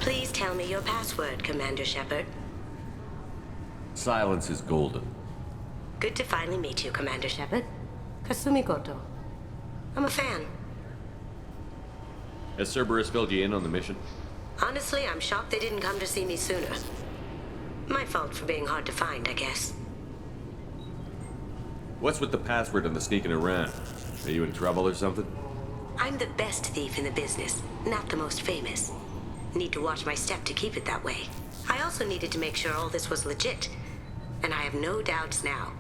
Please tell me your password, Commander Shepard. Silence is golden. Good to finally meet you, Commander Shepard. Kasumi Goto. I'm a fan. Has Cerberus filled you in on the mission? Honestly, I'm shocked they didn't come to see me sooner. My fault for being hard to find, I guess. What's with the password and the sneaking around? Are you in trouble or something? I'm the best thief in the business, not the most famous. Need to watch my step to keep it that way. I also needed to make sure all this was legit. And I have no doubts now.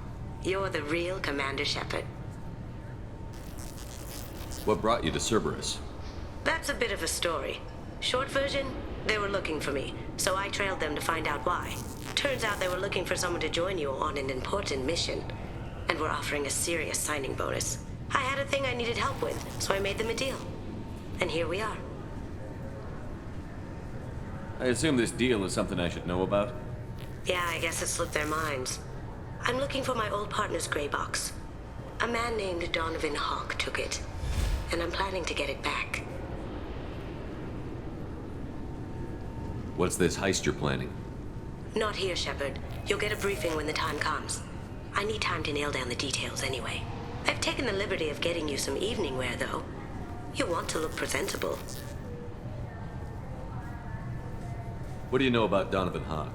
You're the real Commander Shepard. What brought you to Cerberus? That's a bit of a story. Short version, they were looking for me, so I trailed them to find out why. Turns out they were looking for someone to join you on an important mission, and were offering a serious signing bonus. I had a thing I needed help with, so I made them a deal. And here we are. I assume this deal is something I should know about? Yeah, I guess it slipped their minds. I'm looking for my old partner's gray box. A man named Donovan Hawk took it, and I'm planning to get it back. What's this heist you're planning? Not here, Shepard. You'll get a briefing when the time comes. I need time to nail down the details anyway. I've taken the liberty of getting you some evening wear, though. You want to look presentable. What do you know about Donovan Hawk?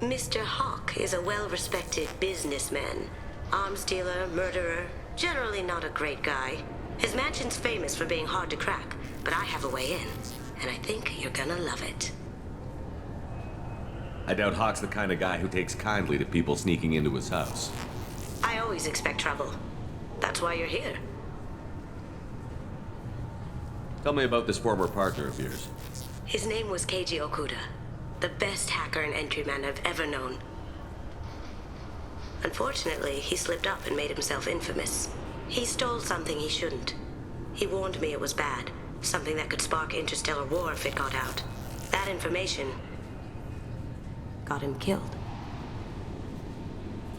Mr. Hawk is a well-respected businessman. Arms dealer, murderer, generally not a great guy. His mansion's famous for being hard to crack, but I have a way in, and I think you're gonna love it. I doubt Hawk's the kind of guy who takes kindly to people sneaking into his house. I always expect trouble. That's why you're here. Tell me about this former partner of yours. His name was Keiji Okuda, the best hacker and entryman I've ever known. Unfortunately, he slipped up and made himself infamous. He stole something he shouldn't. He warned me it was bad, something that could spark interstellar war if it got out. That information got him killed.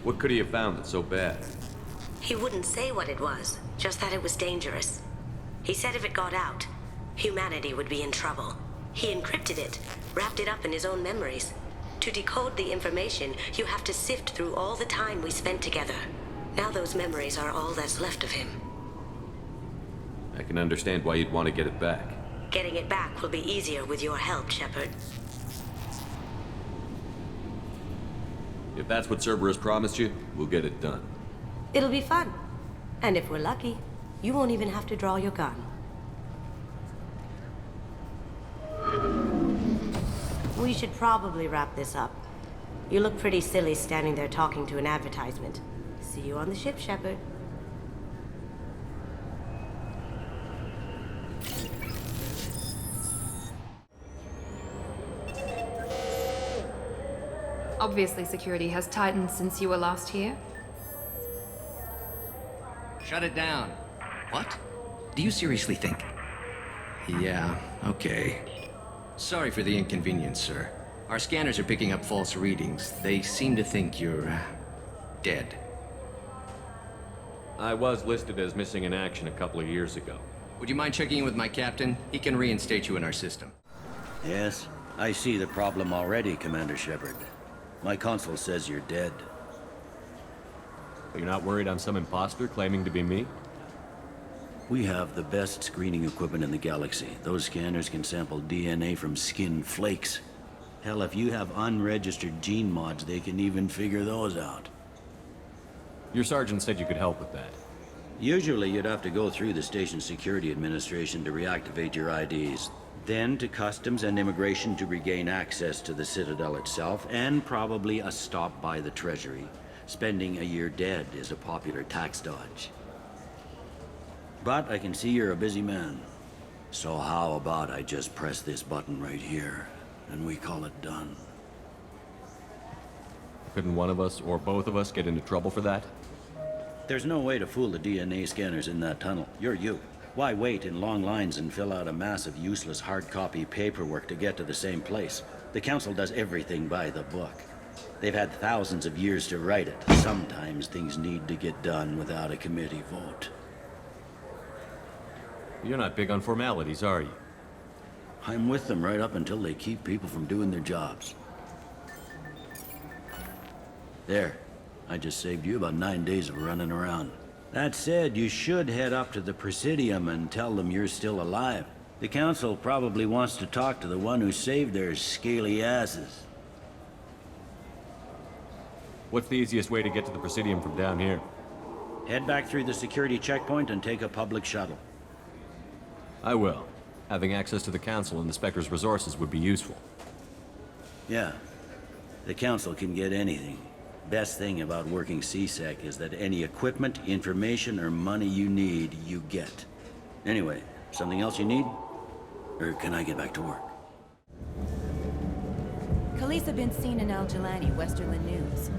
What could he have found that's so bad? He wouldn't say what it was, just that it was dangerous. He said if it got out, humanity would be in trouble. He encrypted it, wrapped it up in his own memories. To decode the information, you have to sift through all the time we spent together. Now those memories are all that's left of him. I can understand why you'd want to get it back. Getting it back will be easier with your help, Shepard. If that's what Cerberus promised you, we'll get it done. It'll be fun. And if we're lucky, you won't even have to draw your gun. We should probably wrap this up. You look pretty silly standing there talking to an advertisement. See you on the ship, Shepard. Obviously, security has tightened since you were last here. Shut it down. What? Do you seriously think? Yeah, okay. Sorry for the inconvenience, sir. Our scanners are picking up false readings. They seem to think you're dead. I was listed as missing in action a couple of years ago. Would you mind checking in with my captain? He can reinstate you in our system. Yes, I see the problem already, Commander Shepard. My console says you're dead. You're not worried I'm some imposter claiming to be me? We have the best screening equipment in the galaxy. Those scanners can sample DNA from skin flakes. Hell, if you have unregistered gene mods, they can even figure those out. Your sergeant said you could help with that. Usually, you'd have to go through the Station Security Administration to reactivate your IDs. Then to Customs and Immigration to regain access to the Citadel itself, and probably a stop by the Treasury. Spending a year dead is a popular tax dodge. But I can see you're a busy man. So how about I just press this button right here, and we call it done? Couldn't one of us, or both of us, get into trouble for that? There's no way to fool the DNA scanners in that tunnel. You're you. Why wait in long lines and fill out a massive useless hard copy paperwork to get to the same place? The Council does everything by the book. They've had thousands of years to write it. Sometimes things need to get done without a committee vote. You're not big on formalities, are you? I'm with them right up until they keep people from doing their jobs. There. I just saved you about 9 days of running around. That said, you should head up to the Presidium and tell them you're still alive. The Council probably wants to talk to the one who saved their scaly asses. What's the easiest way to get to the Presidium from down here? Head back through the security checkpoint and take a public shuttle. I will. Having access to the Council and the Spectre's resources would be useful. Yeah. The Council can get anything. Best thing about working CSEC is that any equipment, information, or money you need, you get. Anyway, something else you need? Or can I get back to work? Khaleesa been seen in Al Jelani, Westerland News.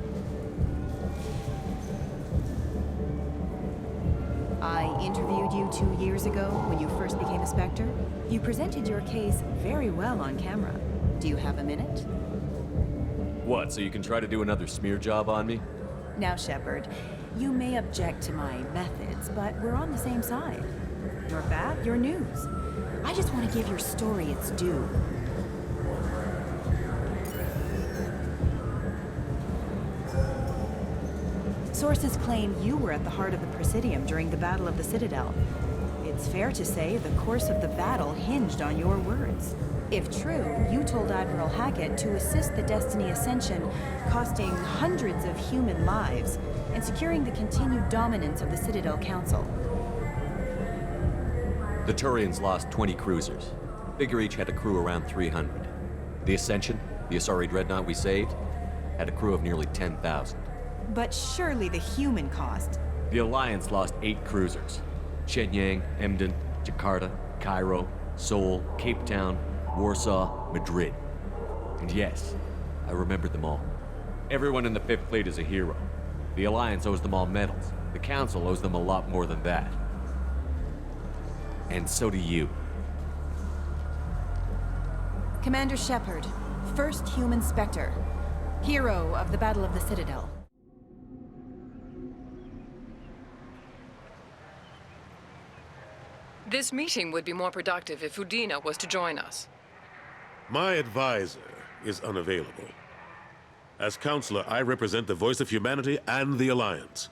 I interviewed you 2 years ago when you first became a Spectre. You presented your case very well on camera. Do you have a minute? What, so you can try to do another smear job on me? Now, Shepard, you may object to my methods, but we're on the same side. Your bat, your news. I just want to give your story its due. Sources claim you were at the heart of the Presidium during the Battle of the Citadel. It's fair to say the course of the battle hinged on your words. If true, you told Admiral Hackett to assist the Destiny Ascension, costing hundreds of human lives, and securing the continued dominance of the Citadel Council. The Turians lost 20 cruisers. Figure each had a crew around 300. The Ascension, the Asari dreadnought we saved, had a crew of nearly 10,000. But surely the human cost. The Alliance lost 8 cruisers. Shenyang, Emden, Jakarta, Cairo, Seoul, Cape Town, Warsaw, Madrid. And yes, I remembered them all. Everyone in the 5th Fleet is a hero. The Alliance owes them all medals. The Council owes them a lot more than that. And so do you. Commander Shepard, first human Spectre. Hero of the Battle of the Citadel. This meeting would be more productive if Udina was to join us. My advisor is unavailable. As counselor, I represent the voice of humanity and the Alliance.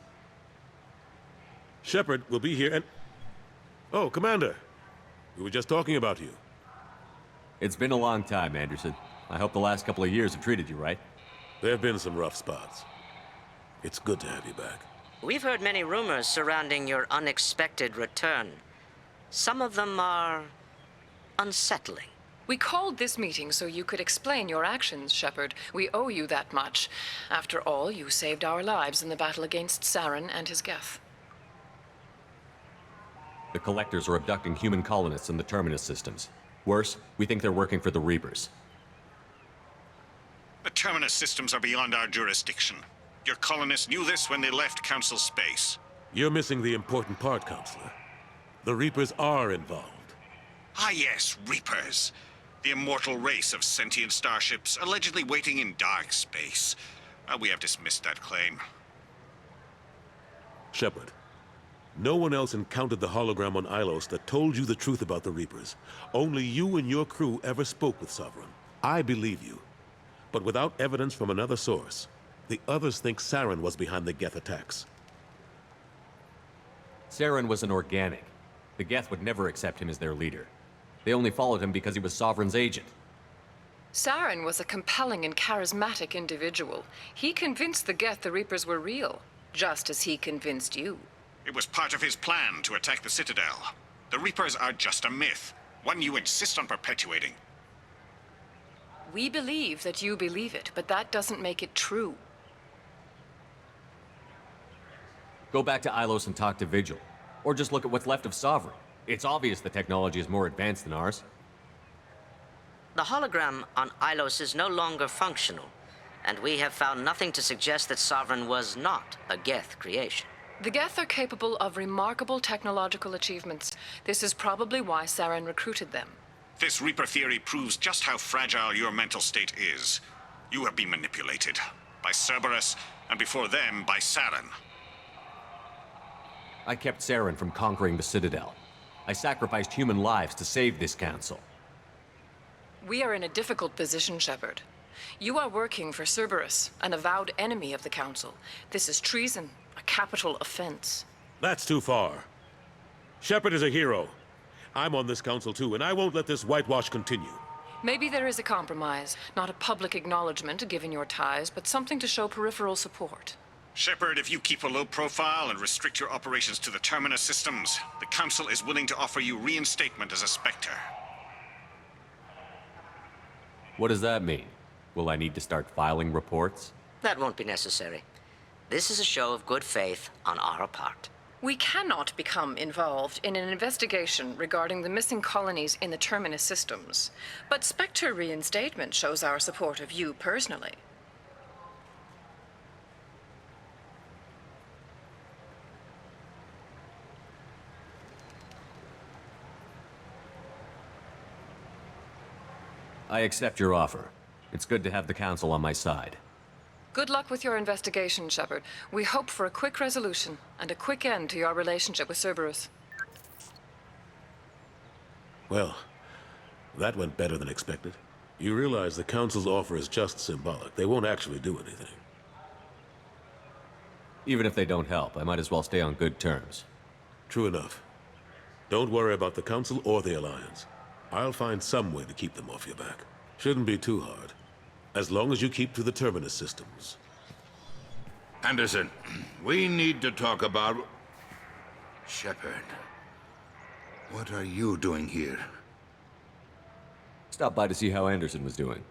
Shepard will be here and... Oh, Commander. We were just talking about you. It's been a long time, Anderson. I hope the last couple of years have treated you right. There have been some rough spots. It's good to have you back. We've heard many rumors surrounding your unexpected return. Some of them are unsettling. We called this meeting so you could explain your actions, Shepard. We owe you that much. After all, you saved our lives in the battle against Saren and his Geth. The Collectors are abducting human colonists in the Terminus systems. Worse, we think they're working for the Reapers. The Terminus systems are beyond our jurisdiction. Your colonists knew this when they left Council space. You're missing the important part, Counselor. The Reapers are involved. Ah yes, Reapers. The immortal race of sentient starships allegedly waiting in dark space. We have dismissed that claim. Shepard, no one else encountered the hologram on Ilos that told you the truth about the Reapers. Only you and your crew ever spoke with Sovereign. I believe you. But without evidence from another source, the others think Saren was behind the Geth attacks. Saren was an organic. The Geth would never accept him as their leader. They only followed him because he was Sovereign's agent. Saren was a compelling and charismatic individual. He convinced the Geth the Reapers were real, just as he convinced you. It was part of his plan to attack the Citadel. The Reapers are just a myth, one you insist on perpetuating. We believe that you believe it, but that doesn't make it true. Go back to Ilos and talk to Vigil. Or just look at what's left of Sovereign. It's obvious the technology is more advanced than ours. The hologram on Ilos is no longer functional, and we have found nothing to suggest that Sovereign was not a Geth creation. The Geth are capable of remarkable technological achievements. This is probably why Saren recruited them. This Reaper theory proves just how fragile your mental state is. You have been manipulated. By Cerberus, and before them, by Saren. I kept Saren from conquering the Citadel. I sacrificed human lives to save this council. We are in a difficult position, Shepard. You are working for Cerberus, an avowed enemy of the Council. This is treason, a capital offense. That's too far. Shepard is a hero. I'm on this council too, and I won't let this whitewash continue. Maybe there is a compromise. Not a public acknowledgement given your ties, but something to show peripheral support. Shepard, if you keep a low profile and restrict your operations to the Terminus systems, the Council is willing to offer you reinstatement as a Spectre. What does that mean? Will I need to start filing reports? That won't be necessary. This is a show of good faith on our part. We cannot become involved in an investigation regarding the missing colonies in the Terminus systems. But Spectre reinstatement shows our support of you personally. I accept your offer. It's good to have the Council on my side. Good luck with your investigation, Shepard. We hope for a quick resolution and a quick end to your relationship with Cerberus. Well, that went better than expected. You realize the Council's offer is just symbolic. They won't actually do anything. Even if they don't help, I might as well stay on good terms. True enough. Don't worry about the Council or the Alliance. I'll find some way to keep them off your back. Shouldn't be too hard. As long as you keep to the Terminus systems. Anderson, we need to talk about... Shepard. What are you doing here? Stopped by to see how Anderson was doing.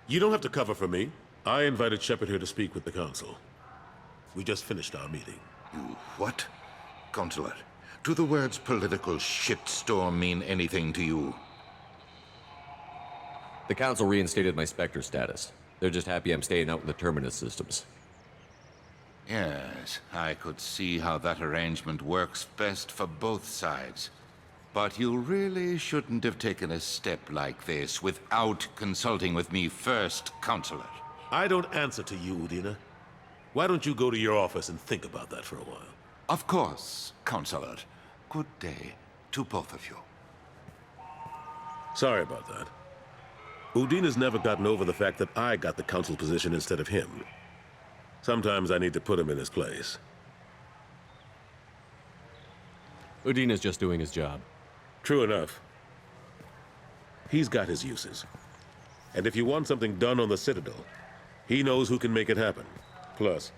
You don't have to cover for me. I invited Shepard here to speak with the Council. We just finished our meeting. You what? Consular, do the words political shitstorm mean anything to you? The Council reinstated my Spectre status. They're just happy I'm staying out in the Terminus systems. Yes, I could see how that arrangement works best for both sides. But you really shouldn't have taken a step like this without consulting with me first, Consular. I don't answer to you, Udina. Why don't you go to your office and think about that for a while? Of course, Consular. Good day to both of you. Sorry about that. Udina's never gotten over the fact that I got the Council position instead of him. Sometimes I need to put him in his place. Udina's just doing his job. True enough. He's got his uses. And if you want something done on the Citadel, he knows who can make it happen. Plus,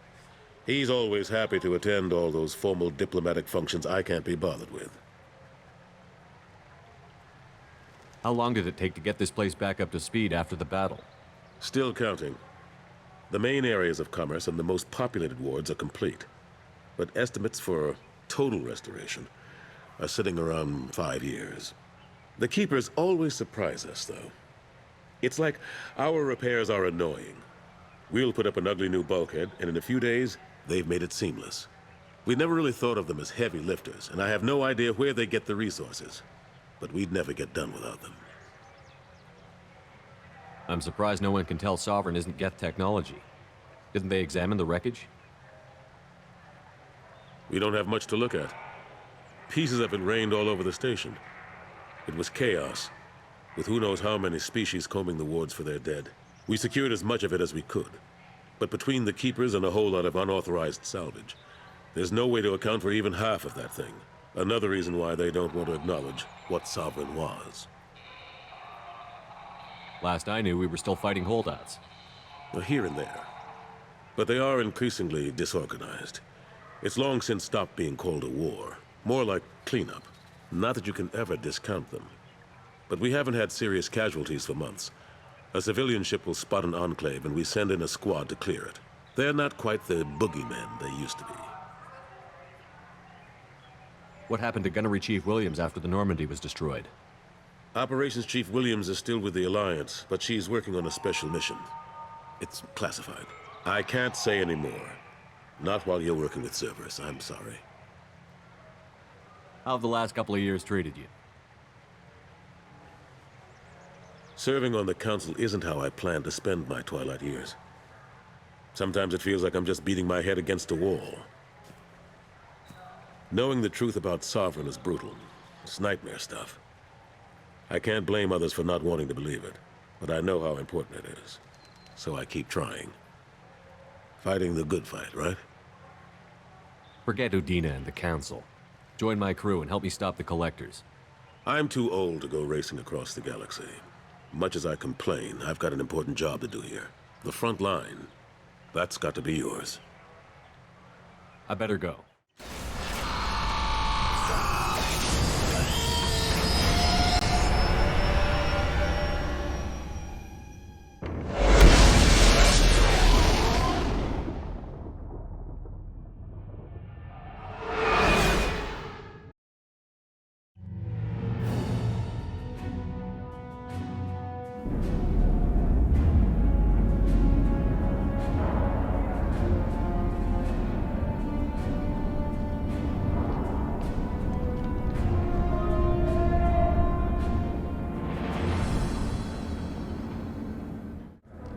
he's always happy to attend all those formal diplomatic functions I can't be bothered with. How long did it take to get this place back up to speed after the battle? Still counting. The main areas of commerce and the most populated wards are complete. But estimates for total restoration are sitting around 5 years. The Keepers always surprise us, though. It's like our repairs are annoying. We'll put up an ugly new bulkhead, and in a few days, they've made it seamless. We never really thought of them as heavy lifters, and I have no idea where they get the resources. But we'd never get done without them. I'm surprised no one can tell Sovereign isn't Geth technology. Didn't they examine the wreckage? We don't have much to look at. Pieces have been rained all over the station. It was chaos, with who knows how many species combing the wards for their dead. We secured as much of it as we could. But between the Keepers and a whole lot of unauthorized salvage, there's no way to account for even half of that thing. Another reason why they don't want to acknowledge what Sovereign was. Last I knew, we were still fighting holdouts. Well, here and there. But they are increasingly disorganized. It's long since stopped being called a war. More like cleanup. Not that you can ever discount them. But we haven't had serious casualties for months. A civilian ship will spot an enclave and we send in a squad to clear it. They're not quite the boogeymen they used to be. What happened to Gunnery Chief Williams after the Normandy was destroyed? Operations Chief Williams is still with the Alliance, but she's working on a special mission. It's classified. I can't say any more. Not while you're working with Cerberus, I'm sorry. How have the last couple of years treated you? Serving on the Council isn't how I plan to spend my twilight years. Sometimes it feels like I'm just beating my head against a wall. Knowing the truth about Sovereign is brutal. It's nightmare stuff. I can't blame others for not wanting to believe it, but I know how important it is. So I keep trying. Fighting the good fight, right? Forget Udina and the Council. Join my crew and help me stop the Collectors. I'm too old to go racing across the galaxy. Much as I complain, I've got an important job to do here. The front line. That's got to be yours. I better go.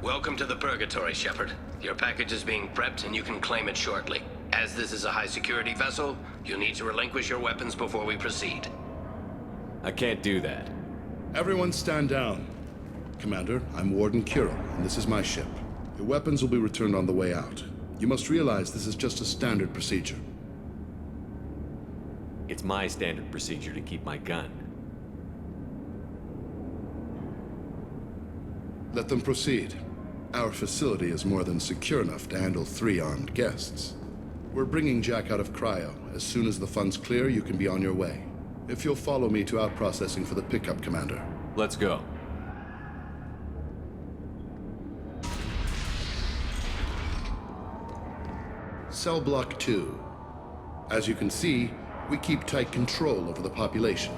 Welcome to the Purgatory, Shepard. Your package is being prepped and you can claim it shortly. As this is a high-security vessel, you'll need to relinquish your weapons before we proceed. I can't do that. Everyone stand down. Commander, I'm Warden Kira, and this is my ship. Your weapons will be returned on the way out. You must realize this is just a standard procedure. It's my standard procedure to keep my gun. Let them proceed. Our facility is more than secure enough to handle 3 armed guests. We're bringing Jack out of cryo. As soon as the funds clear, you can be on your way. If you'll follow me to out-processing for the pickup, Commander. Let's go. Cell Block 2. As you can see, we keep tight control over the population.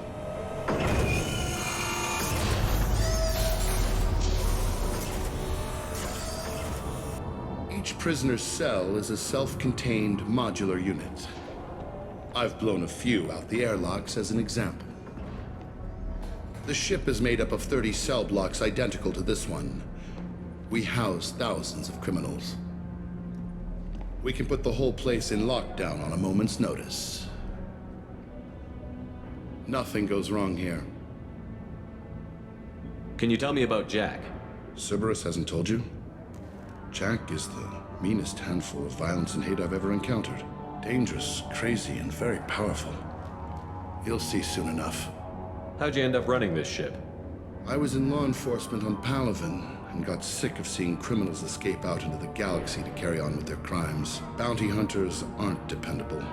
Each prisoner's cell is a self-contained modular unit. I've blown a few out the airlocks as an example. The ship is made up of 30 cell blocks identical to this one. We house thousands of criminals. We can put the whole place in lockdown on a moment's notice. Nothing goes wrong here. Can you tell me about Jack? Cerberus hasn't told you? Jack is the meanest handful of violence and hate I've ever encountered. Dangerous, crazy, and very powerful. You'll see soon enough. How'd you end up running this ship? I was in law enforcement on Palaven and got sick of seeing criminals escape out into the galaxy to carry on with their crimes. Bounty hunters aren't dependable.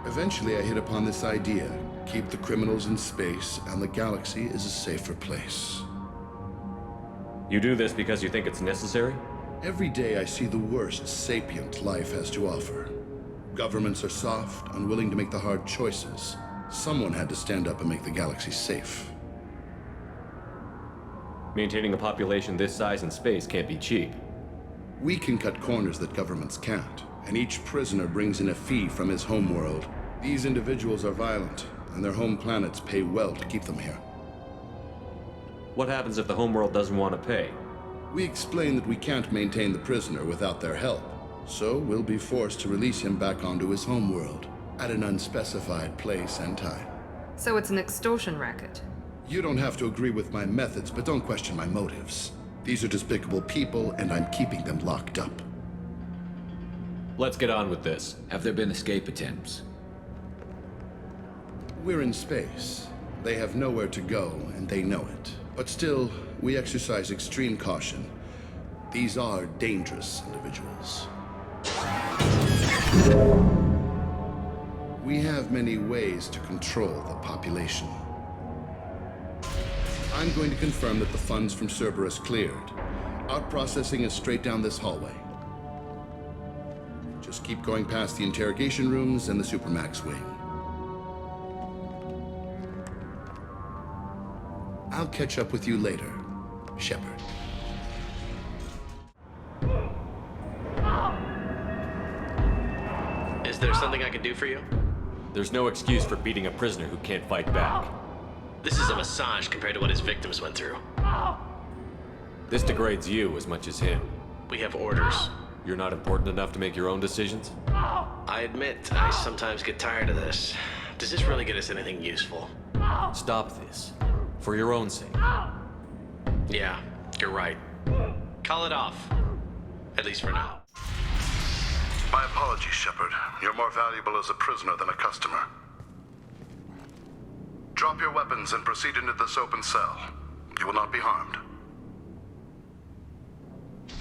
Eventually, I hit upon this idea. Keep the criminals in space, and the galaxy is a safer place. You do this because you think it's necessary? Every day I see the worst sapient life has to offer. Governments are soft, unwilling to make the hard choices. Someone had to stand up and make the galaxy safe. Maintaining a population this size in space can't be cheap. We can cut corners that governments can't, and each prisoner brings in a fee from his homeworld. These individuals are violent, and their home planets pay well to keep them here. What happens if the homeworld doesn't want to pay? We explain that we can't maintain the prisoner without their help, so we'll be forced to release him back onto his homeworld at an unspecified place and time. So it's an extortion racket. You don't have to agree with my methods, but don't question my motives. These are despicable people, and I'm keeping them locked up. Let's get on with this. Have there been escape attempts? We're in space. They have nowhere to go, and they know it. But still, we exercise extreme caution. These are dangerous individuals. We have many ways to control the population. I'm going to confirm that the funds from Cerberus cleared. Out processing is straight down this hallway. Just keep going past the interrogation rooms and the Supermax wing. I'll catch up with you later, Shepard. Is there something I can do for you? There's no excuse for beating a prisoner who can't fight back. This is a massage compared to what his victims went through. This degrades you as much as him. We have orders. You're not important enough to make your own decisions? I admit, I sometimes get tired of this. Does this really get us anything useful? Stop this. For your own sake. Yeah, you're right. Call it off. At least for now. My apologies, Shepard. You're more valuable as a prisoner than a customer. Drop your weapons and proceed into this open cell. You will not be harmed.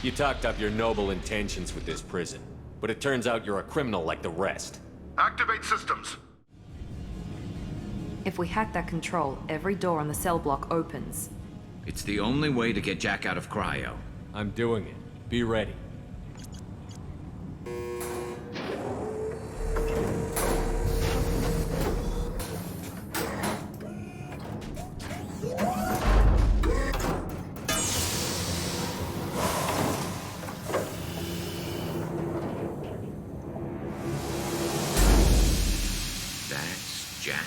You talked up your noble intentions with this prison, but it turns out you're a criminal like the rest. Activate systems. If we hack that control, every door on the cell block opens. It's the only way to get Jack out of cryo. I'm doing it. Be ready. That's Jack.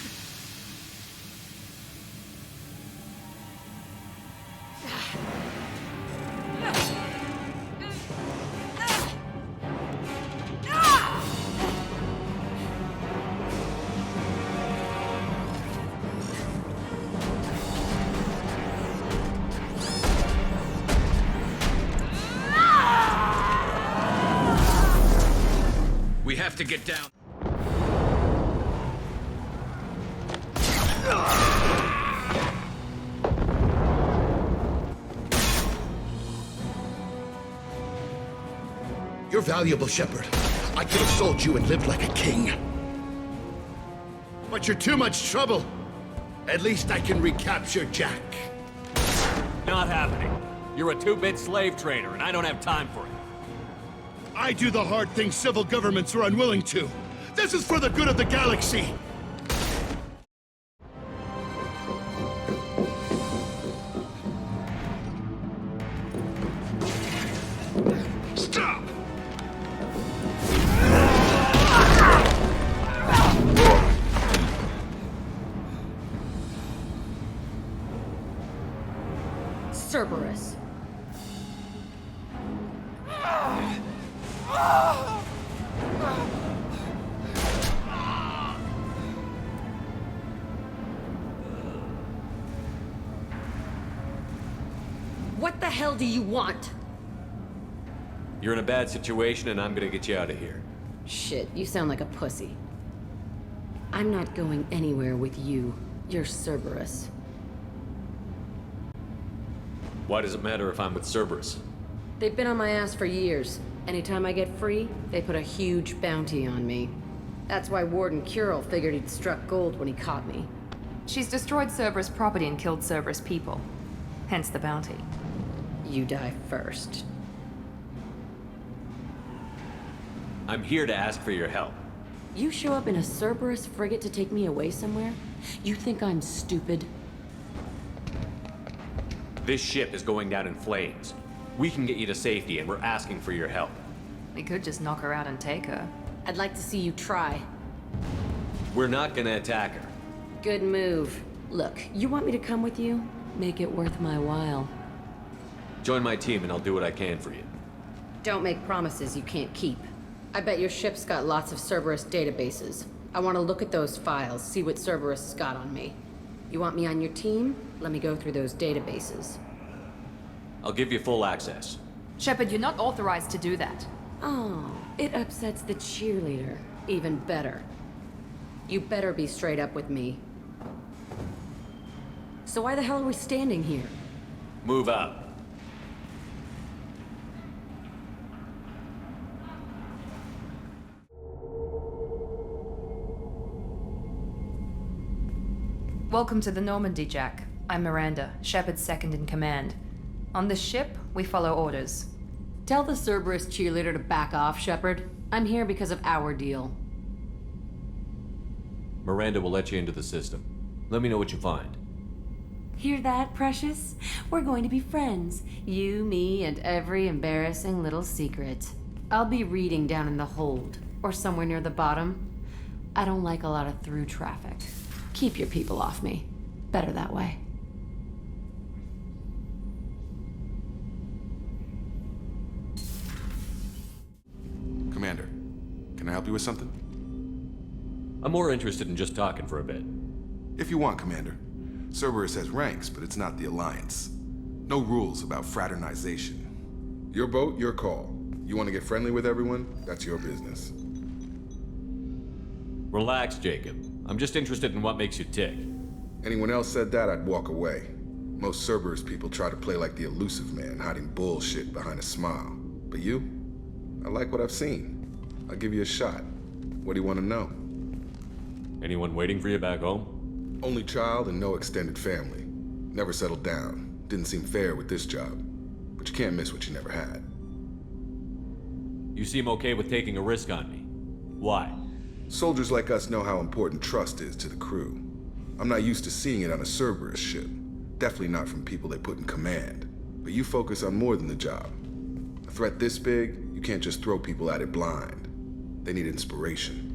We have to get down. You're valuable, Shepard. I could have sold you and lived like a king. But you're too much trouble. At least I can recapture Jack. Not happening. You're a two-bit slave trader, and I don't have time for it. I do the hard things civil governments are unwilling to. This is for the good of the galaxy. Stop! Cerberus. What the hell do you want? You're in a bad situation, and I'm gonna get you out of here. Shit, you sound like a pussy. I'm not going anywhere with you. You're Cerberus. Why does it matter if I'm with Cerberus? They've been on my ass for years. Anytime I get free, they put a huge bounty on me. That's why Warden Curel figured he'd struck gold when he caught me. She's destroyed Cerberus property and killed Cerberus people. Hence the bounty. You die first. I'm here to ask for your help. You show up in a Cerberus frigate to take me away somewhere? You think I'm stupid? This ship is going down in flames. We can get you to safety, and we're asking for your help. We could just knock her out and take her. I'd like to see you try. We're not gonna attack her. Good move. Look, you want me to come with you? Make it worth my while. Join my team, and I'll do what I can for you. Don't make promises you can't keep. I bet your ship's got lots of Cerberus databases. I want to look at those files, see what Cerberus has got on me. You want me on your team? Let me go through those databases. I'll give you full access. Shepard, you're not authorized to do that. Oh, it upsets the cheerleader. Even better. You better be straight up with me. So why the hell are we standing here? Move out. Welcome to the Normandy, Jack. I'm Miranda, Shepard's second in command. On this ship, we follow orders. Tell the Cerberus cheerleader to back off, Shepard. I'm here because of our deal. Miranda will let you into the system. Let me know what you find. Hear that, Precious? We're going to be friends. You, me, and every embarrassing little secret. I'll be reading down in the hold, or somewhere near the bottom. I don't like a lot of through traffic. Keep your people off me. Better that way. Commander, can I help you with something? I'm more interested in just talking for a bit. If you want, Commander. Cerberus has ranks, but it's not the Alliance. No rules about fraternization. Your boat, your call. You want to get friendly with everyone? That's your business. Relax, Jacob. I'm just interested in what makes you tick. Anyone else said that, I'd walk away. Most Cerberus people try to play like the elusive man, hiding bullshit behind a smile. But you? I like what I've seen. I'll give you a shot. What do you want to know? Anyone waiting for you back home? Only child and no extended family. Never settled down. Didn't seem fair with this job. But you can't miss what you never had. You seem okay with taking a risk on me. Why? Soldiers like us know how important trust is to the crew. I'm not used to seeing it on a Cerberus ship. Definitely not from people they put in command. But you focus on more than the job. A threat this big, you can't just throw people at it blind. They need inspiration.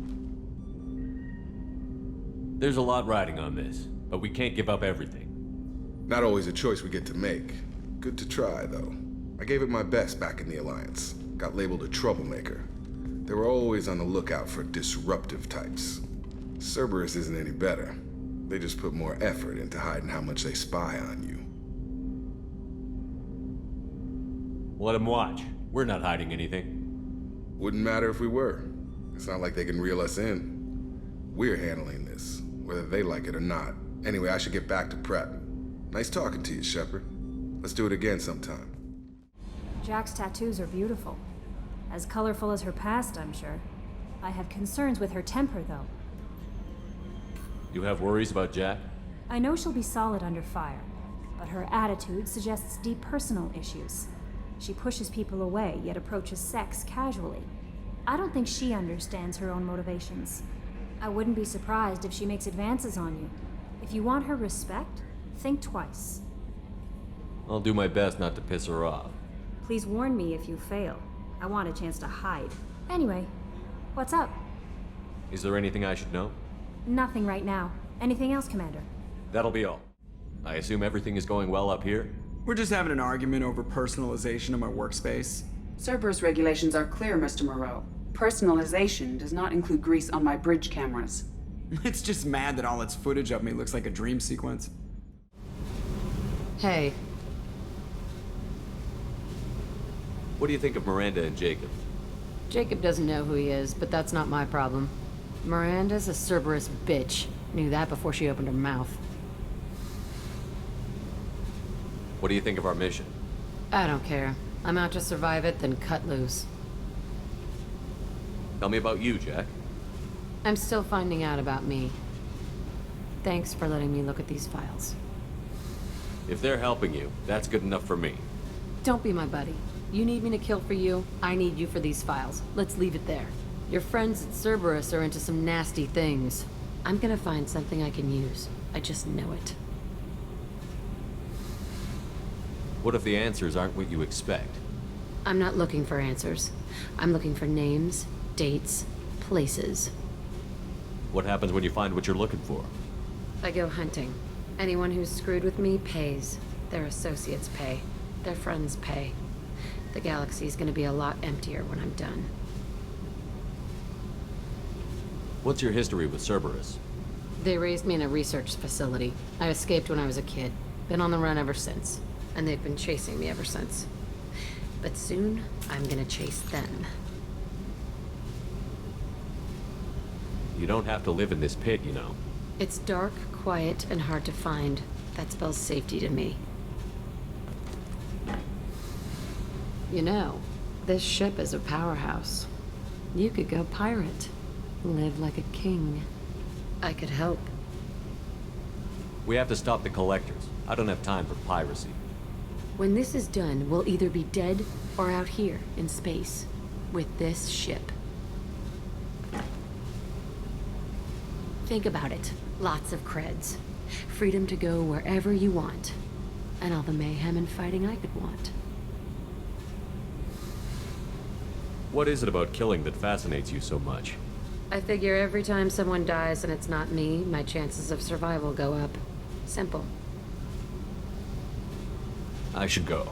There's a lot riding on this, but we can't give up everything. Not always a choice we get to make. Good to try, though. I gave it my best back in the Alliance. Got labeled a troublemaker. They were always on the lookout for disruptive types. Cerberus isn't any better. They just put more effort into hiding how much they spy on you. Let them watch. We're not hiding anything. Wouldn't matter if we were. It's not like they can reel us in. We're handling this, whether they like it or not. Anyway, I should get back to prep. Nice talking to you, Shepard. Let's do it again sometime. Jack's tattoos are beautiful. As colorful as her past, I'm sure. I have concerns with her temper, though. You have worries about Jack? I know she'll be solid under fire, but her attitude suggests deep personal issues. She pushes people away, yet approaches sex casually. I don't think she understands her own motivations. I wouldn't be surprised if she makes advances on you. If you want her respect, think twice. I'll do my best not to piss her off. Please warn me if you fail. I want a chance to hide. Anyway, what's up? Is there anything I should know? Nothing right now. Anything else, Commander? That'll be all. I assume everything is going well up here? We're just having an argument over personalization of my workspace. Cerberus regulations are clear, Mr. Moreau. Personalization does not include grease on my bridge cameras. It's just mad that all its footage of me looks like a dream sequence. Hey. What do you think of Miranda and Jacob? Jacob doesn't know who he is, but that's not my problem. Miranda's a Cerberus bitch. Knew that before she opened her mouth. What do you think of our mission? I don't care. I'm out to survive it, then cut loose. Tell me about you, Jack. I'm still finding out about me. Thanks for letting me look at these files. If they're helping you, that's good enough for me. Don't be my buddy. You need me to kill for you, I need you for these files. Let's leave it there. Your friends at Cerberus are into some nasty things. I'm gonna find something I can use. I just know it. What if the answers aren't what you expect? I'm not looking for answers. I'm looking for names, dates, places. What happens when you find what you're looking for? I go hunting. Anyone who's screwed with me pays. Their associates pay. Their friends pay. The galaxy's gonna be a lot emptier when I'm done. What's your history with Cerberus? They raised me in a research facility. I escaped when I was a kid. Been on the run ever since. And they've been chasing me ever since. But soon, I'm gonna chase them. You don't have to live in this pit, you know. It's dark, quiet, and hard to find. That spells safety to me. You know, this ship is a powerhouse. You could go pirate. Live like a king. I could help. We have to stop the collectors. I don't have time for piracy. When this is done, we'll either be dead or out here in space with this ship. Think about it. Lots of creds. Freedom to go wherever you want. And all the mayhem and fighting I could want. What is it about killing that fascinates you so much? I figure every time someone dies and it's not me, my chances of survival go up. Simple. I should go.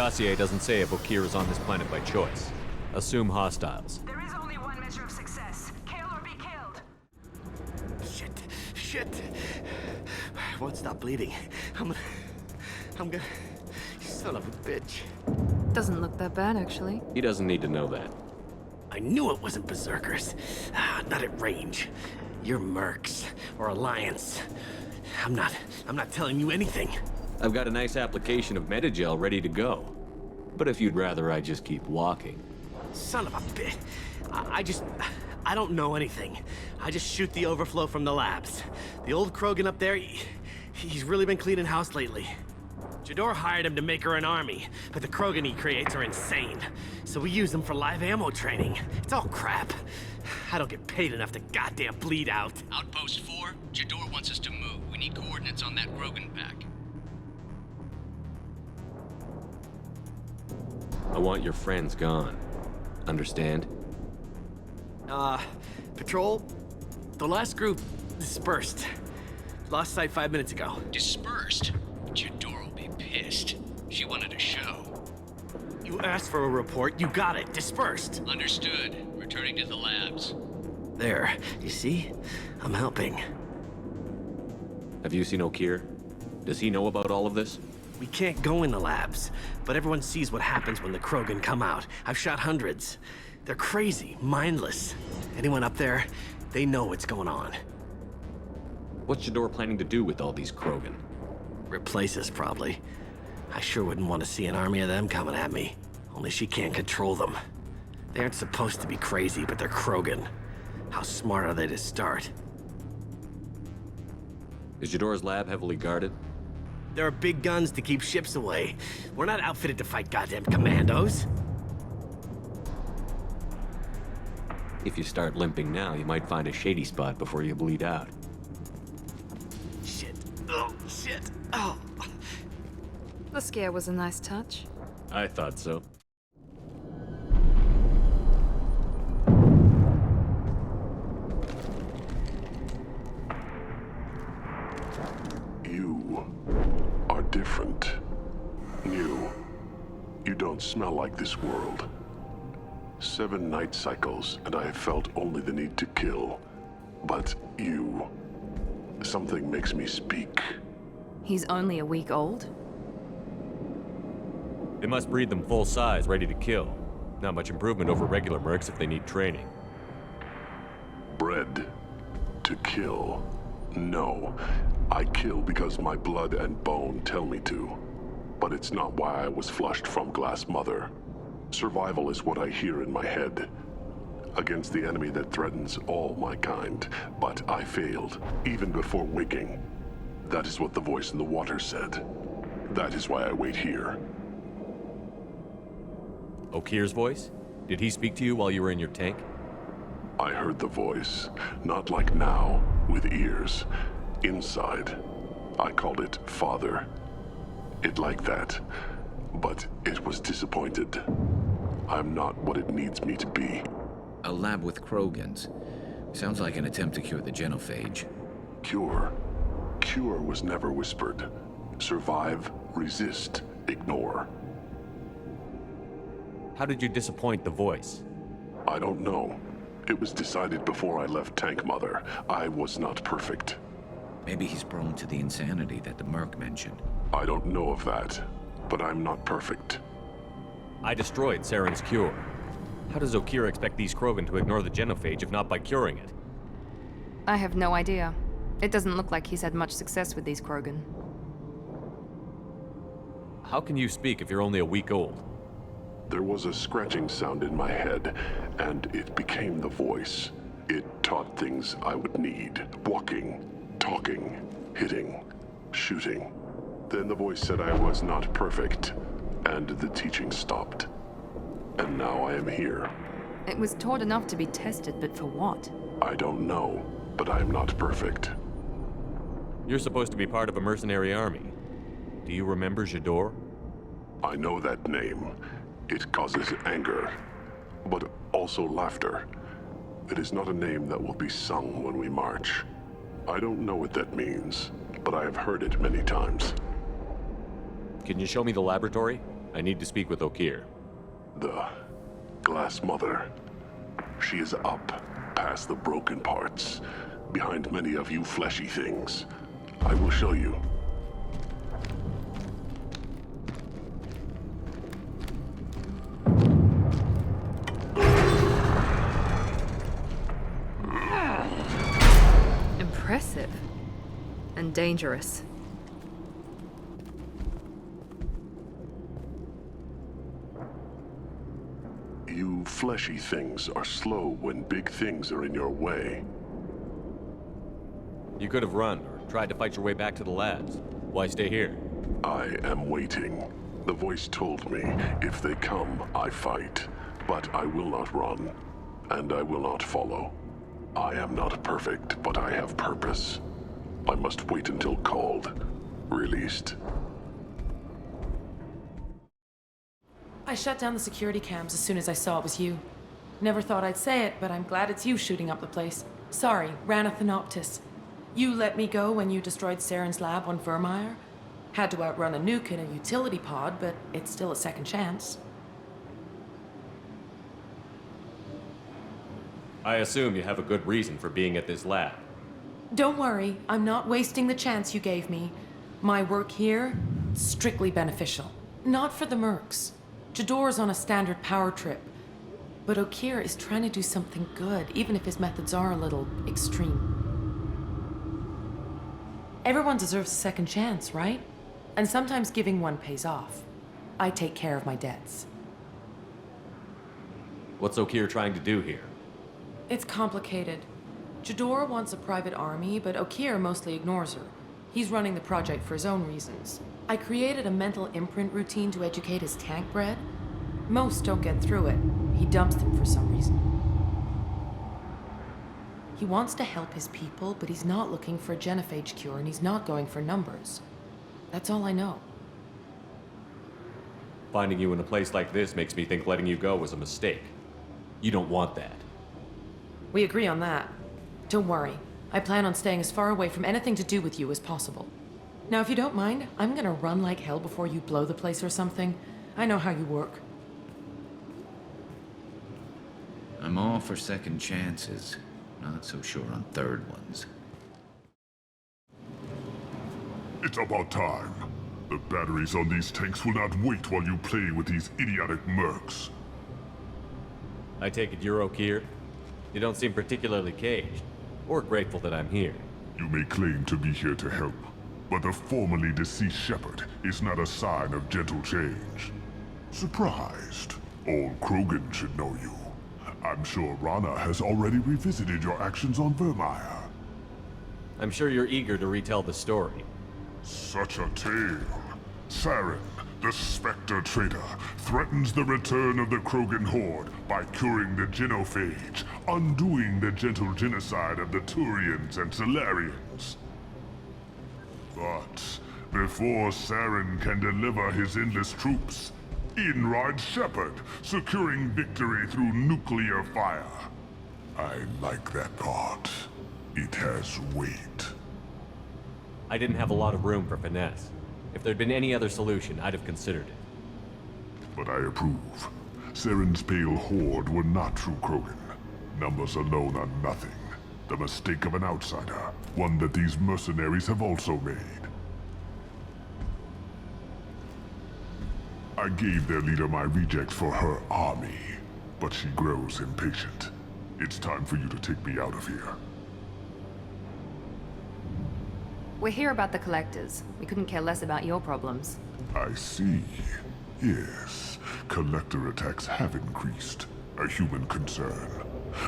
dossier doesn't say if Okeer is on this planet by choice. Assume hostiles. There is only one measure of success. Kill or be killed. Shit. I won't stop bleeding. I'm gonna... You son of a bitch. Doesn't look that bad, actually. He doesn't need to know that. I knew it wasn't berserkers. Not at range. You're mercs, or Alliance. I'm not telling you anything. I've got a nice application of Metagel ready to go. But if you'd rather I just keep walking... Son of a bitch. I don't know anything. I just shoot the overflow from the labs. The old Krogan up there, he's really been cleaning house lately. Jador hired him to make her an army, but the Krogan he creates are insane. So we use them for live ammo training. It's all crap. I don't get paid enough to goddamn bleed out. Outpost 4, Jador wants us to move. We need coordinates on that Krogan pack. I want your friends gone. Understand? Patrol, the last group dispersed. Lost sight 5 minutes ago. Dispersed? Jador will be pissed. She wanted a show. You asked for a report, you got it. Dispersed. Understood. Returning to the labs. There, you see? I'm helping. Have you seen Okeer? Does he know about all of this? We can't go in the labs, but everyone sees what happens when the Krogan come out. I've shot hundreds. They're crazy, mindless. Anyone up there, they know what's going on. What's Jador planning to do with all these Krogan? Replace us, probably. I sure wouldn't want to see an army of them coming at me. Only she can't control them. They aren't supposed to be crazy, but they're Krogan. How smart are they to start? Is Jador's lab heavily guarded? There are big guns to keep ships away. We're not outfitted to fight goddamn commandos. If you start limping now, you might find a shady spot before you bleed out. Shit. Oh, shit. Oh. The scare was a nice touch. I thought so. You are different. New. You don't smell like this world. 7 night cycles, and I have felt only the need to kill. But you... something makes me speak. He's only a week old? They must breed them full size, ready to kill. Not much improvement over regular mercs if they need training. Bred to kill. No. I kill because my blood and bone tell me to. But it's not why I was flushed from Glass Mother. Survival is what I hear in my head. Against the enemy that threatens all my kind. But I failed, even before waking. That is what the voice in the water said. That is why I wait here. Okeer's voice? Did he speak to you while you were in your tank? I heard the voice. Not like now, with ears. Inside. I called it Father. It like that. But it was disappointed. I'm not what it needs me to be. A lab with Krogans. Sounds like an attempt to cure the genophage. Cure? Cure was never whispered. Survive, resist, ignore. How did you disappoint the voice? I don't know. It was decided before I left Tank Mother. I was not perfect. Maybe he's prone to the insanity that the Merc mentioned. I don't know of that, but I'm not perfect. I destroyed Saren's cure. How does Okeer expect these Krogan to ignore the genophage if not by curing it? I have no idea. It doesn't look like he's had much success with these Krogan. How can you speak if you're only a week old? There was a scratching sound in my head, and it became the voice. It taught things I would need. Walking, talking, hitting, shooting. Then the voice said I was not perfect, and the teaching stopped. And now I am here. It was taught enough to be tested, but for what? I don't know, but I am not perfect. You're supposed to be part of a mercenary army. Do you remember Jador? I know that name. It causes anger, but also laughter. It is not a name that will be sung when we march. I don't know what that means, but I have heard it many times. Can you show me the laboratory? I need to speak with Okeer. The Glass Mother. She is up, past the broken parts, behind many of you fleshy things. I will show you. Impressive. And dangerous. You fleshy things are slow when big things are in your way. You could have run, or tried to fight your way back to the labs. Why stay here? I am waiting. The voice told me, if they come, I fight. But I will not run, and I will not follow. I am not perfect, but I have purpose. I must wait until called, released. I shut down the security cams as soon as I saw it was you. Never thought I'd say it, but I'm glad it's you shooting up the place. Sorry, ran a Thanoptis. You let me go when you destroyed Saren's lab on Vermeer. Had to outrun a nuke in a utility pod, but it's still a second chance. I assume you have a good reason for being at this lab. Don't worry, I'm not wasting the chance you gave me. My work here, strictly beneficial. Not for the mercs. Jador's on a standard power trip. But Okeer is trying to do something good, even if his methods are a little extreme. Everyone deserves a second chance, right? And sometimes giving one pays off. I take care of my debts. What's Okeer trying to do here? It's complicated. Jador wants a private army, but Okeer mostly ignores her. He's running the project for his own reasons. I created a mental imprint routine to educate his tank bred. Most don't get through it. He dumps them for some reason. He wants to help his people, but he's not looking for a genophage cure, and he's not going for numbers. That's all I know. Finding you in a place like this makes me think letting you go was a mistake. You don't want that. We agree on that. Don't worry. I plan on staying as far away from anything to do with you as possible. Now, if you don't mind, I'm gonna run like hell before you blow the place or something. I know how you work. I'm all for second chances. Not so sure on third ones. It's about time. The batteries on these tanks will not wait while you play with these idiotic mercs. I take it you're Okeer? You don't seem particularly caged, or grateful that I'm here. You may claim to be here to help, but the formerly deceased shepherd is not a sign of gentle change. Surprised? Old Krogan should know you. I'm sure Rana has already revisited your actions on Vermeer. I'm sure you're eager to retell the story. Such a tale. Saren, the Spectre traitor, threatens the return of the Krogan horde by curing the genophage, undoing the gentle genocide of the Turians and Solarians. But before Saren can deliver his endless troops, in rides Shepard, securing victory through nuclear fire. I like that part. It has weight. I didn't have a lot of room for finesse. If there'd been any other solution, I'd have considered it. But I approve. Saren's pale horde were not true Krogan. Numbers alone are nothing. The mistake of an outsider, one that these mercenaries have also made. I gave their leader my rejects for her army, but she grows impatient. It's time for you to take me out of here. We're here about the collectors. We couldn't care less about your problems. I see. Yes, collector attacks have increased. A human concern.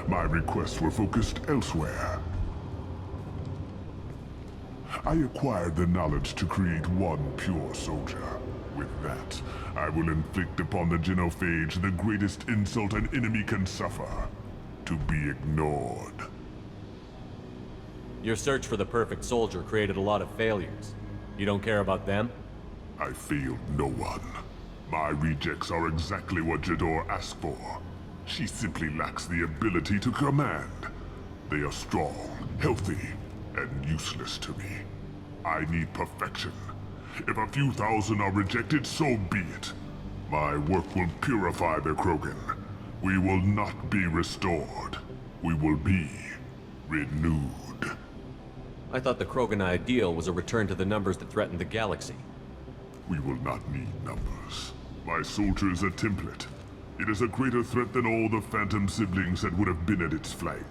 My requests were focused elsewhere. I acquired the knowledge to create one pure soldier. With that, I will inflict upon the genophage the greatest insult an enemy can suffer. To be ignored. Your search for the perfect soldier created a lot of failures. You don't care about them? I failed no one. My rejects are exactly what Jador asked for. She simply lacks the ability to command. They are strong, healthy, and useless to me. I need perfection. If a few thousand are rejected, so be it. My work will purify the Krogan. We will not be restored. We will be renewed. I thought the Krogan ideal was a return to the numbers that threatened the galaxy. We will not need numbers. My soldier is a template. It is a greater threat than all the Phantom siblings that would have been at its flank.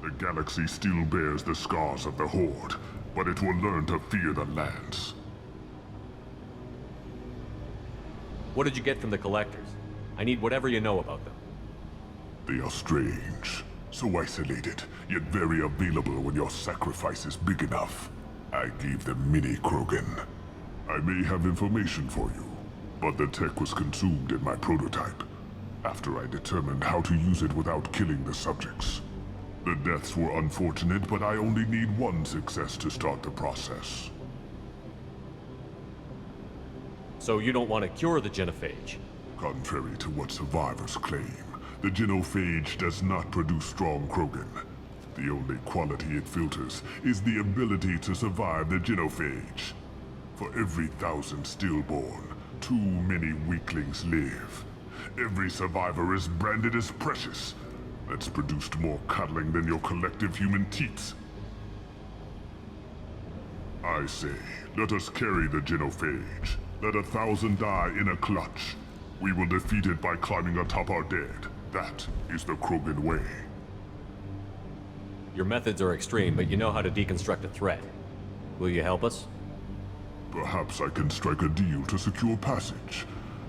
The galaxy still bears the scars of the Horde, but it will learn to fear the lands. What did you get from the Collectors? I need whatever you know about them. They are strange. So isolated, yet very available when your sacrifice is big enough. I gave them mini Krogan. I may have information for you, but the tech was consumed in my prototype, after I determined how to use it without killing the subjects. The deaths were unfortunate, but I only need one success to start the process. So you don't want to cure the genophage? Contrary to what survivors claim, the genophage does not produce strong Krogan. The only quality it filters is the ability to survive the genophage. For every 1,000 stillborn, too many weaklings live. Every survivor is branded as precious. That's produced more cuddling than your collective human teats. I say, let us carry the genophage. Let 1,000 die in a clutch. We will defeat it by climbing atop our dead. That is the Krogan way. Your methods are extreme, but you know how to deconstruct a threat. Will you help us? Perhaps I can strike a deal to secure passage,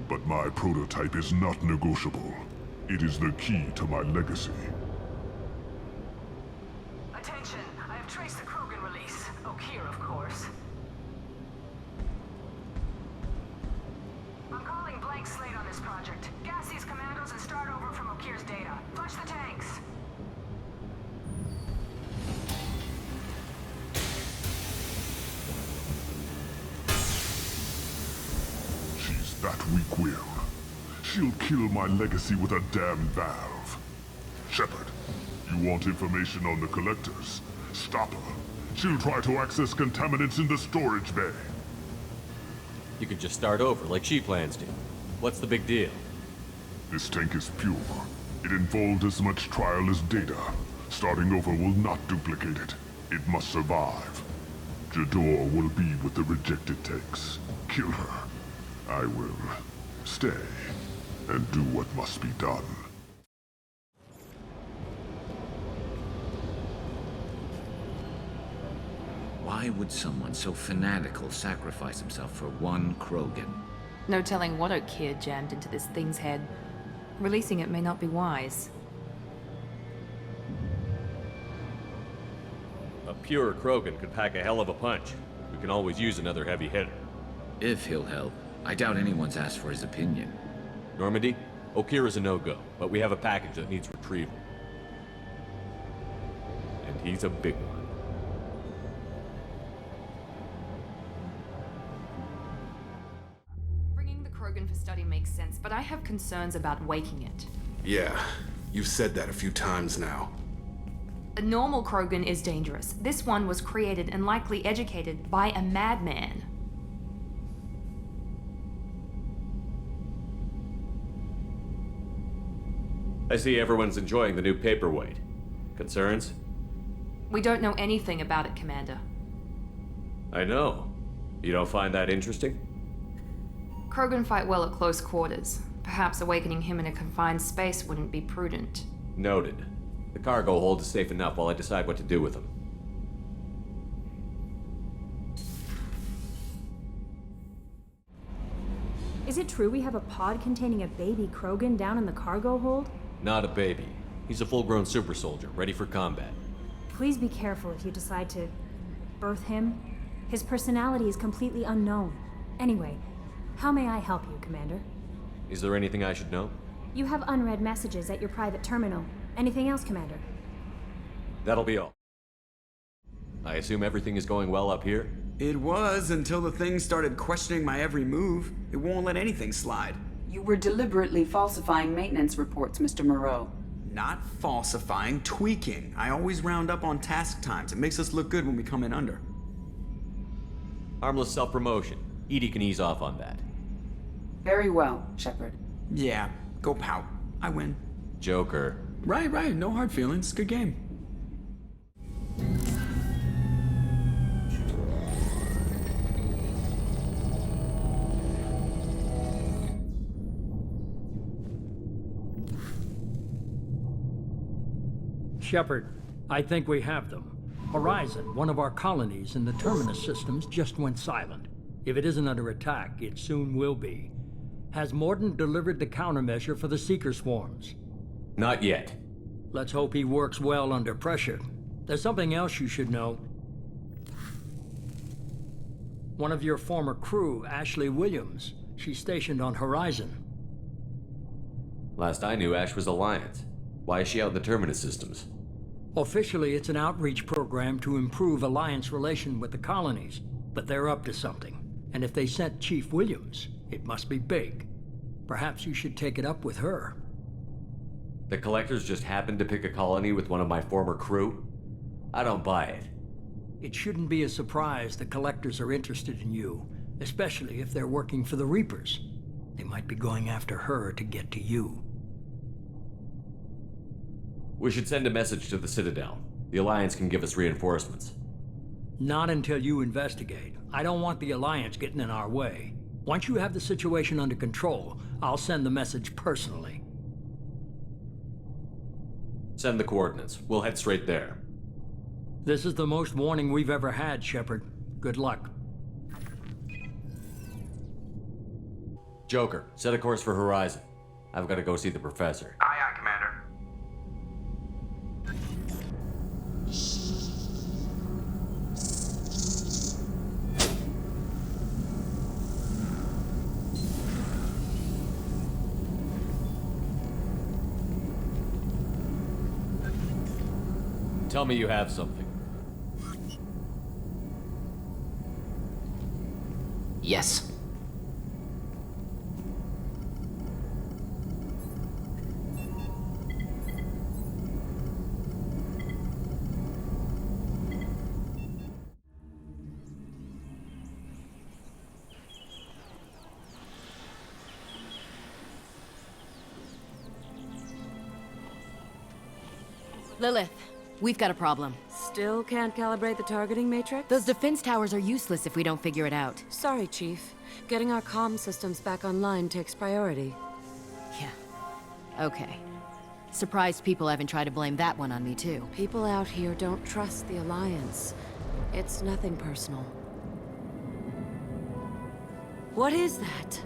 but my prototype is not negotiable. It is the key to my legacy. Attention, I have traced the Krogan release. Okeer, of course. I'm calling blank slate on this project. Gas these commandos and start over from Okeer's data. Flush the tanks. She's that weak-willed. She'll kill my legacy with a damn valve. Shepard, you want information on the Collectors? Stop her. She'll try to access contaminants in the storage bay. You could just start over, like she plans to. What's the big deal? This tank is pure. It involved as much trial as data. Starting over will not duplicate it. It must survive. Jador will be with the rejected tanks. Kill her. I will stay and do what must be done. Why would someone so fanatical sacrifice himself for one Krogan? No telling what Okeer jammed into this thing's head. Releasing it may not be wise. A pure Krogan could pack a hell of a punch. We can always use another heavy hitter. If he'll help. I doubt anyone's asked for his opinion. Normandy, Okeer is a no-go, but we have a package that needs retrieval. And he's a big one. Bringing the Krogan for study makes sense, but I have concerns about waking it. Yeah, you've said that a few times now. A normal Krogan is dangerous. This one was created and likely educated by a madman. I see everyone's enjoying the new paperweight. Concerns? We don't know anything about it, Commander. I know. You don't find that interesting? Krogan fight well at close quarters. Perhaps awakening him in a confined space wouldn't be prudent. Noted. The cargo hold is safe enough while I decide what to do with them. Is it true we have a pod containing a baby Krogan down in the cargo hold? Not a baby. He's a full-grown super soldier, ready for combat. Please be careful if you decide to birth him. His personality is completely unknown. Anyway, how may I help you, Commander? Is there anything I should know? You have unread messages at your private terminal. Anything else, Commander? That'll be all. I assume everything is going well up here? It was until the thing started questioning my every move. It won't let anything slide. You were deliberately falsifying maintenance reports, Mr. Moreau. Not falsifying, tweaking. I always round up on task times. It makes us look good when we come in under. Harmless self-promotion. Edie can ease off on that. Very well, Shepard. Yeah, go pout. I win. Joker. Right. No hard feelings. Good game. Shepard, I think we have them. Horizon, one of our colonies in the Terminus systems, just went silent. If it isn't under attack, it soon will be. Has Mordant delivered the countermeasure for the Seeker swarms? Not yet. Let's hope he works well under pressure. There's something else you should know. One of your former crew, Ashley Williams, she's stationed on Horizon. Last I knew, Ash was Alliance. Why is she out in the Terminus systems? Officially, it's an outreach program to improve Alliance relation with the colonies, but they're up to something. And if they sent Chief Williams, it must be big. Perhaps you should take it up with her. The Collectors just happened to pick a colony with one of my former crew? I don't buy it. It shouldn't be a surprise the Collectors are interested in you, especially if they're working for the Reapers. They might be going after her to get to you. We should send a message to the Citadel. The Alliance can give us reinforcements. Not until you investigate. I don't want the Alliance getting in our way. Once you have the situation under control, I'll send the message personally. Send the coordinates. We'll head straight there. This is the most warning we've ever had, Shepard. Good luck. Joker, set a course for Horizon. I've got to go see the Professor. Aye, Commander. Tell me you have something. Yes. Lilith, we've got a problem. Still can't calibrate the targeting matrix? Those defense towers are useless if we don't figure it out. Sorry, Chief. Getting our comm systems back online takes priority. Yeah. Okay. Surprised people haven't tried to blame that one on me, too. People out here don't trust the Alliance. It's nothing personal. What is that?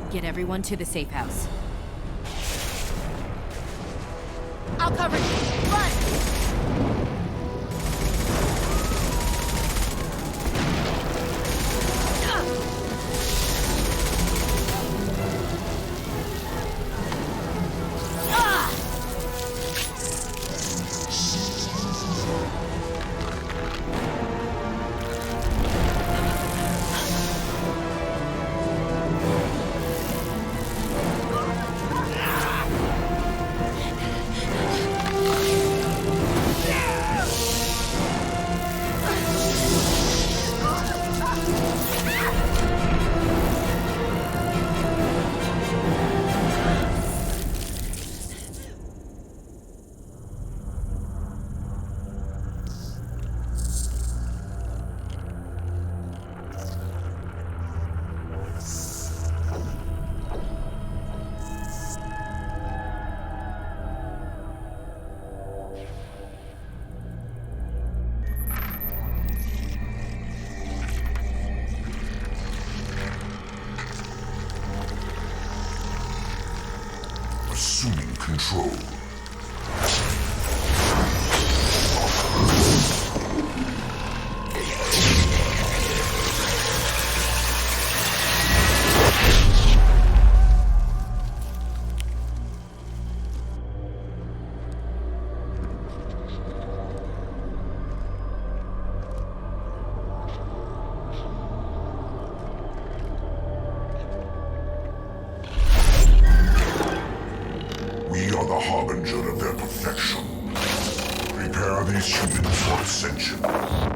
Get everyone to the safe house. I'll cover you. Run! Assuming control. We are the harbinger of their perfection. These humans are ascension.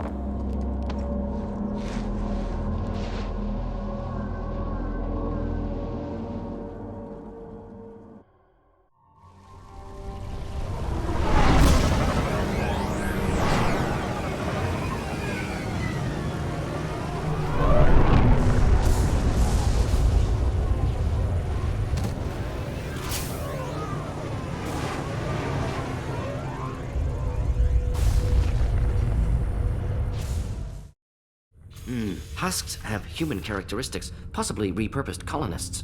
Husks have human characteristics, possibly repurposed colonists.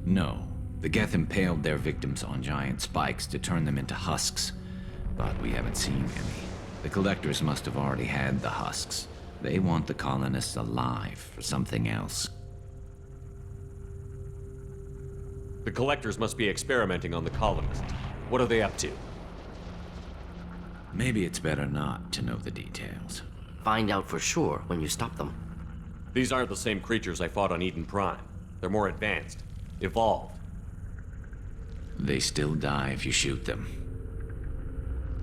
No. The Geth impaled their victims on giant spikes to turn them into husks. But we haven't seen any. The Collectors must have already had the husks. They want the colonists alive for something else. The Collectors must be experimenting on the colonists. What are they up to? Maybe it's better not to know the details. Find out for sure when you stop them. These aren't the same creatures I fought on Eden Prime. They're more advanced. Evolved. They still die if you shoot them.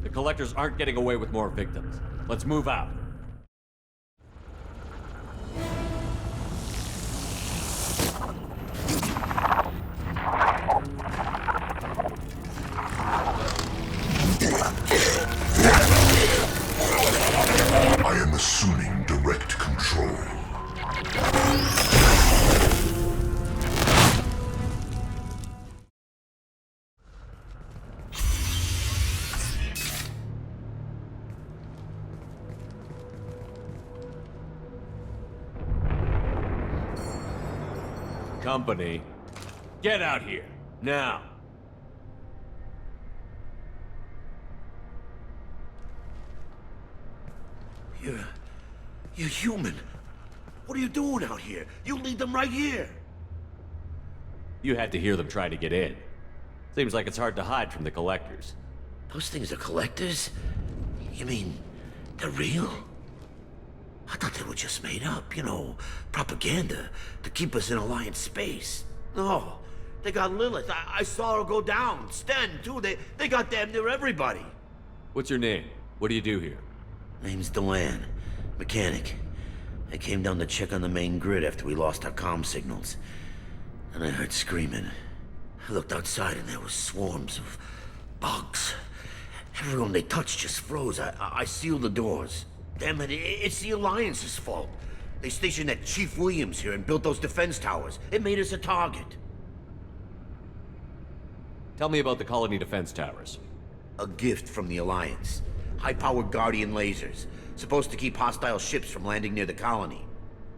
The Collectors aren't getting away with more victims. Let's move out. I am assuming direct control. Company, get out here, now. You're human. What are you doing out here? You lead them right here. You had to hear them try to get in. Seems like it's hard to hide from the Collectors. Those things are collectors? You mean, they're real? I thought they were just made up, you know, propaganda to keep us in Alliance space. No, they got Lilith. I saw her go down. Sten, too. They got damn near everybody. What's your name? What do you do here? Name's Dewan. Mechanic. I came down to check on the main grid after we lost our comm signals. And I heard screaming. I looked outside and there was swarms of bugs. Everyone they touched just froze. I sealed the doors. Damn it, it's the Alliance's fault. They stationed that Chief Williams here and built those defense towers. It made us a target. Tell me about the colony defense towers. A gift from the Alliance. High-powered Guardian lasers. Supposed to keep hostile ships from landing near the colony.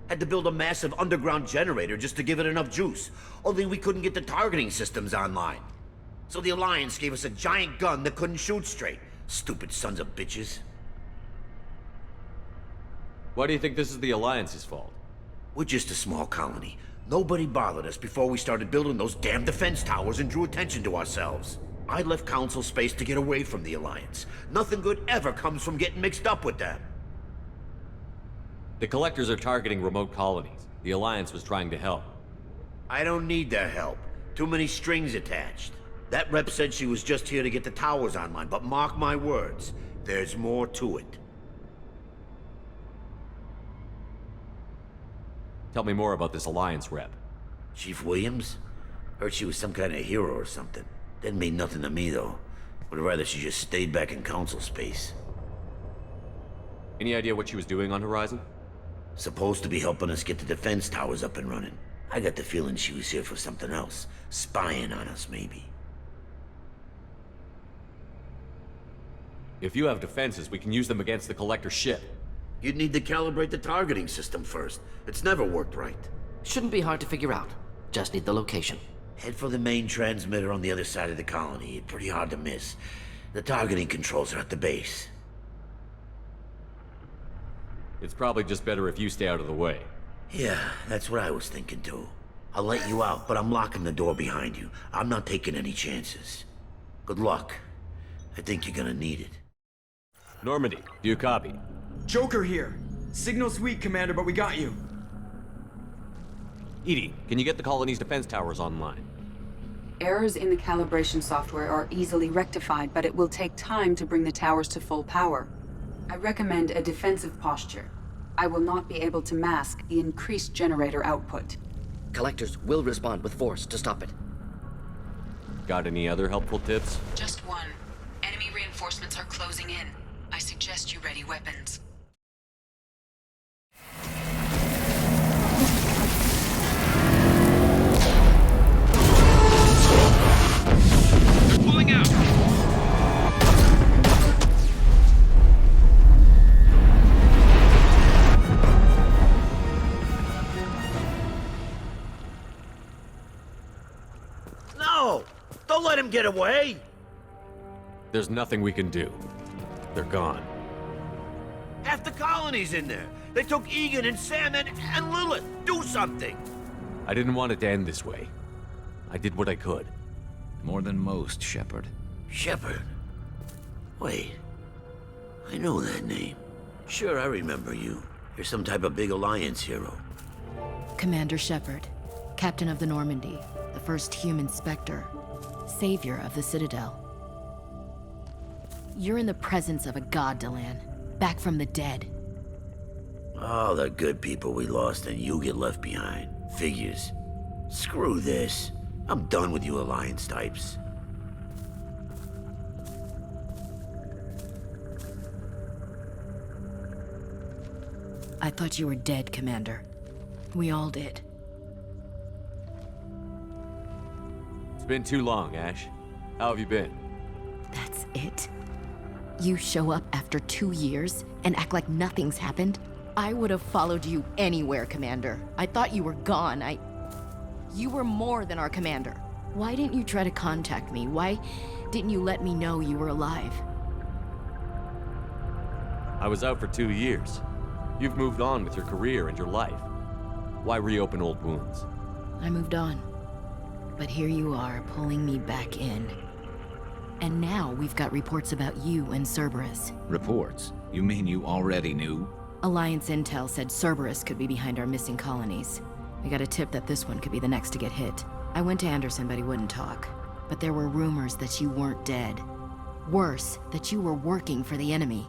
Had to build a massive underground generator just to give it enough juice. Only we couldn't get the targeting systems online. So the Alliance gave us a giant gun that couldn't shoot straight. Stupid sons of bitches. Why do you think this is the Alliance's fault? We're just a small colony. Nobody bothered us before we started building those damn defense towers and drew attention to ourselves. I left Council space to get away from the Alliance. Nothing good ever comes from getting mixed up with them. The Collectors are targeting remote colonies. The Alliance was trying to help. I don't need their help. Too many strings attached. That rep said she was just here to get the towers online, but mark my words, there's more to it. Tell me more about this Alliance rep. Chief Williams? Heard she was some kind of hero or something. Didn't mean nothing to me, though. Would rather she just stayed back in Council space. Any idea what she was doing on Horizon? Supposed to be helping us get the defense towers up and running. I got the feeling she was here for something else. Spying on us, maybe. If you have defenses, we can use them against the Collector ship. You'd need to calibrate the targeting system first. It's never worked right. Shouldn't be hard to figure out. Just need the location. Head for the main transmitter on the other side of the colony. Pretty hard to miss. The targeting controls are at the base. It's probably just better if you stay out of the way. Yeah, that's what I was thinking too. I'll let you out, but I'm locking the door behind you. I'm not taking any chances. Good luck. I think you're gonna need it. Normandy, do you copy? Joker here. Signal's weak, Commander, but we got you. EDI, can you get the colony's defense towers online? Errors in the calibration software are easily rectified, but it will take time to bring the towers to full power. I recommend a defensive posture. I will not be able to mask the increased generator output. Collectors will respond with force to stop it. Got any other helpful tips? Just one. Enemy reinforcements are closing in. I suggest you ready weapons. They're pulling out! No! Don't let him get away! There's nothing we can do. They're gone. Half the colony's in there. They took Egan and Sam and Lilith. Do something! I didn't want it to end this way. I did what I could. More than most, Shepard. Shepard? Wait. I know that name. Sure, I remember you. You're some type of big Alliance hero. Commander Shepard, Captain of the Normandy, the first human Spectre, savior of the Citadel. You're in the presence of a god, Delan, back from the dead. All the good people we lost and you get left behind. Figures. Screw this. I'm done with you Alliance types. I thought you were dead, Commander. We all did. It's been too long, Ash. How have you been? That's it? You show up after 2 years and act like nothing's happened? I would have followed you anywhere, Commander. I thought you were gone. You were more than our commander. Why didn't you try to contact me? Why didn't you let me know you were alive? I was out for 2 years. You've moved on with your career and your life. Why reopen old wounds? I moved on. But here you are, pulling me back in. And now we've got reports about you and Cerberus. Reports? You mean you already knew? Alliance intel said Cerberus could be behind our missing colonies. We got a tip that this one could be the next to get hit. I went to Anderson, but he wouldn't talk. But there were rumors that you weren't dead. Worse, that you were working for the enemy.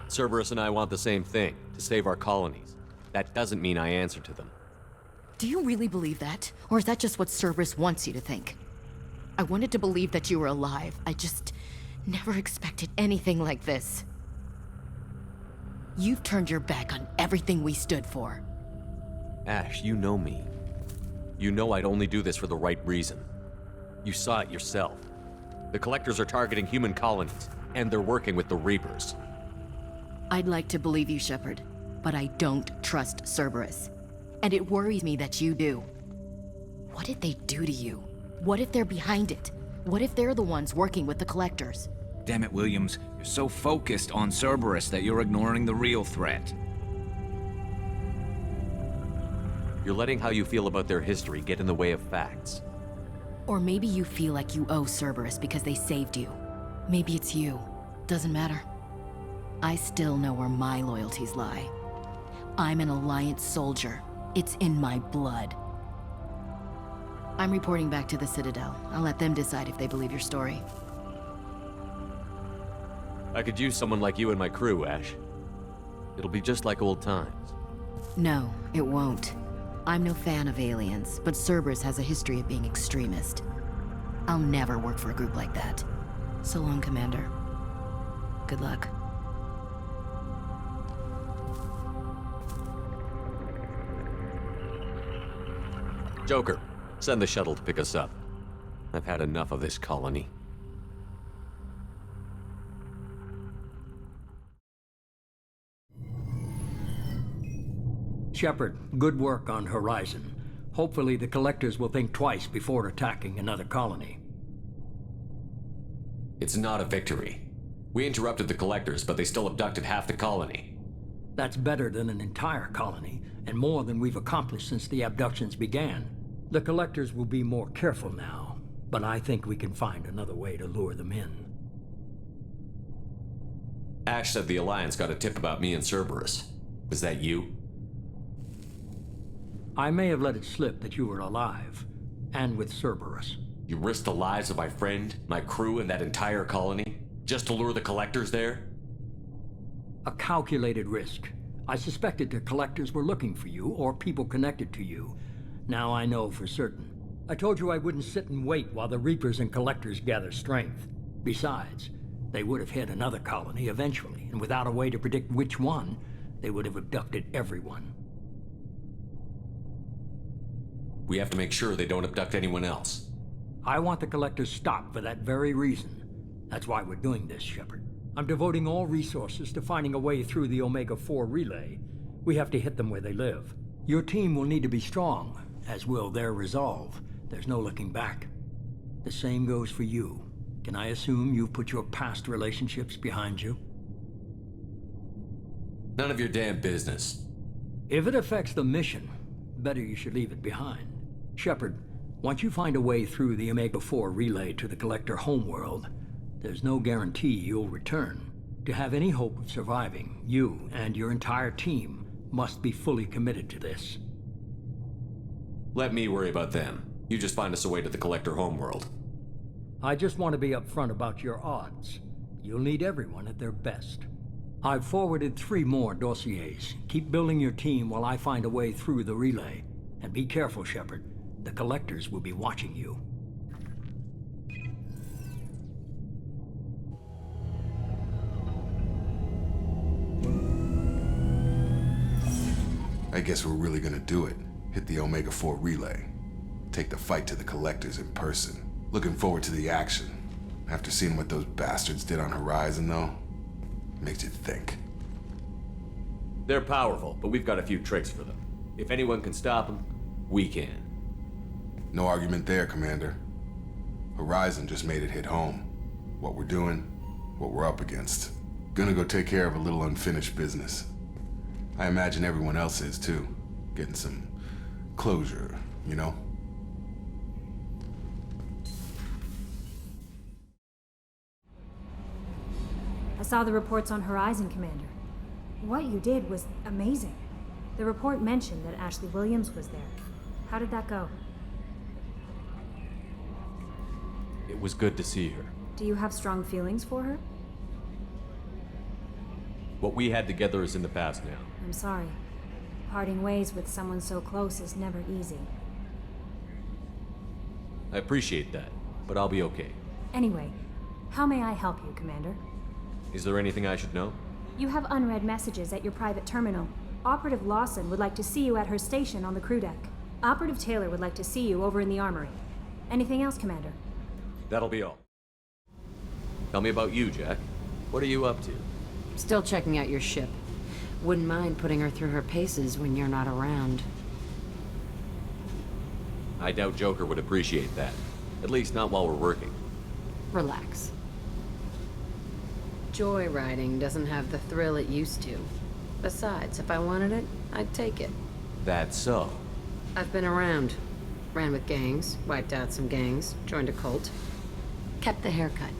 Cerberus and I want the same thing, to save our colonies. That doesn't mean I answer to them. Do you really believe that? Or is that just what Cerberus wants you to think? I wanted to believe that you were alive. I just never expected anything like this. You've turned your back on everything we stood for. Ash, you know me. You know I'd only do this for the right reason. You saw it yourself. The Collectors are targeting human colonies, and they're working with the Reapers. I'd like to believe you, Shepard, but I don't trust Cerberus. And it worries me that you do. What did they do to you? What if they're behind it? What if they're the ones working with the Collectors? Damn it, Williams. You're so focused on Cerberus that you're ignoring the real threat. You're letting how you feel about their history get in the way of facts. Or maybe you feel like you owe Cerberus because they saved you. Maybe it's you. Doesn't matter. I still know where my loyalties lie. I'm an Alliance soldier. It's in my blood. I'm reporting back to the Citadel. I'll let them decide if they believe your story. I could use someone like you in my crew, Ash. It'll be just like old times. No, it won't. I'm no fan of aliens, but Cerberus has a history of being extremist. I'll never work for a group like that. So long, Commander. Good luck. Joker, send the shuttle to pick us up. I've had enough of this colony. Shepard, good work on Horizon. Hopefully the Collectors will think twice before attacking another colony. It's not a victory. We interrupted the Collectors, but they still abducted half the colony. That's better than an entire colony, and more than we've accomplished since the abductions began. The Collectors will be more careful now, but I think we can find another way to lure them in. Ash said the Alliance got a tip about me and Cerberus. Was that you? I may have let it slip that you were alive, and with Cerberus. You risked the lives of my friend, my crew, and that entire colony, just to lure the collectors there? A calculated risk. I suspected the collectors were looking for you, or people connected to you. Now I know for certain. I told you I wouldn't sit and wait while the Reapers and Collectors gather strength. Besides, they would have hit another colony eventually, and without a way to predict which one, they would have abducted everyone. We have to make sure they don't abduct anyone else. I want the Collectors stopped for that very reason. That's why we're doing this, Shepard. I'm devoting all resources to finding a way through the Omega-4 relay. We have to hit them where they live. Your team will need to be strong, as will their resolve. There's no looking back. The same goes for you. Can I assume you've put your past relationships behind you? None of your damn business. If it affects the mission, better you should leave it behind. Shepard, once you find a way through the Omega-4 relay to the Collector homeworld, there's no guarantee you'll return. To have any hope of surviving, you and your entire team must be fully committed to this. Let me worry about them. You just find us a way to the Collector homeworld. I just want to be upfront about your odds. You'll need everyone at their best. I've forwarded 3 more dossiers. Keep building your team while I find a way through the relay. And be careful, Shepard. The Collectors will be watching you. I guess we're really gonna do it. Hit the Omega-4 relay. Take the fight to the Collectors in person. Looking forward to the action. After seeing what those bastards did on Horizon, though, makes you think. They're powerful, but we've got a few tricks for them. If anyone can stop them, we can. No argument there, Commander. Horizon just made it hit home. What we're doing, what we're up against. Gonna go take care of a little unfinished business. I imagine everyone else is, too. Getting some closure, you know? I saw the reports on Horizon, Commander. What you did was amazing. The report mentioned that Ashley Williams was there. How did that go? It was good to see her. Do you have strong feelings for her? What we had together is in the past now. I'm sorry. Parting ways with someone so close is never easy. I appreciate that, but I'll be okay. Anyway, how may I help you, Commander? Is there anything I should know? You have unread messages at your private terminal. Operative Lawson would like to see you at her station on the crew deck. Operative Taylor would like to see you over in the armory. Anything else, Commander? That'll be all. Tell me about you, Jack. What are you up to? Still checking out your ship. Wouldn't mind putting her through her paces when you're not around. I doubt Joker would appreciate that. At least not while we're working. Relax. Joyriding doesn't have the thrill it used to. Besides, if I wanted it, I'd take it. That's so. I've been around. Ran with gangs, wiped out some gangs, joined a cult. Kept the haircut.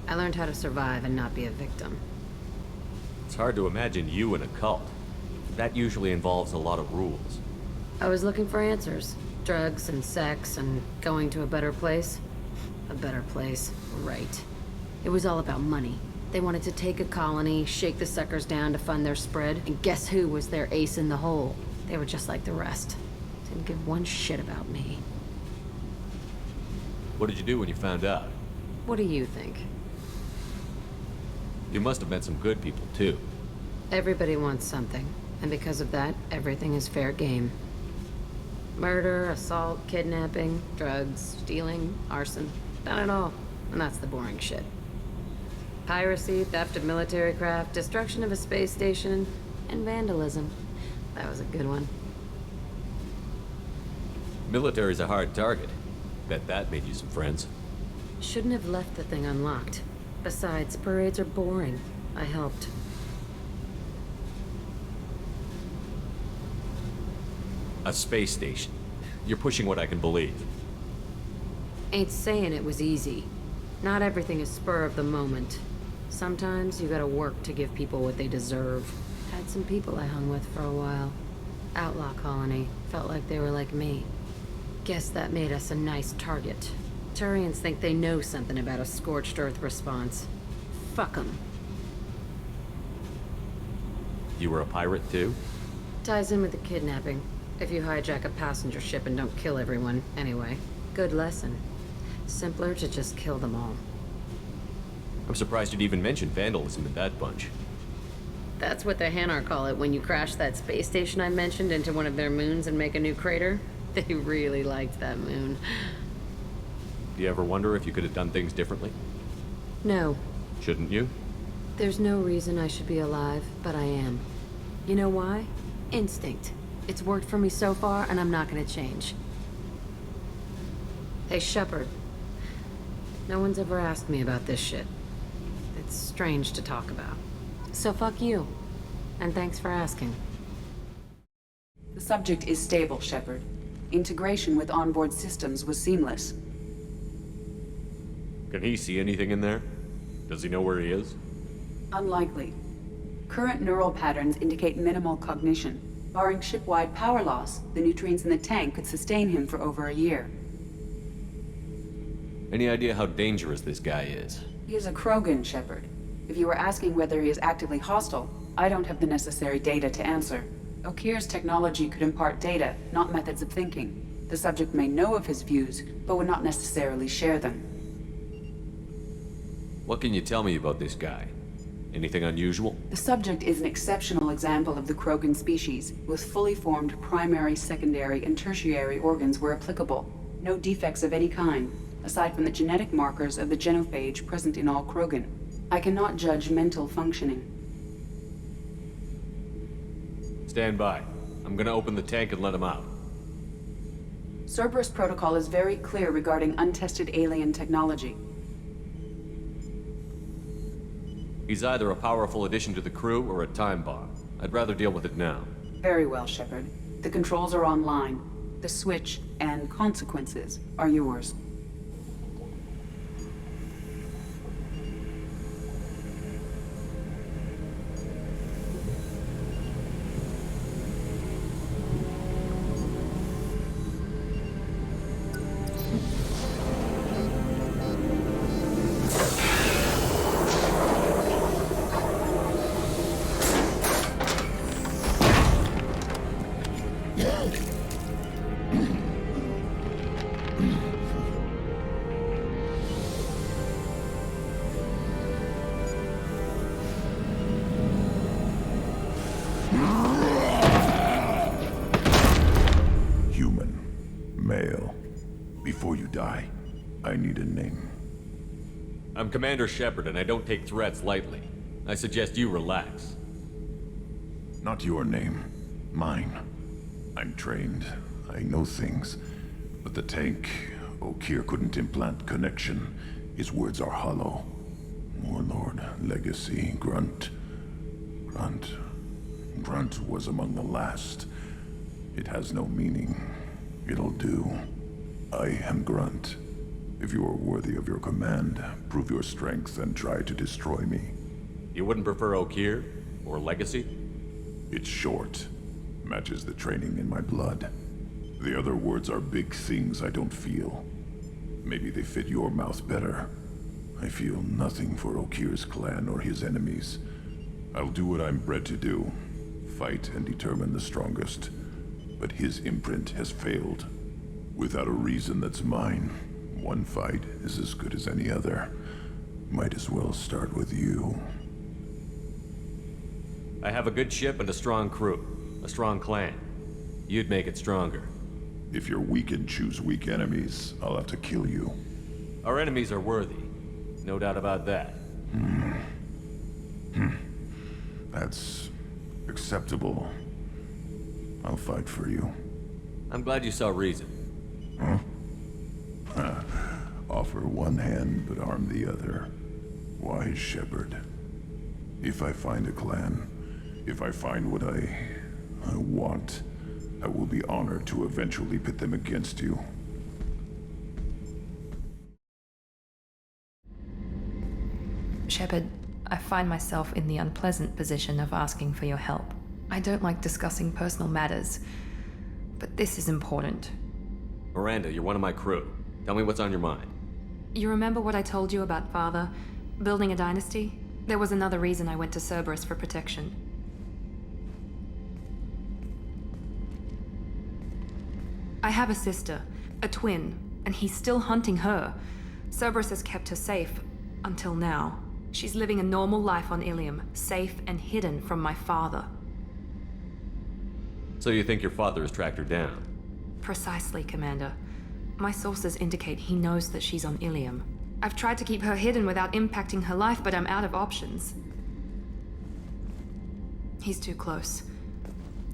I learned how to survive and not be a victim. It's hard to imagine you in a cult. That usually involves a lot of rules. I was looking for answers. Drugs and sex and going to a better place. A better place, right. It was all about money. They wanted to take a colony, shake the suckers down to fund their spread, and guess who was their ace in the hole? They were just like the rest. Didn't give one shit about me. What did you do when you found out? What do you think? You must have met some good people, too. Everybody wants something, and because of that, everything is fair game. Murder, assault, kidnapping, drugs, stealing, arson. Done it all. And that's the boring shit. Piracy, theft of military craft, destruction of a space station, and vandalism. That was a good one. Military's a hard target. Bet that made you some friends. Shouldn't have left the thing unlocked. Besides, parades are boring. I helped. A space station. You're pushing what I can believe. Ain't saying it was easy. Not everything is spur of the moment. Sometimes you gotta work to give people what they deserve. Had some people I hung with for a while. Outlaw colony. Felt like they were like me. Guess that made us a nice target. Turians think they know something about a scorched earth response. Fuck them. You were a pirate too? Ties in with the kidnapping. If you hijack a passenger ship and don't kill everyone, anyway. Good lesson. Simpler to just kill them all. I'm surprised you'd even mention vandalism in that bunch. That's what the Hanar call it when you crash that space station I mentioned into one of their moons and make a new crater. They really liked that moon. Do you ever wonder if you could have done things differently? No. Shouldn't you? There's no reason I should be alive, but I am. You know why? Instinct. It's worked for me so far, and I'm not gonna change. Hey, Shepard. No one's ever asked me about this shit. It's strange to talk about. So fuck you. And thanks for asking. The subject is stable, Shepard. Integration with onboard systems was seamless. Can he see anything in there? Does he know where he is? Unlikely. Current neural patterns indicate minimal cognition. Barring ship-wide power loss, the nutrients in the tank could sustain him for over a year. Any idea how dangerous this guy is? He is a Krogan, Shepard. If you were asking whether he is actively hostile, I don't have the necessary data to answer. Okeer's technology could impart data, not methods of thinking. The subject may know of his views, but would not necessarily share them. What can you tell me about this guy? Anything unusual? The subject is an exceptional example of the Krogan species, with fully formed primary, secondary, and tertiary organs where applicable. No defects of any kind, aside from the genetic markers of the genophage present in all Krogan. I cannot judge mental functioning. Stand by. I'm gonna open the tank and let him out. Cerberus protocol is very clear regarding untested alien technology. He's either a powerful addition to the crew or a time bomb. I'd rather deal with it now. Very well, Shepard. The controls are online. The switch and consequences are yours. I need a name. I'm Commander Shepard, and I don't take threats lightly. I suggest you relax. Not your name. Mine. I'm trained. I know things. But the tank, Okeer couldn't implant connection. His words are hollow. Warlord, Legacy, Grunt. Grunt was among the last. It has no meaning. It'll do. I am Grunt. If you are worthy of your command, prove your strength and try to destroy me. You wouldn't prefer Okeer? Or Legacy? It's short. Matches the training in my blood. The other words are big things I don't feel. Maybe they fit your mouth better. I feel nothing for Okeer's clan or his enemies. I'll do what I'm bred to do. Fight and determine the strongest. But his imprint has failed. Without a reason that's mine, one fight is as good as any other. Might as well start with you. I have a good ship and a strong crew. A strong clan. You'd make it stronger. If you're weak and choose weak enemies, I'll have to kill you. Our enemies are worthy. No doubt about that. That's acceptable. I'll fight for you. I'm glad you saw reason. Huh? Offer one hand, but arm the other. Wise Shepard. If I find a clan, if I find what I want, I will be honored to eventually pit them against you. Shepard, I find myself in the unpleasant position of asking for your help. I don't like discussing personal matters, but this is important. Miranda, you're one of my crew. Tell me what's on your mind. You remember what I told you about Father? Building a dynasty? There was another reason I went to Cerberus for protection. I have a sister, a twin, and he's still hunting her. Cerberus has kept her safe, until now. She's living a normal life on Ilium, safe and hidden from my father. So you think your father has tracked her down? Precisely, Commander. My sources indicate he knows that she's on Ilium. I've tried to keep her hidden without impacting her life, but I'm out of options. He's too close.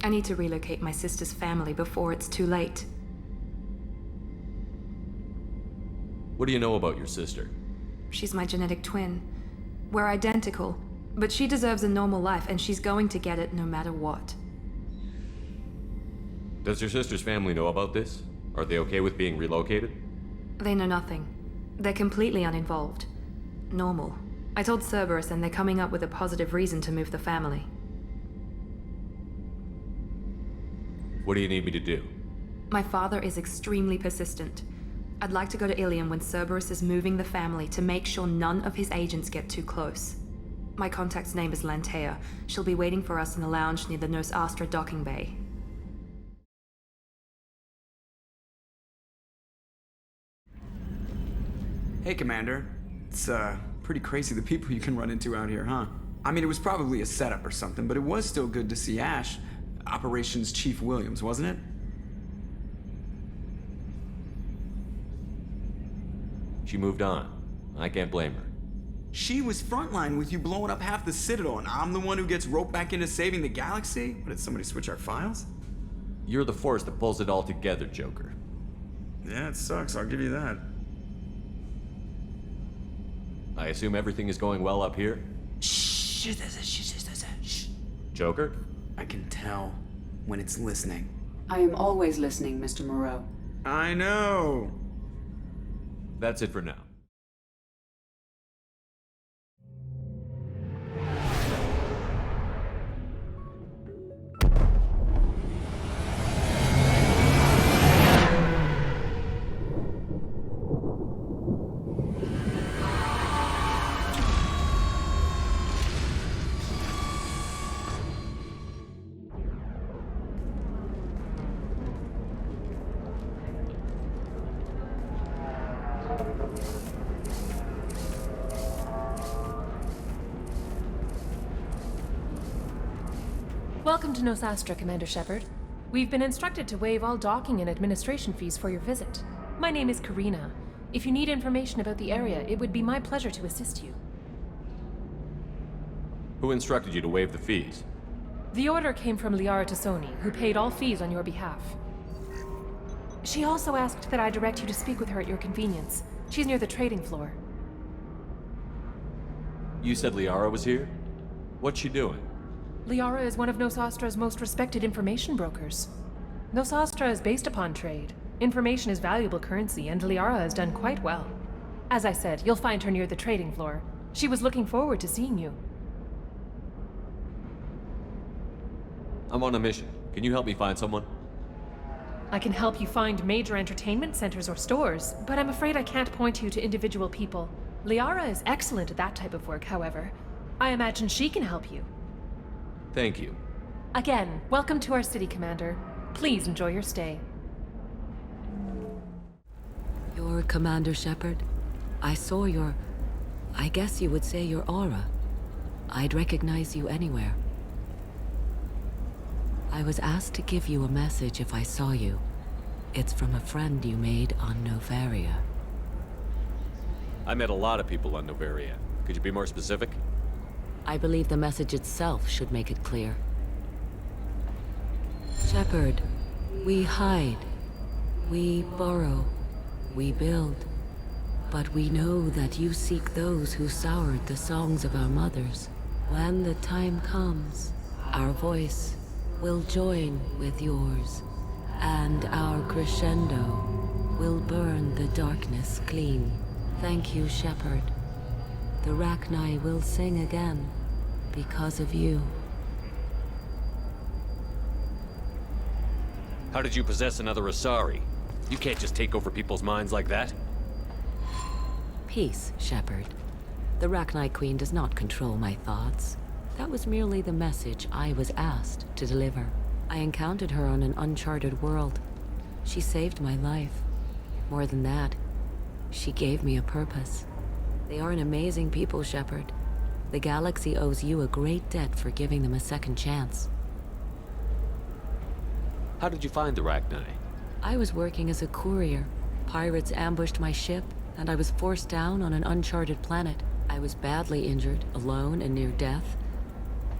I need to relocate my sister's family before it's too late. What do you know about your sister? She's my genetic twin. We're identical, but she deserves a normal life, and she's going to get it no matter what. Does your sister's family know about this? Are they okay with being relocated? They know nothing. They're completely uninvolved. Normal. I told Cerberus, and they're coming up with a positive reason to move the family. What do you need me to do? My father is extremely persistent. I'd like to go to Ilium when Cerberus is moving the family to make sure none of his agents get too close. My contact's name is Lantea. She'll be waiting for us in the lounge near the Nos Astra docking bay. Hey, Commander. It's, pretty crazy the people you can run into out here, huh? I mean, it was probably a setup or something, but it was still good to see Ash. Operations Chief Williams, wasn't it? She moved on. I can't blame her. She was frontline with you blowing up half the Citadel, and I'm the one who gets roped back into saving the galaxy? What, did somebody switch our files? You're the force that pulls it all together, Joker. Yeah, it sucks, I'll give you that. I assume everything is going well up here? Shh. Joker? I can tell when it's listening. I am always listening, Mr. Moreau. I know. That's it for now. Welcome to Nos Astra, Commander Shepard. We've been instructed to waive all docking and administration fees for your visit. My name is Karina. If you need information about the area, it would be my pleasure to assist you. Who instructed you to waive the fees? The order came from Liara Tassoni, who paid all fees on your behalf. She also asked that I direct you to speak with her at your convenience. She's near the trading floor. You said Liara was here? What's she doing? Liara is one of Nos Astra's most respected information brokers. Nos Astra is based upon trade. Information is valuable currency, and Liara has done quite well. As I said, you'll find her near the trading floor. She was looking forward to seeing you. I'm on a mission. Can you help me find someone? I can help you find major entertainment centers or stores, but I'm afraid I can't point you to individual people. Liara is excellent at that type of work, however. I imagine she can help you. Thank you. Again, welcome to our city, Commander. Please enjoy your stay. You're Commander Shepard? I saw your... I guess you would say your aura. I'd recognize you anywhere. I was asked to give you a message if I saw you. It's from a friend you made on Novaria. I met a lot of people on Novaria. Could you be more specific? I believe the message itself should make it clear. Shepard, we hide. We burrow. We build. But we know that you seek those who soured the songs of our mothers. When the time comes, our voice will join with yours, and our crescendo will burn the darkness clean. Thank you, Shepard. The Rachni will sing again because of you. How did you possess another Asari? You can't just take over people's minds like that. Peace, Shepard. The Rachni Queen does not control my thoughts. That was merely the message I was asked to deliver. I encountered her on an uncharted world. She saved my life. More than that, she gave me a purpose. They are an amazing people, Shepard. The galaxy owes you a great debt for giving them a second chance. How did you find the Rachni? I was working as a courier. Pirates ambushed my ship, and I was forced down on an uncharted planet. I was badly injured, alone and near death.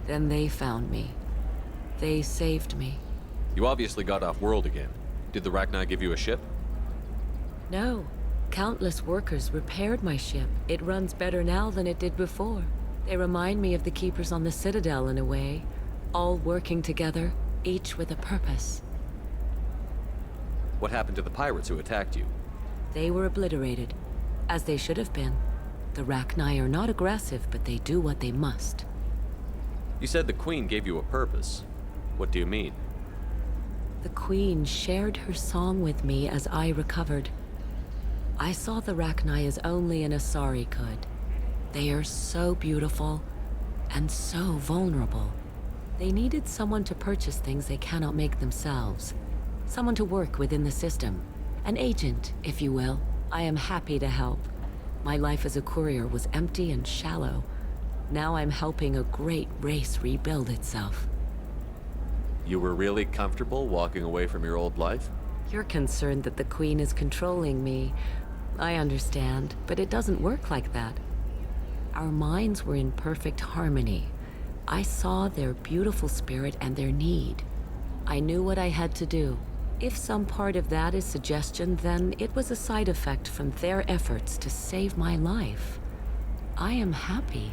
Then they found me. They saved me. You obviously got off-world again. Did the Rachni give you a ship? No. Countless workers repaired my ship. It runs better now than it did before. They remind me of the Keepers on the Citadel in a way. All working together, each with a purpose. What happened to the pirates who attacked you? They were obliterated, as they should have been. The Rachni are not aggressive, but they do what they must. You said the Queen gave you a purpose. What do you mean? The Queen shared her song with me as I recovered. I saw the Rachni as only an Asari could. They are so beautiful and so vulnerable. They needed someone to purchase things they cannot make themselves. Someone to work within the system. An agent, if you will. I am happy to help. My life as a courier was empty and shallow. Now I'm helping a great race rebuild itself. You were really comfortable walking away from your old life? You're concerned that the Queen is controlling me. I understand, but it doesn't work like that. Our minds were in perfect harmony. I saw their beautiful spirit and their need. I knew what I had to do. If some part of that is suggestion, then it was a side effect from their efforts to save my life. I am happy.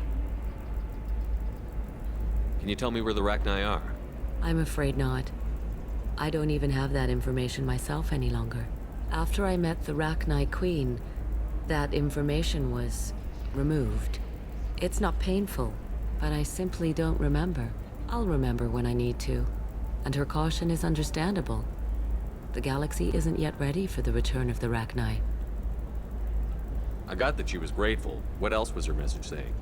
Can you tell me where the Rachni are? I'm afraid not. I don't even have that information myself any longer. After I met the Rachni Queen, that information was removed. It's not painful, but I simply don't remember. I'll remember when I need to, and her caution is understandable. The galaxy isn't yet ready for the return of the Rachni. I got that she was grateful. What else was her message saying?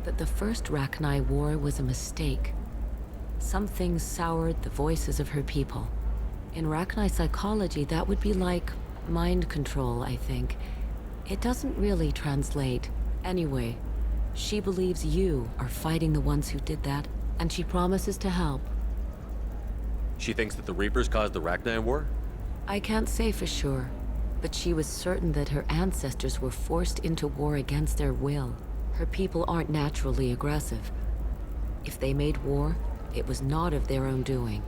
That the first Rachni war was a mistake. Something soured the voices of her people. In Rachni psychology, that would be like mind control, I think. It doesn't really translate. Anyway, she believes you are fighting the ones who did that, and she promises to help. She thinks that the Reapers caused the Rachni war? I can't say for sure, but she was certain that her ancestors were forced into war against their will. Her people aren't naturally aggressive. If they made war, it was not of their own doing.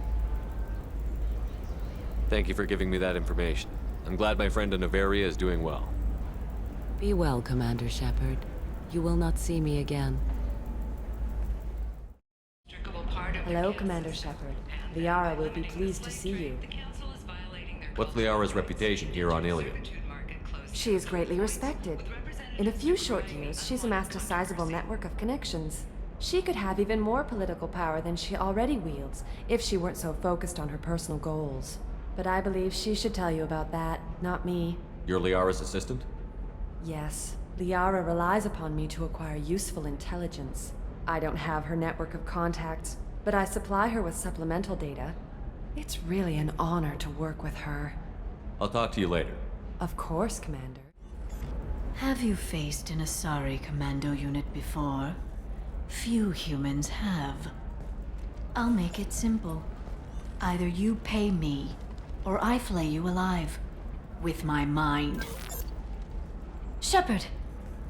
Thank you for giving me that information. I'm glad my friend in Noveria is doing well. Be well, Commander Shepard. You will not see me again. Hello, Commander Shepard. Liara will be pleased to see you. What's Liara's reputation here on Ilium? She is greatly respected. In a few short years, she's amassed a sizable network of connections. She could have even more political power than she already wields, if she weren't so focused on her personal goals. But I believe she should tell you about that, not me. You're Liara's assistant? Yes. Liara relies upon me to acquire useful intelligence. I don't have her network of contacts, but I supply her with supplemental data. It's really an honor to work with her. I'll talk to you later. Of course, Commander. Have you faced an Asari commando unit before? Few humans have. I'll make it simple. Either you pay me, or I flay you alive. With my mind. Shepard!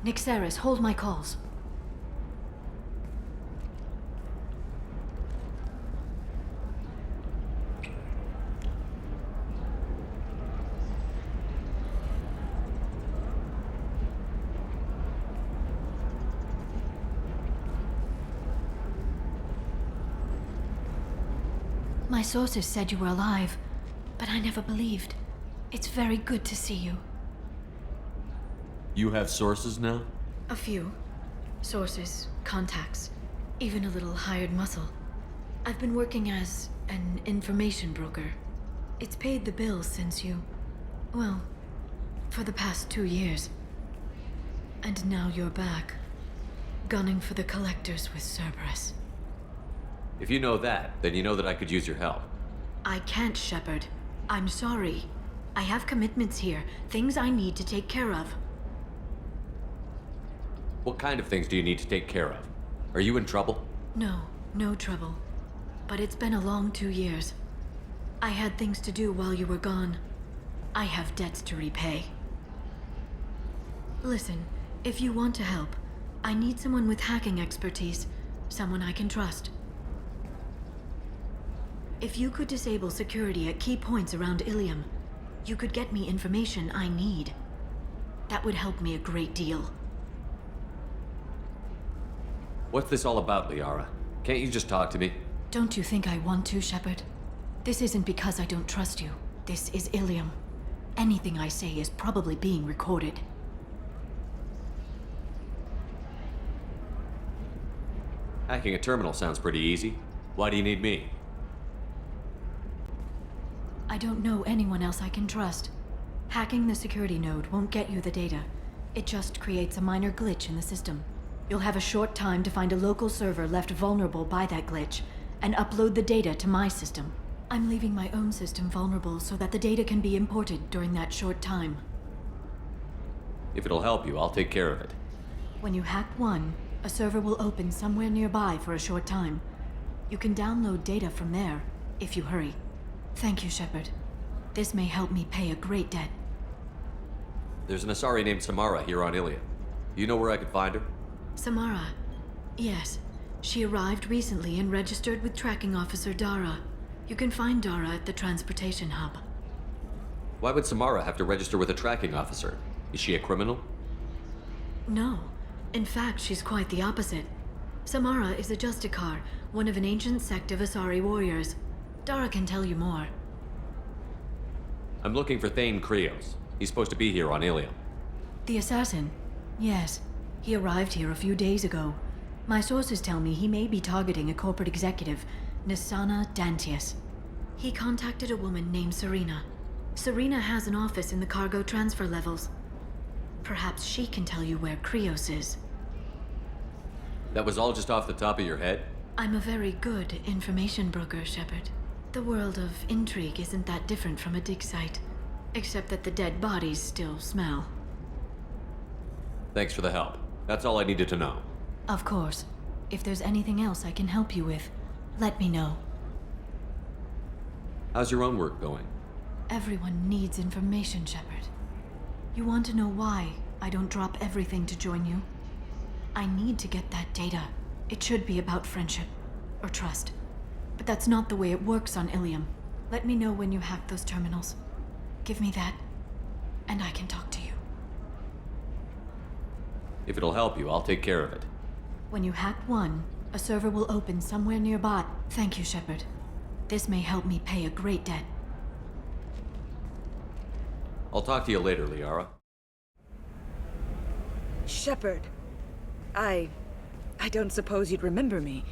Nixeris, hold my calls. My sources said you were alive, but I never believed. It's very good to see you. You have sources now? A few. Sources, contacts, even a little hired muscle. I've been working as an information broker. It's paid the bills since you... well, for the past 2 years. And now you're back, gunning for the Collectors with Cerberus. If you know that, then you know that I could use your help. I can't, Shepard. I'm sorry. I have commitments here, things I need to take care of. What kind of things do you need to take care of? Are you in trouble? No, no trouble. But it's been a long 2 years. I had things to do while you were gone. I have debts to repay. Listen, if you want to help, I need someone with hacking expertise, someone I can trust. If you could disable security at key points around Ilium, you could get me information I need. That would help me a great deal. What's this all about, Liara? Can't you just talk to me? Don't you think I want to, Shepard? This isn't because I don't trust you. This is Ilium. Anything I say is probably being recorded. Hacking a terminal sounds pretty easy. Why do you need me? I don't know anyone else I can trust. Hacking the security node won't get you the data. It just creates a minor glitch in the system. You'll have a short time to find a local server left vulnerable by that glitch, and upload the data to my system. I'm leaving my own system vulnerable so that the data can be imported during that short time. If it'll help you, I'll take care of it. When you hack one, a server will open somewhere nearby for a short time. You can download data from there, if you hurry. Thank you, Shepard. This may help me pay a great debt. There's an Asari named Samara here on Ilium. You know where I could find her? Samara? Yes. She arrived recently and registered with Tracking Officer Dara. You can find Dara at the transportation hub. Why would Samara have to register with a tracking officer? Is she a criminal? No. In fact, she's quite the opposite. Samara is a Justicar, one of an ancient sect of Asari warriors. Dara can tell you more. I'm looking for Thane Krios. He's supposed to be here on Ilium. The assassin? Yes. He arrived here a few days ago. My sources tell me he may be targeting a corporate executive, Nisana Dantius. He contacted a woman named Serena. Serena has an office in the cargo transfer levels. Perhaps she can tell you where Krios is. That was all just off the top of your head? I'm a very good information broker, Shepard. The world of intrigue isn't that different from a dig site, except that the dead bodies still smell. Thanks for the help. That's all I needed to know. Of course. If there's anything else I can help you with, let me know. How's your own work going? Everyone needs information, Shepard. You want to know why I don't drop everything to join you? I need to get that data. It should be about friendship, or trust. But that's not the way it works on Ilium. Let me know when you hack those terminals. Give me that, and I can talk to you. If it'll help you, I'll take care of it. When you hack one, a server will open somewhere nearby. Thank you, Shepard. This may help me pay a great debt. I'll talk to you later, Liara. Shepard. I don't suppose you'd remember me.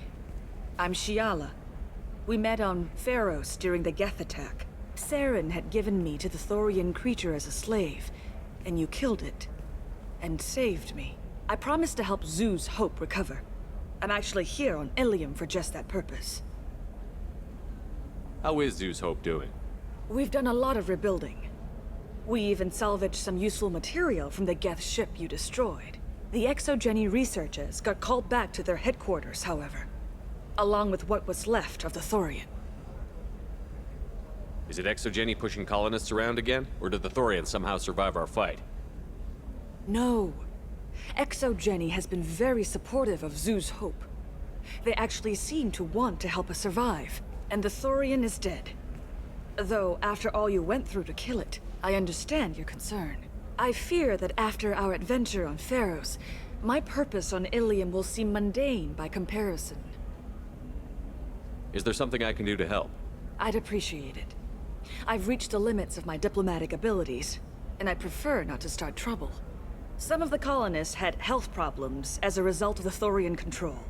I'm Shiala. We met on Pharos during the Geth attack. Saren had given me to the Thorian creature as a slave, and you killed it. And saved me. I promised to help Zoo's Hope recover. I'm actually here on Ilium for just that purpose. How is Zoo's Hope doing? We've done a lot of rebuilding. We even salvaged some useful material from the Geth ship you destroyed. The Exogeny researchers got called back to their headquarters, however, along with what was left of the Thorian. Is it Exogeny pushing colonists around again, or did the Thorians somehow survive our fight? No. Exogeny has been very supportive of Zoo's Hope. They actually seem to want to help us survive, and the Thorian is dead. Though, after all you went through to kill it, I understand your concern. I fear that after our adventure on Pharos, my purpose on Ilium will seem mundane by comparison. Is there something I can do to help? I'd appreciate it. I've reached the limits of my diplomatic abilities, and I prefer not to start trouble. Some of the colonists had health problems as a result of the Thorian control.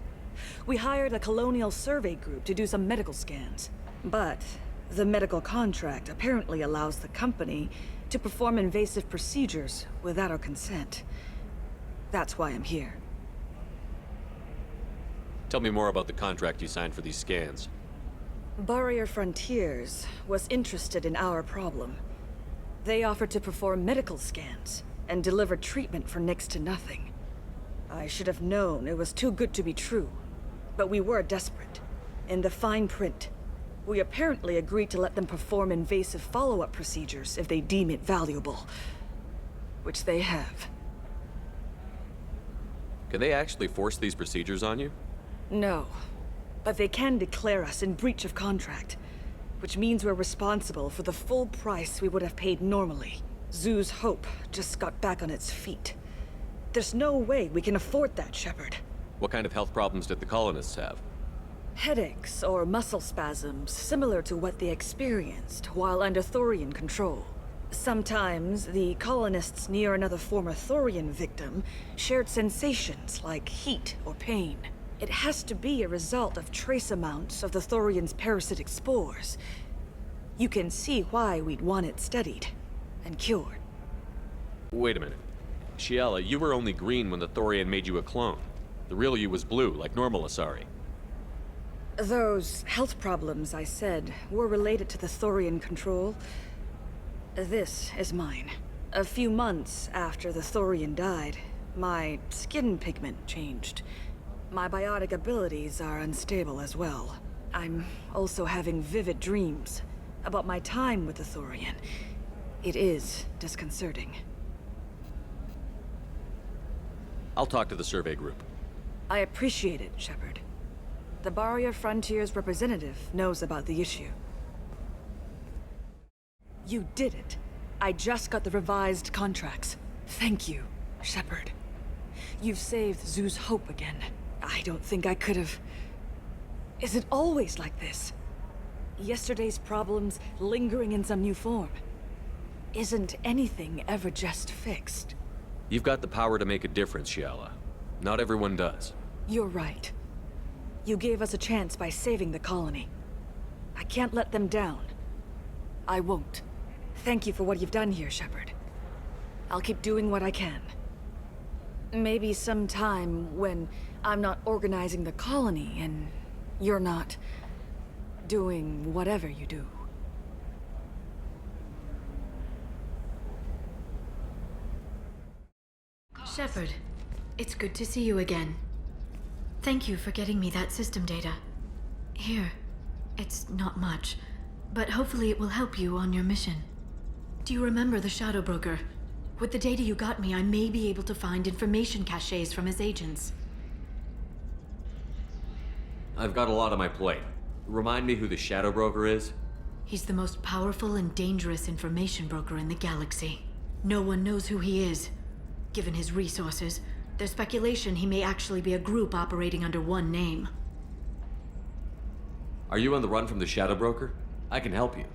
We hired a colonial survey group to do some medical scans. But the medical contract apparently allows the company to perform invasive procedures without our consent. That's why I'm here. Tell me more about the contract you signed for these scans. Barrier Frontiers was interested in our problem. They offered to perform medical scans and deliver treatment for next to nothing. I should have known it was too good to be true, but we were desperate. In the fine print, we apparently agreed to let them perform invasive follow-up procedures if they deem it valuable. Which they have. Can they actually force these procedures on you? No, but they can declare us in breach of contract, which means we're responsible for the full price we would have paid normally. Zoo's Hope just got back on its feet. There's no way we can afford that, Shepard. What kind of health problems did the colonists have? Headaches or muscle spasms, similar to what they experienced while under Thorian control. Sometimes, the colonists near another former Thorian victim shared sensations like heat or pain. It has to be a result of trace amounts of the Thorian's parasitic spores. You can see why we'd want it studied and cured. Wait a minute. Shiala, you were only green when the Thorian made you a clone. The real you was blue, like normal Asari. Those health problems I said were related to the Thorian control. This is mine. A few months after the Thorian died, my skin pigment changed. My biotic abilities are unstable as well. I'm also having vivid dreams about my time with the Thorian. It is disconcerting. I'll talk to the survey group. I appreciate it, Shepard. The Barrier Frontiers representative knows about the issue. You did it. I just got the revised contracts. Thank you, Shepard. You've saved Zoo's hope again. I don't think I could have... Is it always like this? Yesterday's problems lingering in some new form. Isn't anything ever just fixed? You've got the power to make a difference, Shiala. Not everyone does. You're right. You gave us a chance by saving the colony. I can't let them down. I won't. Thank you for what you've done here, Shepard. I'll keep doing what I can. Maybe sometime when I'm not organizing the colony and you're not doing whatever you do. Shepard, it's good to see you again. Thank you for getting me that system data. Here, it's not much, but hopefully it will help you on your mission. Do you remember the Shadow Broker? With the data you got me, I may be able to find information caches from his agents. I've got a lot on my plate. Remind me who the Shadow Broker is? He's the most powerful and dangerous information broker in the galaxy. No one knows who he is. Given his resources, there's speculation he may actually be a group operating under one name. Are you on the run from the Shadow Broker? I can help you.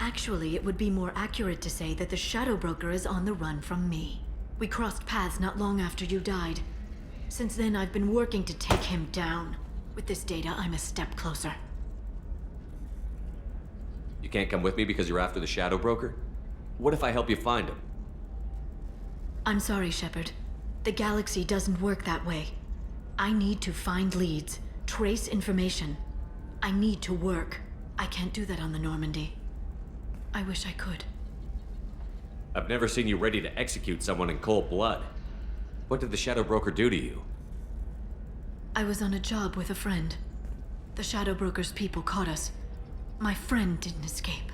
Actually, it would be more accurate to say that the Shadow Broker is on the run from me. We crossed paths not long after you died. Since then, I've been working to take him down. With this data, I'm a step closer. You can't come with me because you're after the Shadow Broker? What if I help you find him? I'm sorry, Shepard. The galaxy doesn't work that way. I need to find leads, trace information. I need to work. I can't do that on the Normandy. I wish I could. I've never seen you ready to execute someone in cold blood. What did the Shadow Broker do to you? I was on a job with a friend. The Shadow Broker's people caught us. My friend didn't escape.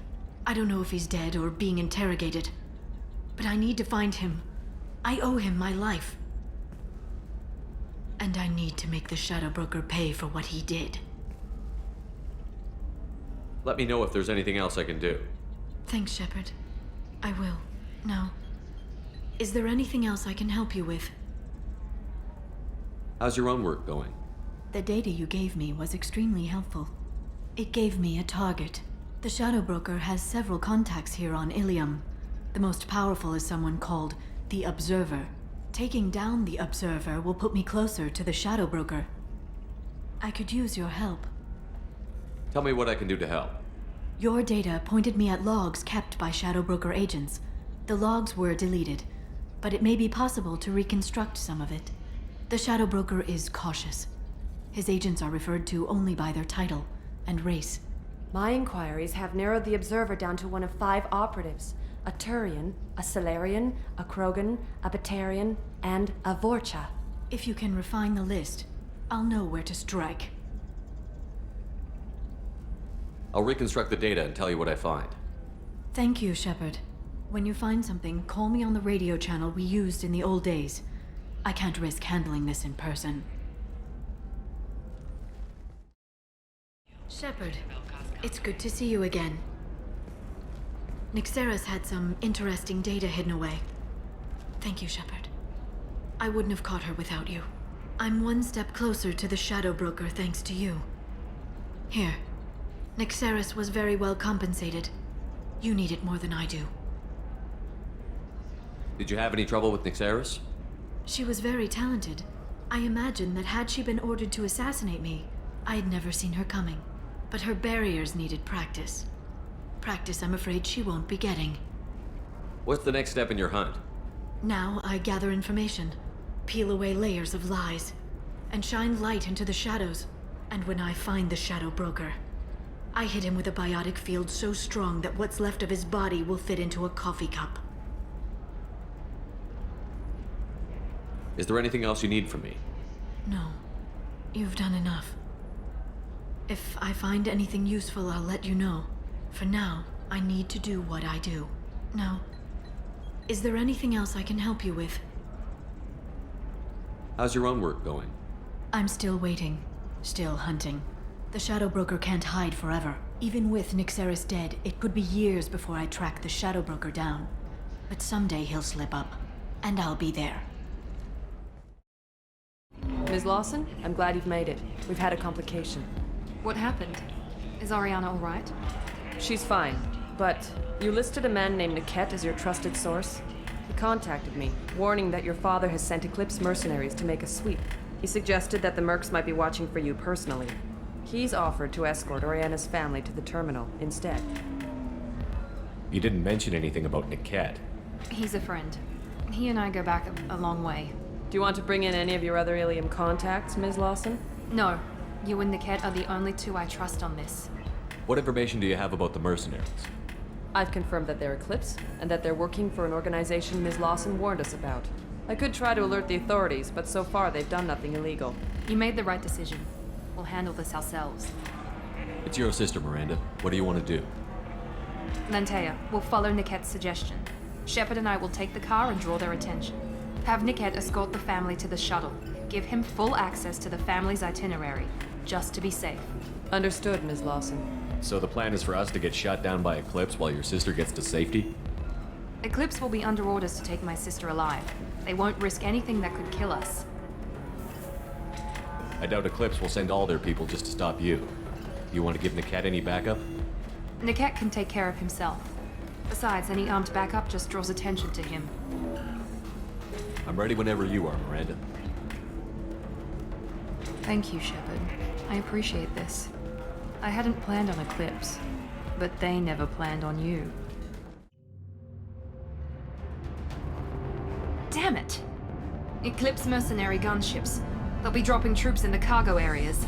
I don't know if he's dead or being interrogated. But I need to find him. I owe him my life. And I need to make the Shadow Broker pay for what he did. Let me know if there's anything else I can do. Thanks, Shepard. I will. Now, is there anything else I can help you with? How's your own work going? The data you gave me was extremely helpful. It gave me a target. The Shadow Broker has several contacts here on Ilium. The most powerful is someone called the Observer. Taking down the Observer will put me closer to the Shadow Broker. I could use your help. Tell me what I can do to help. Your data pointed me at logs kept by Shadow Broker agents. The logs were deleted. but it may be possible to reconstruct some of it. The Shadow Broker is cautious. His agents are referred to only by their title and race. My inquiries have narrowed the Observer down to one of 5 operatives. A Turian, a Solarian, a Krogan, a Batarian, and a Vorcha. If you can refine the list, I'll know where to strike. I'll reconstruct the data and tell you what I find. Thank you, Shepard. When you find something, call me on the radio channel we used in the old days. I can't risk handling this in person. Shepard, it's good to see you again. Nyxeris had some interesting data hidden away. Thank you, Shepard. I wouldn't have caught her without you. I'm one step closer to the Shadow Broker thanks to you. Here. Nyxeris was very well compensated. You need it more than I do. Did you have any trouble with Nyxeris? She was very talented. I imagine that had she been ordered to assassinate me, I'd never seen her coming. But her barriers needed practice. Practice I'm afraid she won't be getting. What's the next step in your hunt? Now I gather information, peel away layers of lies, and shine light into the shadows. And when I find the Shadow Broker, I hit him with a biotic field so strong that what's left of his body will fit into a coffee cup. Is there anything else you need from me? No. You've done enough. If I find anything useful, I'll let you know. For now, I need to do what I do. Now, is there anything else I can help you with? How's your own work going? I'm still waiting. Still hunting. The Shadow Broker can't hide forever. Even with Nyxeris dead, it could be years before I track the Shadow Broker down. But someday he'll slip up, and I'll be there. Ms. Lawson, I'm glad you've made it. We've had a complication. What happened? Is Ariana all right? She's fine, but you listed a man named Niket as your trusted source. He contacted me, warning that your father has sent Eclipse mercenaries to make a sweep. He suggested that the Mercs might be watching for you personally. He's offered to escort Oriana's family to the terminal instead. You didn't mention anything about Niket. He's a friend. He and I go back a long way. Do you want to bring in any of your other Ilium contacts, Ms. Lawson? No. You and Niket are the only 2 I trust on this. What information do you have about the mercenaries? I've confirmed that they're Eclipse, and that they're working for an organization Ms. Lawson warned us about. I could try to alert the authorities, but so far they've done nothing illegal. You made the right decision. We'll handle this ourselves. It's your sister, Miranda. What do you want to do? Lantea, we'll follow Niket's suggestion. Shepard and I will take the car and draw their attention. Have Niket escort the family to the shuttle. Give him full access to the family's itinerary, just to be safe. Understood, Ms. Lawson. So the plan is for us to get shot down by Eclipse while your sister gets to safety? Eclipse will be under orders to take my sister alive. They won't risk anything that could kill us. I doubt Eclipse will send all their people just to stop you. You want to give Niket any backup? Niket can take care of himself. Besides, any armed backup just draws attention to him. I'm ready whenever you are, Miranda. Thank you, Shepard. I appreciate this. I hadn't planned on Eclipse, but they never planned on you. Damn it! Eclipse mercenary gunships. They'll be dropping troops in the cargo areas.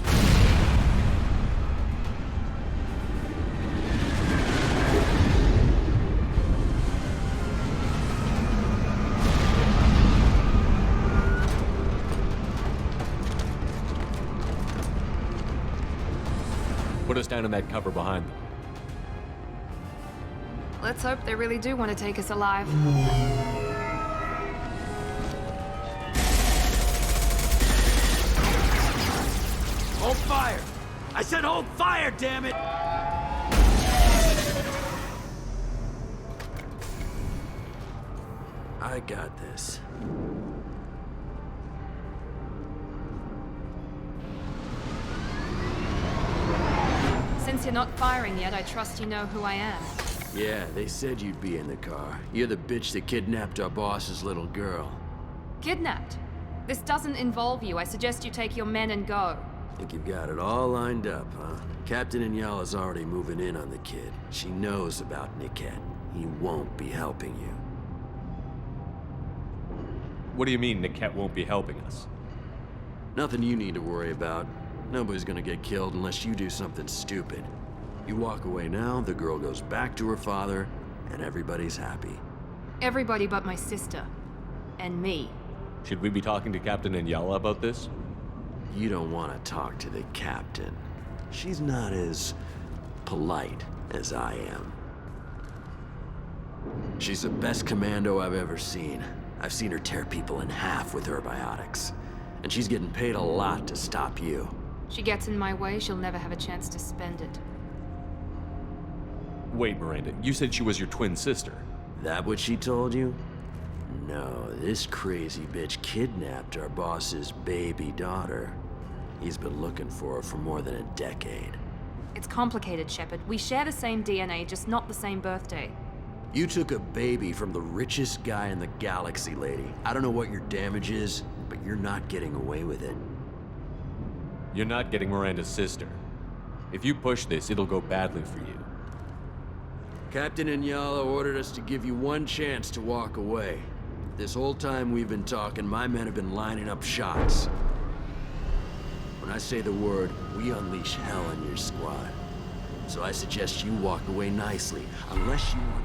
Put us down in that cover behind them. Let's hope they really do want to take us alive. Hold fire! I said hold fire, damn it! I got this. Since you're not firing yet, I trust you know who I am. Yeah, they said you'd be in the car. You're the bitch that kidnapped our boss's little girl. Kidnapped? This doesn't involve you. I suggest you take your men and go. Think you've got it all lined up, huh? Captain Inyala's already moving in on the kid. She knows about Niket. He won't be helping you. What do you mean Niket won't be helping us? Nothing you need to worry about. Nobody's gonna get killed unless you do something stupid. You walk away now, the girl goes back to her father, and everybody's happy. Everybody but my sister. And me. Should we be talking to Captain Inyala about this? You don't want to talk to the captain. She's not as polite as I am. She's the best commando I've ever seen. I've seen her tear people in half with herbiotics. And she's getting paid a lot to stop you. She gets in my way, she'll never have a chance to spend it. Wait, Miranda, you said she was your twin sister. That what she told you? No, this crazy bitch kidnapped our boss's baby daughter. He's been looking for her for more than a decade. It's complicated, Shepard. We share the same DNA, just not the same birthday. You took a baby from the richest guy in the galaxy, lady. I don't know what your damage is, but you're not getting away with it. You're not getting Miranda's sister. If you push this, it'll go badly for you. Captain Inyala ordered us to give you one chance to walk away. This whole time we've been talking, my men have been lining up shots. When I say the word, we unleash hell on your squad. So I suggest you walk away nicely, unless you want...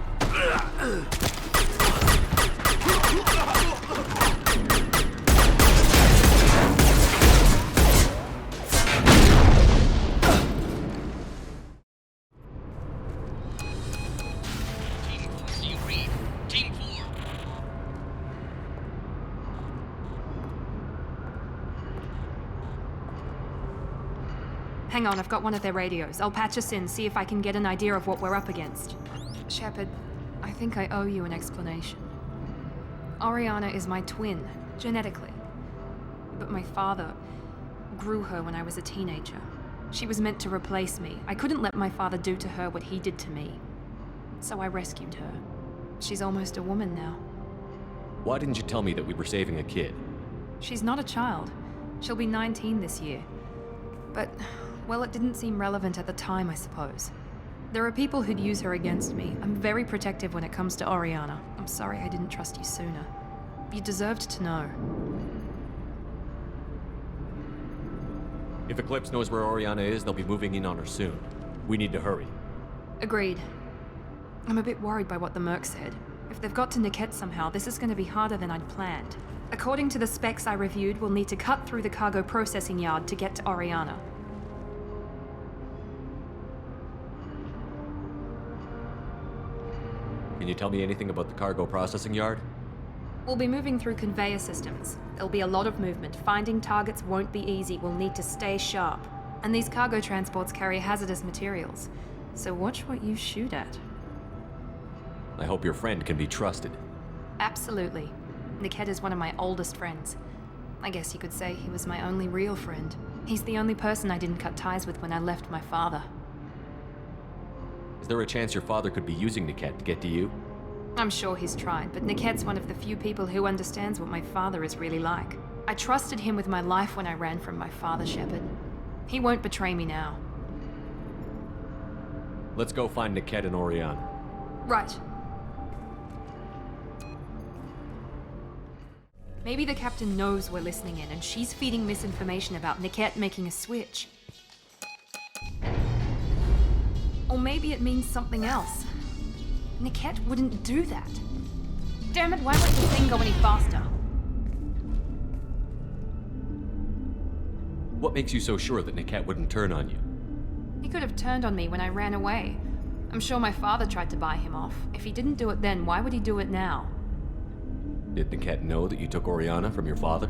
Hang on, I've got one of their radios. I'll patch us in, see if I can get an idea of what we're up against. Shepard, I think I owe you an explanation. Oriana is my twin, genetically. But my father grew her when I was a teenager. She was meant to replace me. I couldn't let my father do to her what he did to me. So I rescued her. She's almost a woman now. Why didn't you tell me that we were saving a kid? She's not a child. She'll be 19 this year. But, well, it didn't seem relevant at the time, I suppose. There are people who'd use her against me. I'm very protective when it comes to Oriana. I'm sorry I didn't trust you sooner. You deserved to know. If Eclipse knows where Oriana is, they'll be moving in on her soon. We need to hurry. Agreed. I'm a bit worried by what the Merc said. If they've got to Niket somehow, this is going to be harder than I'd planned. According to the specs I reviewed, we'll need to cut through the cargo processing yard to get to Oriana. Can you tell me anything about the cargo processing yard? We'll be moving through conveyor systems. There'll be a lot of movement. Finding targets won't be easy. We'll need to stay sharp. And these cargo transports carry hazardous materials. So watch what you shoot at. I hope your friend can be trusted. Absolutely. Niket is one of my oldest friends. I guess you could say he was my only real friend. He's the only person I didn't cut ties with when I left my father. Is there a chance your father could be using Niket to get to you? I'm sure he's tried, but Niket's one of the few people who understands what my father is really like. I trusted him with my life when I ran from my father, Shepard. He won't betray me now. Let's go find Niket and Oriana. Right. Maybe the captain knows we're listening in, and she's feeding misinformation about Niket making a switch. Or maybe it means something else. Niket wouldn't do that. Damn it, why won't the thing go any faster? What makes you so sure that Niket wouldn't turn on you? He could have turned on me when I ran away. I'm sure my father tried to buy him off. If he didn't do it then, why would he do it now? Did Niket know that you took Oriana from your father?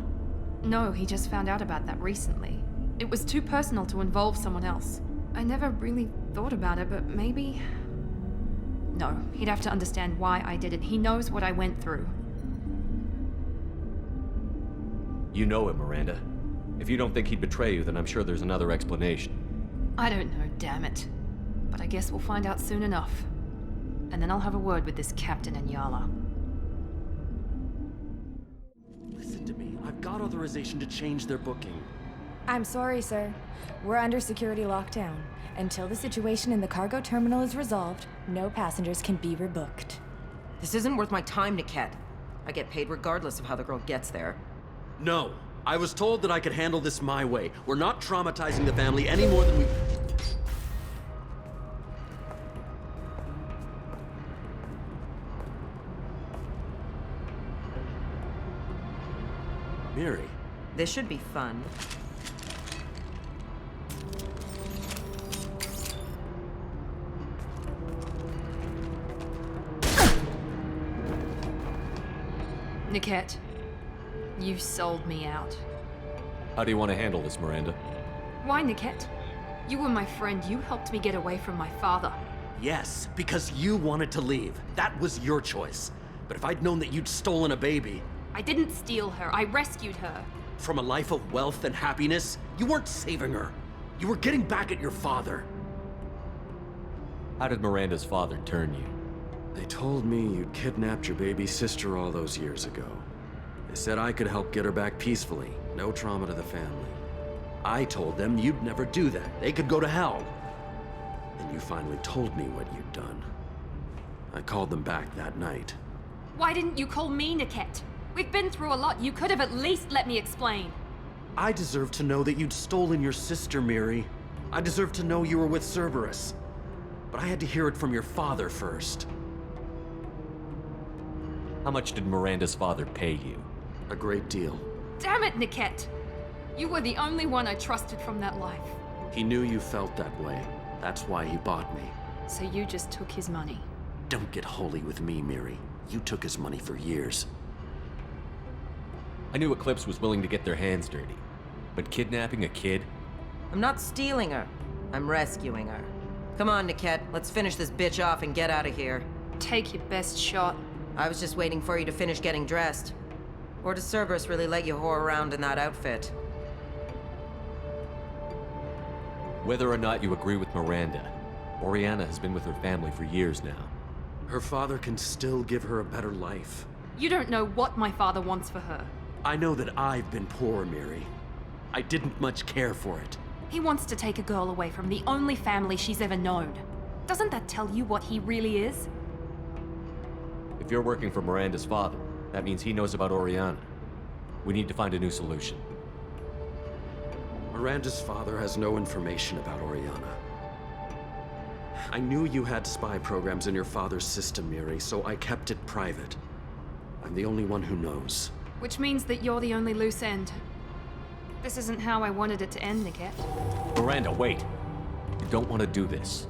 No, he just found out about that recently. It was too personal to involve someone else. I never really thought about it, but maybe... No, he'd have to understand why I did it. He knows what I went through. You know him, Miranda. If you don't think he'd betray you, then I'm sure there's another explanation. I don't know, damn it. But I guess we'll find out soon enough. And then I'll have a word with this Captain Inyala. Listen to me. I've got authorization to change their booking. I'm sorry, sir. We're under security lockdown. Until the situation in the cargo terminal is resolved, no passengers can be rebooked. This isn't worth my time, Niket. I get paid regardless of how the girl gets there. No. I was told that I could handle this my way. We're not traumatizing the family any more than we... Miri. This should be fun. Niket, you sold me out. How do you want to handle this, Miranda? Why, Niket? You were my friend. You helped me get away from my father. Yes, because you wanted to leave. That was your choice. But if I'd known that you'd stolen a baby... I didn't steal her. I rescued her. From a life of wealth and happiness, you weren't saving her. You were getting back at your father. How did Miranda's father turn you? They told me you'd kidnapped your baby sister all those years ago. They said I could help get her back peacefully. No trauma to the family. I told them you'd never do that. They could go to hell. And you finally told me what you'd done. I called them back that night. Why didn't you call me, Niket? We've been through a lot. You could have at least let me explain. I deserve to know that you'd stolen your sister, Miri. I deserve to know you were with Cerberus. But I had to hear it from your father first. How much did Miranda's father pay you? A great deal. Damn it, Niket! You were the only one I trusted from that life. He knew you felt that way. That's why he bought me. So you just took his money? Don't get holy with me, Miri. You took his money for years. I knew Eclipse was willing to get their hands dirty. But kidnapping a kid? I'm not stealing her. I'm rescuing her. Come on, Niket. Let's finish this bitch off and get out of here. Take your best shot. I was just waiting for you to finish getting dressed. Or does Cerberus really let you whore around in that outfit? Whether or not you agree with Miranda, Oriana has been with her family for years now. Her father can still give her a better life. You don't know what my father wants for her. I know that I've been poor, Miri. I didn't much care for it. He wants to take a girl away from the only family she's ever known. Doesn't that tell you what he really is? If you're working for Miranda's father, that means he knows about Oriana. We need to find a new solution. Miranda's father has no information about Oriana. I knew you had spy programs in your father's system, Miri, so I kept it private. I'm the only one who knows. Which means that you're the only loose end. This isn't how I wanted it to end, Niket. Miranda, wait! You don't want to do this.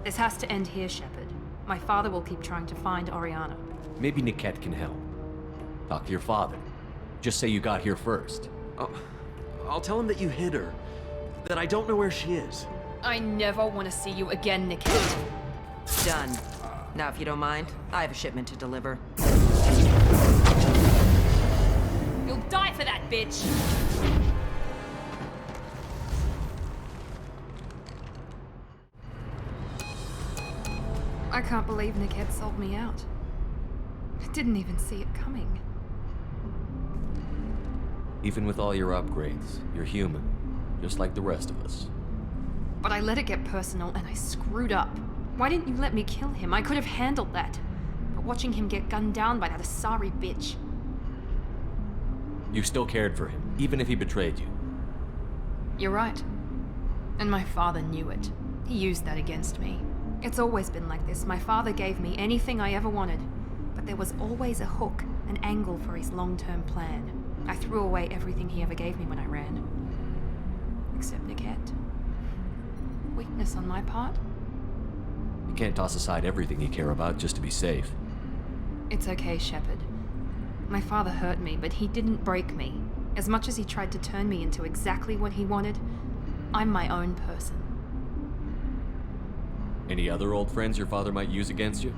This has to end here, Shepard. My father will keep trying to find Oriana. Maybe Niket can help. Talk to your father. Just say you got here first. I'll tell him that you hid her. That I don't know where she is. I never want to see you again, Niket. Done. Now, if you don't mind, I have a shipment to deliver. You'll die for that, bitch! I can't believe Niket sold me out. I didn't even see it coming. Even with all your upgrades, you're human, just like the rest of us. But I let it get personal and I screwed up. Why didn't you let me kill him? I could have handled that. But watching him get gunned down by that Asari bitch. You still cared for him, even if he betrayed you. You're right. And my father knew it. He used that against me. It's always been like this. My father gave me anything I ever wanted. But there was always a hook, an angle for his long-term plan. I threw away everything he ever gave me when I ran. Except Niket. Weakness on my part? You can't toss aside everything you care about just to be safe. It's okay, Shepard. My father hurt me, but he didn't break me. As much as he tried to turn me into exactly what he wanted, I'm my own person. Any other old friends your father might use against you?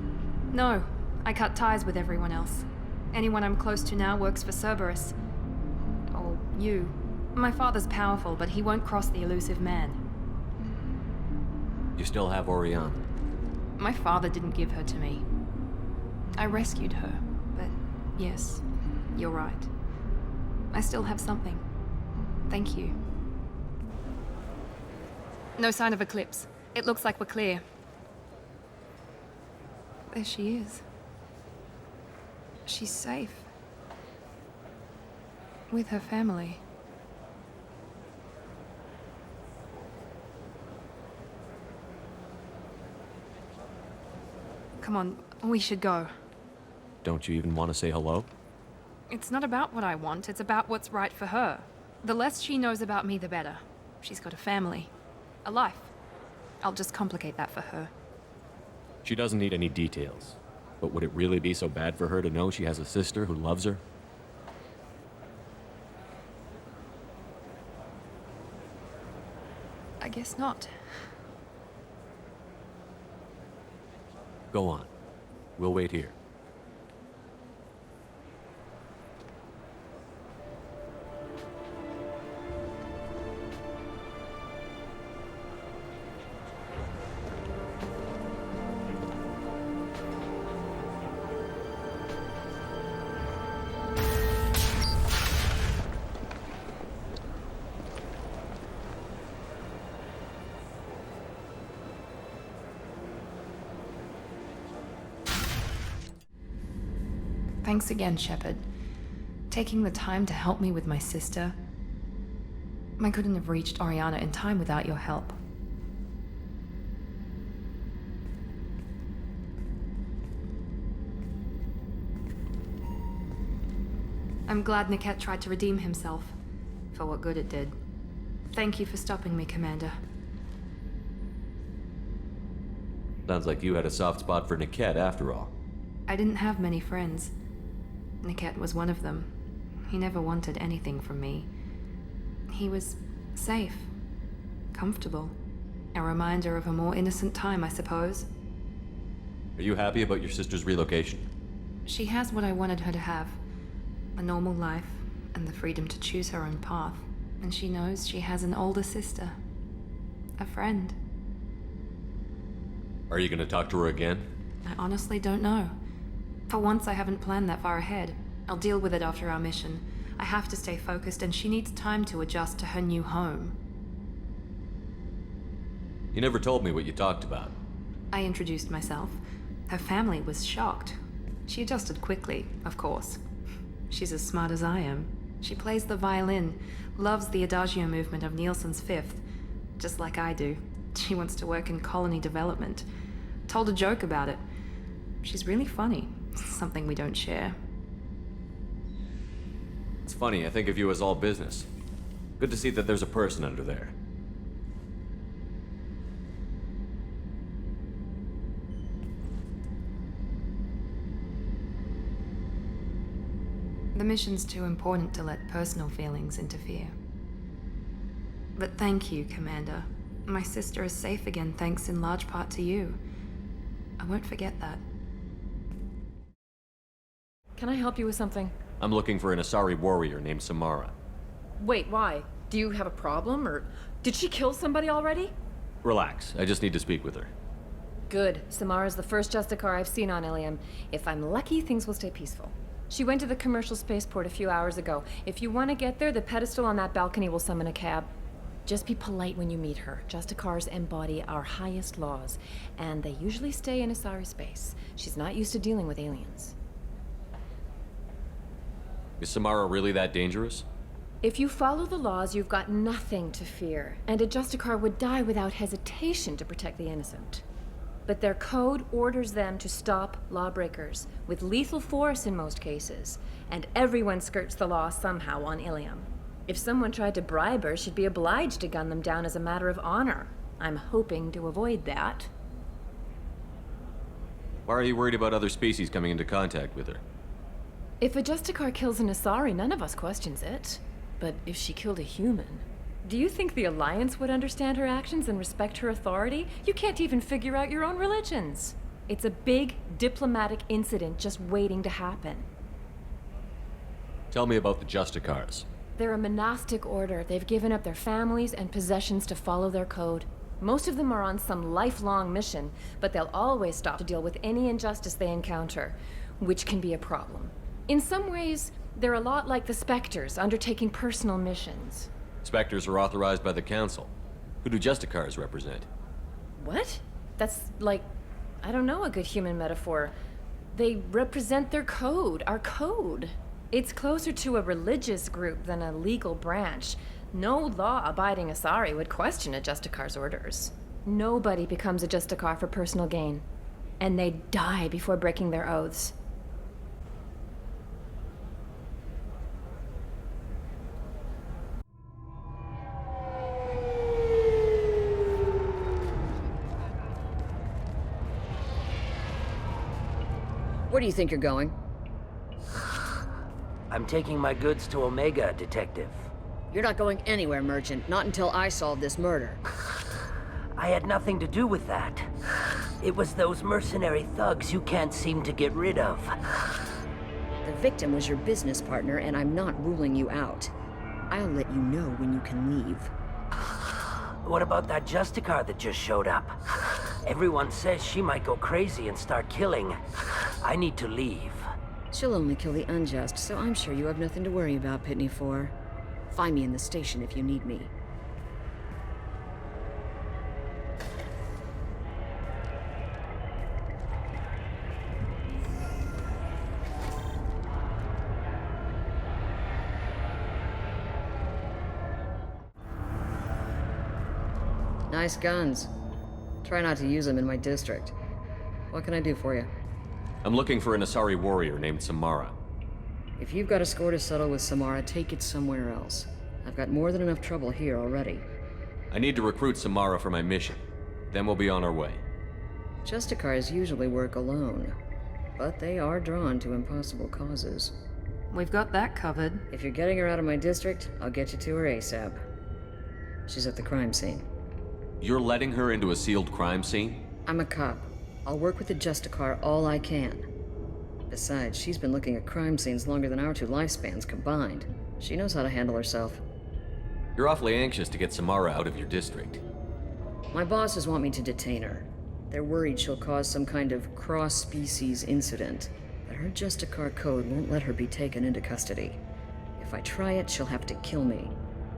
No, I cut ties with everyone else. Anyone I'm close to now works for Cerberus. Or you. My father's powerful, but he won't cross the elusive man. You still have Oriana. My father didn't give her to me. I rescued her, but yes, you're right. I still have something. Thank you. No sign of Eclipse. It looks like we're clear. There she is. She's safe. With her family. Come on, we should go. Don't you even want to say hello? It's not about what I want, it's about what's right for her. The less she knows about me, the better. She's got a family. A life. I'll just complicate that for her. She doesn't need any details. But would it really be so bad for her to know she has a sister who loves her? I guess not. Go on. We'll wait here. Thanks again, Shepard. Taking the time to help me with my sister. I couldn't have reached Oriana in time without your help. I'm glad Niket tried to redeem himself, for what good it did. Thank you for stopping me, Commander. Sounds like you had a soft spot for Niket after all. I didn't have many friends. Niket was one of them. He never wanted anything from me. He was safe, comfortable. A reminder of a more innocent time, I suppose. Are you happy about your sister's relocation? She has what I wanted her to have. A normal life, and the freedom to choose her own path. And she knows she has an older sister. A friend. Are you gonna talk to her again? I honestly don't know. For once, I haven't planned that far ahead. I'll deal with it after our mission. I have to stay focused, and she needs time to adjust to her new home. You never told me what you talked about. I introduced myself. Her family was shocked. She adjusted quickly, of course. She's as smart as I am. She plays the violin, loves the adagio movement of Nielsen's Fifth, just like I do. She wants to work in colony development. Told a joke about it. She's really funny. Something we don't share. It's funny, I think of you as all business. Good to see that there's a person under there. The mission's too important to let personal feelings interfere. But thank you, Commander. My sister is safe again thanks in large part to you. I won't forget that. Can I help you with something? I'm looking for an Asari warrior named Samara. Wait, why? Do you have a problem, or did she kill somebody already? Relax, I just need to speak with her. Good. Samara's the first Justicar I've seen on Ilium. If I'm lucky, things will stay peaceful. She went to the commercial spaceport a few hours ago. If you want to get there, the pedestal on that balcony will summon a cab. Just be polite when you meet her. Justicars embody our highest laws, and they usually stay in Asari space. She's not used to dealing with aliens. Is Samara really that dangerous? If you follow the laws, you've got nothing to fear, and a Justicar would die without hesitation to protect the innocent. But their code orders them to stop lawbreakers, with lethal force in most cases, and everyone skirts the law somehow on Ilium. If someone tried to bribe her, she'd be obliged to gun them down as a matter of honor. I'm hoping to avoid that. Why are you worried about other species coming into contact with her? If a Justicar kills an Asari, none of us questions it. But if she killed a human, do you think the Alliance would understand her actions and respect her authority? You can't even figure out your own religions. It's a big diplomatic incident just waiting to happen. Tell me about the Justicars. They're a monastic order. They've given up their families and possessions to follow their code. Most of them are on some lifelong mission, but they'll always stop to deal with any injustice they encounter, which can be a problem. In some ways, they're a lot like the Spectres, undertaking personal missions. Spectres are authorized by the Council. Who do Justicars represent? What? That's like, I don't know a good human metaphor. They represent their code, our code. It's closer to a religious group than a legal branch. No law-abiding Asari would question a Justicar's orders. Nobody becomes a Justicar for personal gain. And they die before breaking their oaths. Where do you think you're going? I'm taking my goods to Omega, Detective. You're not going anywhere, Merchant. Not until I solve this murder. I had nothing to do with that. It was those mercenary thugs you can't seem to get rid of. The victim was your business partner, and I'm not ruling you out. I'll let you know when you can leave. What about that Justicar that just showed up? Everyone says she might go crazy and start killing. I need to leave. She'll only kill the unjust, so I'm sure you have nothing to worry about, Pitney 4. Find me in the station if you need me. Nice guns. Try not to use them in my district. What can I do for you? I'm looking for an Asari warrior named Samara. If you've got a score to settle with Samara, take it somewhere else. I've got more than enough trouble here already. I need to recruit Samara for my mission. Then we'll be on our way. Justicars usually work alone, but they are drawn to impossible causes. We've got that covered. If you're getting her out of my district, I'll get you to her ASAP. She's at the crime scene. You're letting her into a sealed crime scene? I'm a cop. I'll work with the Justicar all I can. Besides, she's been looking at crime scenes longer than our 2 lifespans combined. She knows how to handle herself. You're awfully anxious to get Samara out of your district. My bosses want me to detain her. They're worried she'll cause some kind of cross-species incident, but her Justicar code won't let her be taken into custody. If I try it, she'll have to kill me.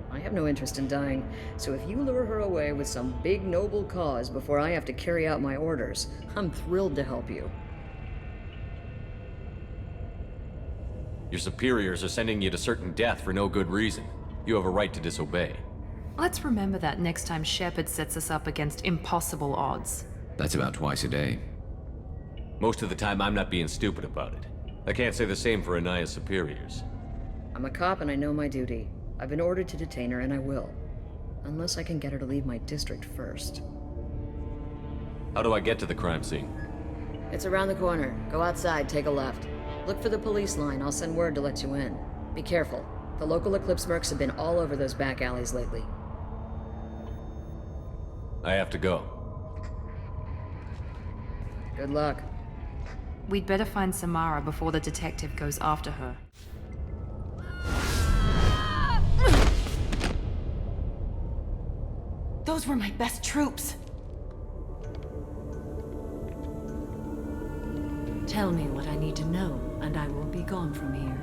I have no interest in dying, so if you lure her away with some big noble cause before I have to carry out my orders, I'm thrilled to help you. Your superiors are sending you to certain death for no good reason. You have a right to disobey. Let's remember that next time Shepard sets us up against impossible odds. That's about twice a day. Most of the time, I'm not being stupid about it. I can't say the same for Anaya's superiors. I'm a cop and I know my duty. I've been ordered to detain her, and I will. Unless I can get her to leave my district first. How do I get to the crime scene? It's around the corner. Go outside, take a left. Look for the police line. I'll send word to let you in. Be careful. The local Eclipse mercs have been all over those back alleys lately. I have to go. Good luck. We'd better find Samara before the detective goes after her. Those were my best troops. Tell me what I need to know, and I will be gone from here.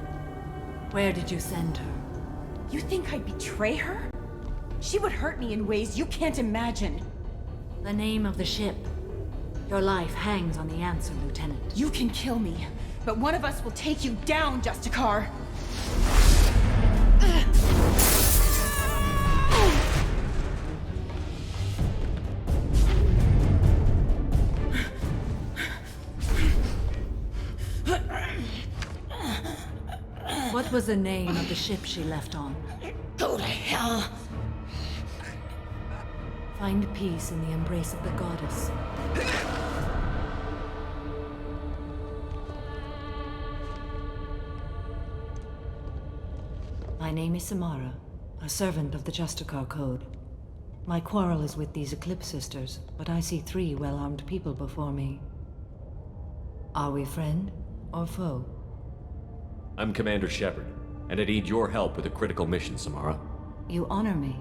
Where did you send her? You think I'd betray her? She would hurt me in ways you can't imagine. The name of the ship. Your life hangs on the answer, Lieutenant. You can kill me, but one of us will take you down, Justicar. What was the name of the ship she left on? Go to hell. Find peace in the embrace of the goddess. My name is Samara, a servant of the Justicar Code. My quarrel is with these Eclipse Sisters, but I see 3 well-armed people before me. Are we friend or foe? I'm Commander Shepard, and I need your help with a critical mission, Samara. You honor me,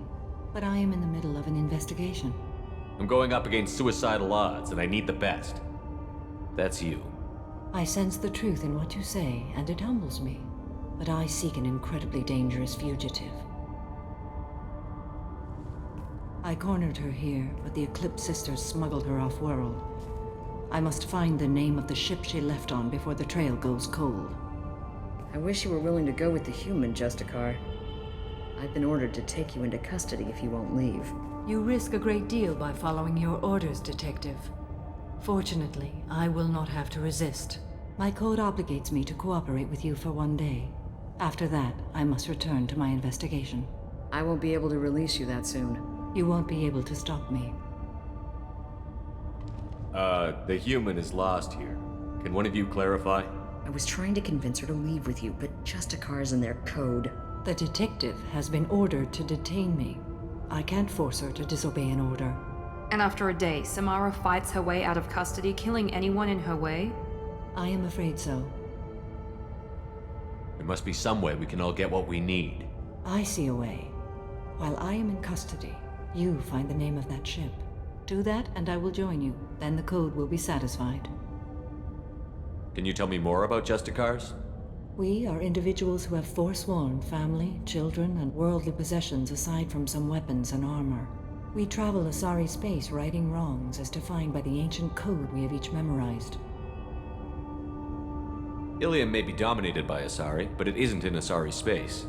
but I am in the middle of an investigation. I'm going up against suicidal odds, and I need the best. That's you. I sense the truth in what you say, and it humbles me. But I seek an incredibly dangerous fugitive. I cornered her here, but the Eclipse Sisters smuggled her off-world. I must find the name of the ship she left on before the trail goes cold. I wish you were willing to go with the human, Justicar. I've been ordered to take you into custody if you won't leave. You risk a great deal by following your orders, Detective. Fortunately, I will not have to resist. My code obligates me to cooperate with you for 1 day. After that, I must return to my investigation. I won't be able to release you that soon. You won't be able to stop me. The human is lost here. Can one of you clarify? I was trying to convince her to leave with you, but Justicar's in their code. The detective has been ordered to detain me. I can't force her to disobey an order. And after a day, Samara fights her way out of custody, killing anyone in her way? I am afraid so. There must be some way we can all get what we need. I see a way. While I am in custody, you find the name of that ship. Do that, and I will join you. Then the code will be satisfied. Can you tell me more about Justicars? We are individuals who have forsworn family, children, and worldly possessions aside from some weapons and armor. We travel Asari space righting wrongs as defined by the ancient code we have each memorized. Ilium may be dominated by Asari, but it isn't in Asari space.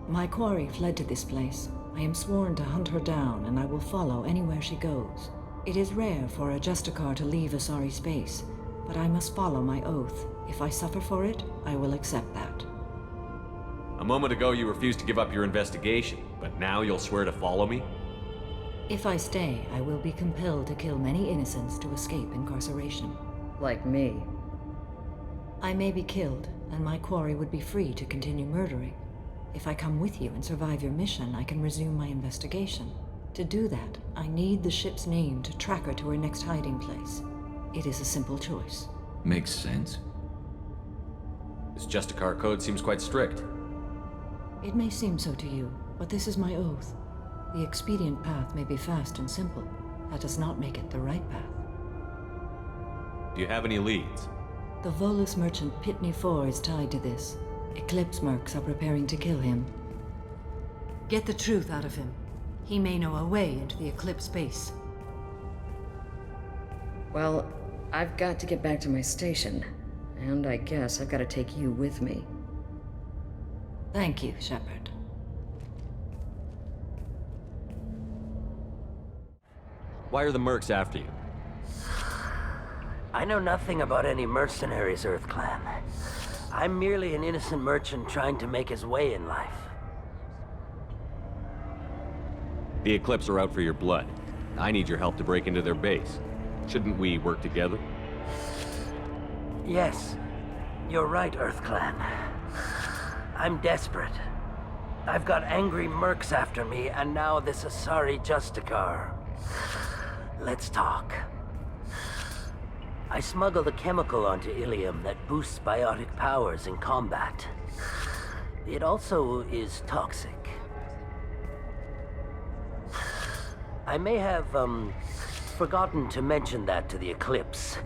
My quarry fled to this place. I am sworn to hunt her down, and I will follow anywhere she goes. It is rare for a Justicar to leave Asari space, but I must follow my oath. If I suffer for it, I will accept that. A moment ago you refused to give up your investigation, but now you'll swear to follow me? If I stay, I will be compelled to kill many innocents to escape incarceration. Like me. I may be killed, and my quarry would be free to continue murdering. If I come with you and survive your mission, I can resume my investigation. To do that, I need the ship's name to track her to her next hiding place. It is a simple choice. Makes sense. This Justicar code seems quite strict. It may seem so to you, but this is my oath. The expedient path may be fast and simple. That does not make it the right path. Do you have any leads? The Volus merchant Pitney IV is tied to this. Eclipse mercs are preparing to kill him. Get the truth out of him. He may know a way into the Eclipse base. Well, I've got to get back to my station. And I guess I've got to take you with me. Thank you, Shepard. Why are the mercs after you? I know nothing about any mercenaries, Earth Clan. I'm merely an innocent merchant trying to make his way in life. The Eclipse are out for your blood. I need your help to break into their base. Shouldn't we work together? Yes, you're right, Earth Clan. I'm desperate. I've got angry mercs after me, and now this Asari Justicar. Let's talk. I smuggled a chemical onto Ilium that boosts biotic powers in combat. It also is toxic. I may have, forgotten to mention that to the Eclipse,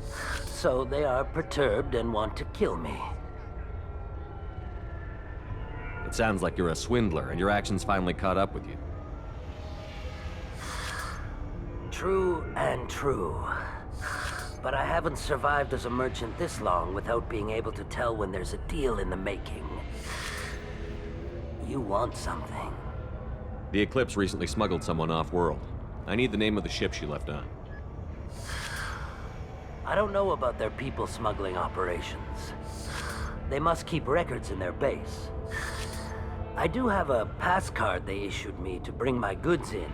so they are perturbed and want to kill me. It sounds like you're a swindler, and your actions finally caught up with you. True and true. But I haven't survived as a merchant this long without being able to tell when there's a deal in the making. You want something. The Eclipse recently smuggled someone off-world. I need the name of the ship she left on. I don't know about their people smuggling operations. They must keep records in their base. I do have a pass card they issued me to bring my goods in.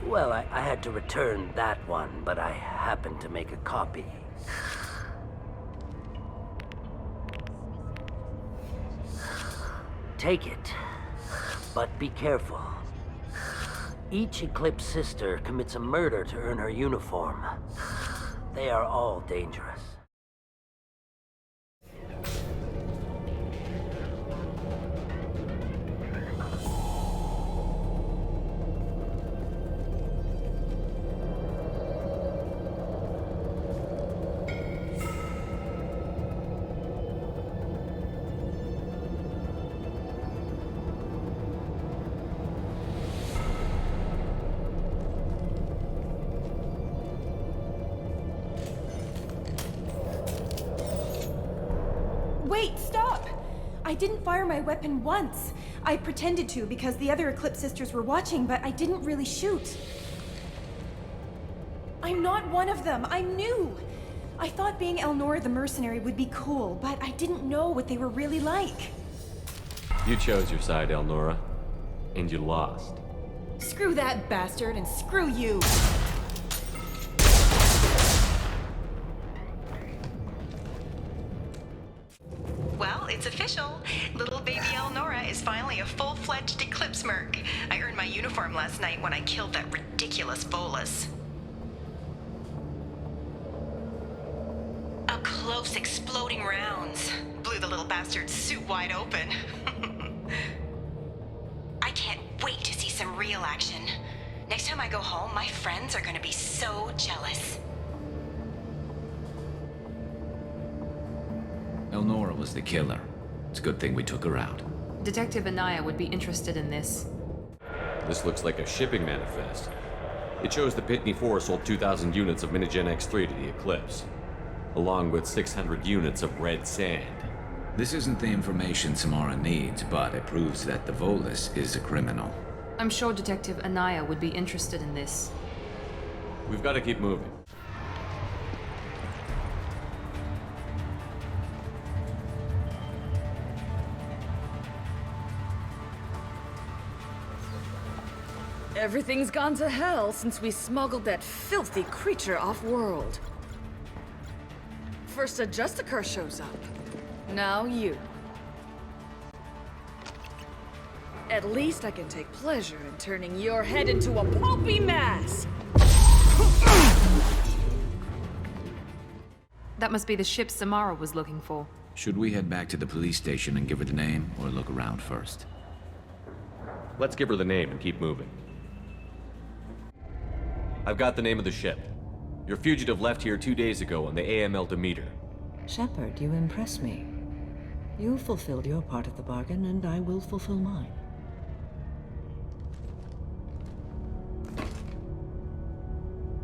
Well, I had to return that one, but I happened to make a copy. Take it, but be careful. Each Eclipse sister commits a murder to earn her uniform. They are all dangerous. I didn't fire my weapon once. I pretended to because the other Eclipse sisters were watching, but I didn't really shoot. I'm not one of them. I'm new. I thought being Elnora the mercenary would be cool, but I didn't know what they were really like. You chose your side, Elnora, and you lost. Screw that bastard and screw you. Well, it's official. Little baby Elnora is finally a full-fledged Eclipse merc. I earned my uniform last night when I killed that ridiculous bolus. Up close, exploding rounds. Blew the little bastard's suit wide open. I can't wait to see some real action. Next time I go home, my friends are gonna be so jealous. Elnora was the killer. It's a good thing we took her out. Detective Anaya would be interested in this. This looks like a shipping manifest. It shows the Pitney 4 sold 2,000 units of Minigen X3 to the Eclipse, along with 600 units of red sand. This isn't the information Samara needs, but it proves that the Volus is a criminal. I'm sure Detective Anaya would be interested in this. We've got to keep moving. Everything's gone to hell since we smuggled that filthy creature off-world. First a Justicar shows up. Now you. At least I can take pleasure in turning your head into a pulpy mass! That must be the ship Samara was looking for. Should we head back to the police station and give her the name, or look around first? Let's give her the name and keep moving. I've got the name of the ship. Your fugitive left here 2 days ago on the AML Demeter. Shepard, you impress me. You fulfilled your part of the bargain, and I will fulfill mine.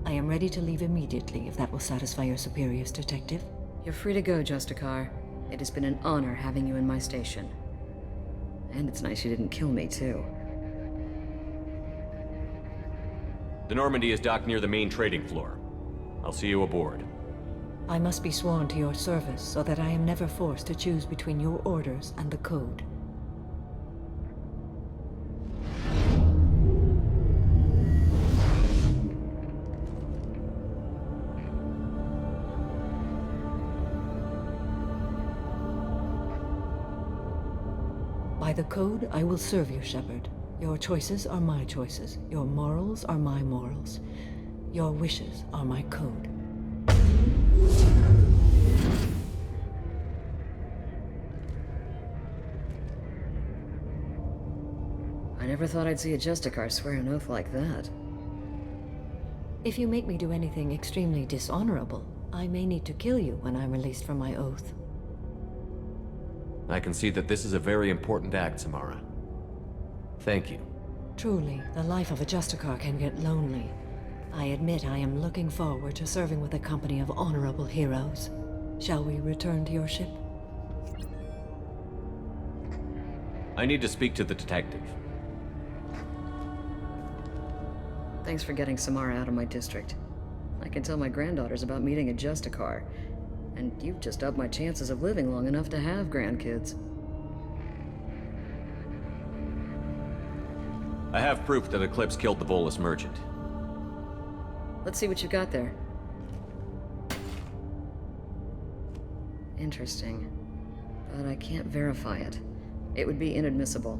I am ready to leave immediately, if that will satisfy your superiors, Detective. You're free to go, Justicar. It has been an honor having you in my station. And it's nice you didn't kill me, too. The Normandy is docked near the main trading floor. I'll see you aboard. I must be sworn to your service, so that I am never forced to choose between your orders and the Code. By the Code, I will serve you, Shepard. Your choices are my choices. Your morals are my morals. Your wishes are my code. I never thought I'd see a Justicar swear an oath like that. If you make me do anything extremely dishonorable, I may need to kill you when I'm released from my oath. I can see that this is a very important act, Samara. Thank you. Truly, the life of a Justicar can get lonely. I admit I am looking forward to serving with a company of honorable heroes. Shall we return to your ship? I need to speak to the detective. Thanks for getting Samara out of my district. I can tell my granddaughters about meeting a Justicar. And you've just upped my chances of living long enough to have grandkids. I have proof that Eclipse killed the Volus merchant. Let's see what you got there. Interesting. But I can't verify it. It would be inadmissible.